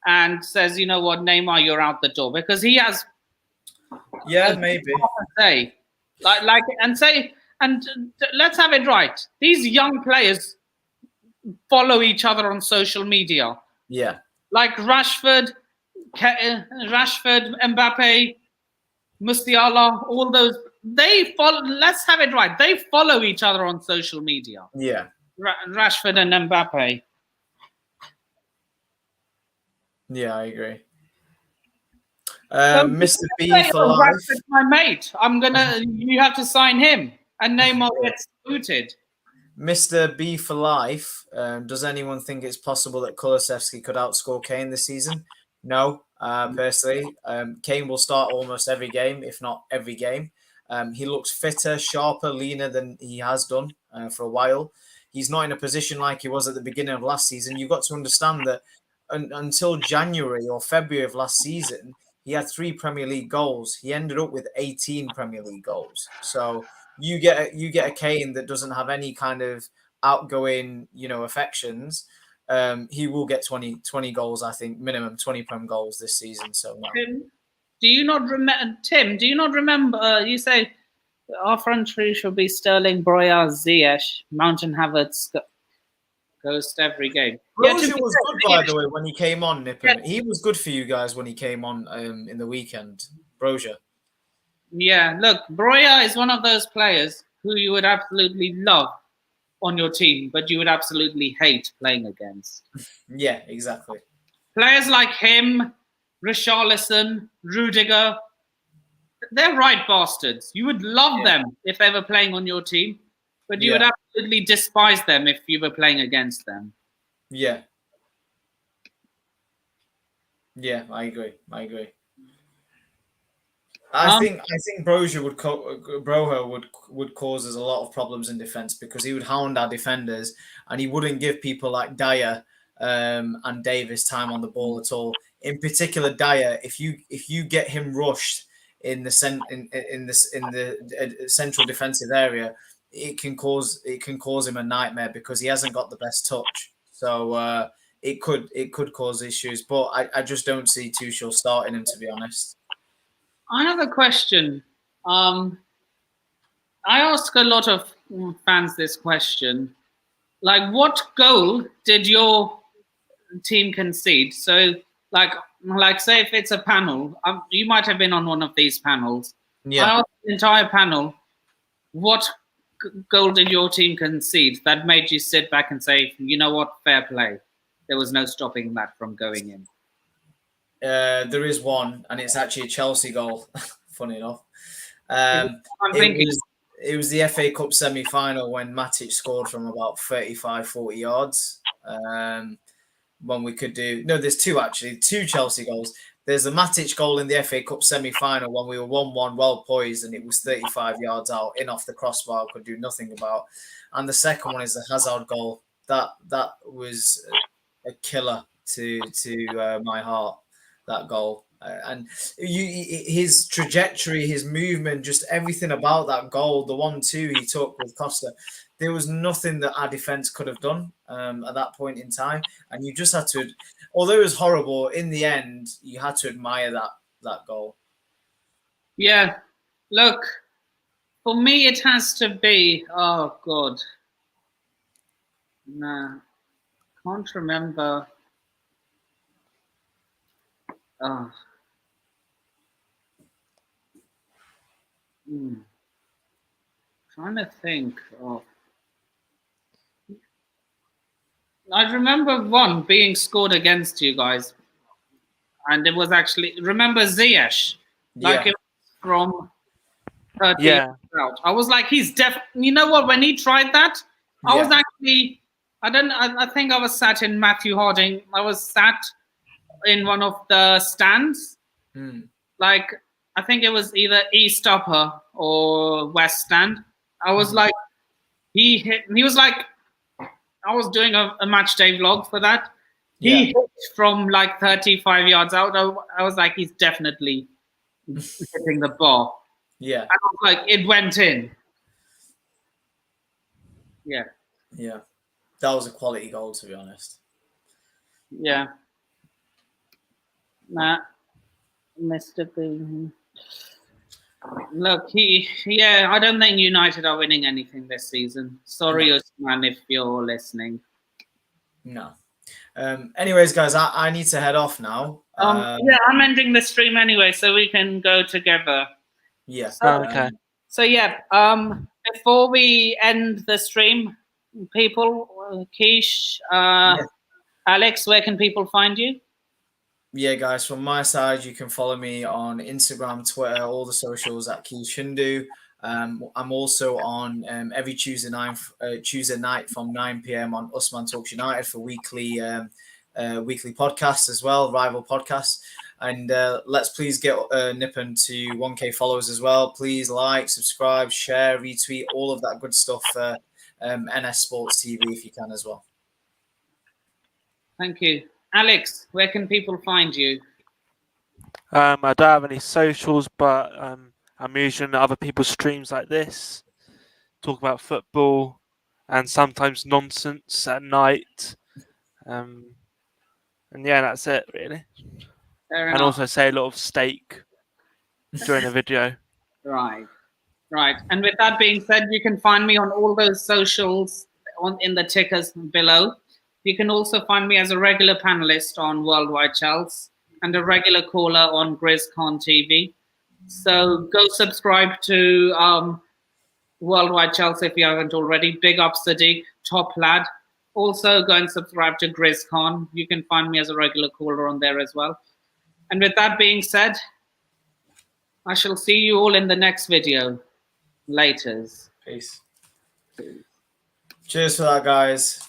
[SPEAKER 1] and says, you know what, Neymar, you're out the door, because he has
[SPEAKER 5] maybe
[SPEAKER 1] say, and let's have it right. These young players follow each other on social media.
[SPEAKER 5] Yeah.
[SPEAKER 1] Like Rashford, Mbappe, Musiala, all those, they follow. Let's have it right. They follow each other on social media.
[SPEAKER 5] Yeah.
[SPEAKER 1] Rashford and Mbappe.
[SPEAKER 5] Yeah, I agree.
[SPEAKER 1] So
[SPEAKER 5] Mr. B for life.
[SPEAKER 1] Rashford's my mate. You have to sign him, and Neymar gets booted.
[SPEAKER 5] Mr. B for life. Does anyone think it's possible that Kulusevski could outscore Kane this season? No, personally. Kane will start almost every game, if not every game. He looks fitter, sharper, leaner than he has done for a while. He's not in a position like he was at the beginning of last season. You've got to understand that until January or February of last season, he had 3 Premier League goals. He ended up with 18 Premier League goals. So you get a Kane that doesn't have any kind of outgoing, affections. He will get 20 goals, I think, minimum 20 Prem goals this season. So no.
[SPEAKER 1] Tim, do you not remember? You say our front three should be Sterling, Broja, Ziyech, Mountain Havertz, Ghost every game.
[SPEAKER 5] Broja was good, by the way, when he came on, Nippon. Yeah. He was good for you guys when he came on in the weekend. Broja.
[SPEAKER 1] Yeah, look, Broja is one of those players who you would absolutely love on your team, but you would absolutely hate playing against.
[SPEAKER 5] Yeah, exactly.
[SPEAKER 1] Players like him, Richarlison, Rudiger, they're right bastards. You would love them if they were playing on your team, but you would absolutely despise them if you were playing against them.
[SPEAKER 5] Yeah. Yeah, I agree. I think Broja would cause us a lot of problems in defense because he would hound our defenders and he wouldn't give people like Dyer and Davis time on the ball at all. In particular, Dyer, if you get him rushed in the central defensive area, it can cause him a nightmare because he hasn't got the best touch. So it could cause issues, but I just don't see Tuchel starting him, to be honest.
[SPEAKER 1] I have a question. I ask a lot of fans this question. Like, what goal did your team concede? So, like say if it's a panel, you might have been on one of these panels.
[SPEAKER 5] Yeah.
[SPEAKER 1] I asked the entire panel, what goal did your team concede that made you sit back and say, you know what, fair play? There was no stopping that from going in.
[SPEAKER 5] There is one, and it's actually a Chelsea goal. Funny enough, it was the FA Cup semi-final when Matic scored from about 35-40 yards. When we could do there's two Chelsea goals. There's a Matic goal in the FA Cup semi-final when we were 1-1, well poised, and it was 35 yards out, in off the crossbar, could do nothing about. And the second one is the Hazard goal. That was a killer to my heart. That goal and his trajectory, his movement, just everything about that goal, the 1-2 he took with Costa, there was nothing that our defense could have done at that point in time, and you just had to, although it was horrible, in the end you had to admire that goal.
[SPEAKER 1] Yeah, look, for me it has to be, oh god, nah, can't remember. Trying to think of. I remember one being scored against you guys, and it was actually, remember Ziyech, like it was from 30 yards out. I was like, he's you know what? When he tried that, I was actually, I think I was sat in Matthew Harding. I was sat in one of the stands, like I think it was either East Upper or West Stand. I was like, he was like, I was doing a match day vlog for that. He hit from like 35 yards out. I was like, he's definitely hitting the bar.
[SPEAKER 5] Yeah.
[SPEAKER 1] And I was like, it went in. Yeah.
[SPEAKER 5] Yeah. That was a quality goal, to be honest.
[SPEAKER 1] Yeah. Mr. B. Look, I don't think United are winning anything this season. Sorry, Usman, if you're listening.
[SPEAKER 5] No. Anyways, guys, I need to head off now.
[SPEAKER 1] I'm ending the stream anyway, so we can go together.
[SPEAKER 5] Yeah.
[SPEAKER 4] Okay.
[SPEAKER 1] So before we end the stream, people, Keish, Alex, where can people find you?
[SPEAKER 5] Yeah, guys, from my side, you can follow me on Instagram, Twitter, all the socials at Keish Hindu. I'm also on every Tuesday night from 9 p.m. on Usman Talks United for weekly podcasts as well, rival podcasts. And let's please get Nippon to 1K followers as well. Please like, subscribe, share, retweet, all of that good stuff for NS Sports TV if you can as well.
[SPEAKER 1] Thank you. Alex, where can people find you?
[SPEAKER 4] I don't have any socials, but I'm usually on other people's streams like this, talk about football and sometimes nonsense at night. And yeah, that's it really.
[SPEAKER 1] Fair
[SPEAKER 4] and
[SPEAKER 1] enough.
[SPEAKER 4] Also say a lot of steak during the video.
[SPEAKER 1] Right. And with that being said, you can find me on all those socials in the tickers below. You can also find me as a regular panelist on Worldwide Chelsea and a regular caller on GrizzCon TV. So go subscribe to Worldwide Chelsea if you haven't already. Big up Sadiq, top lad. Also go and subscribe to GrizzCon. You can find me as a regular caller on there as well. And with that being said, I shall see you all in the next video. Laters.
[SPEAKER 5] Peace. Cheers for that, guys.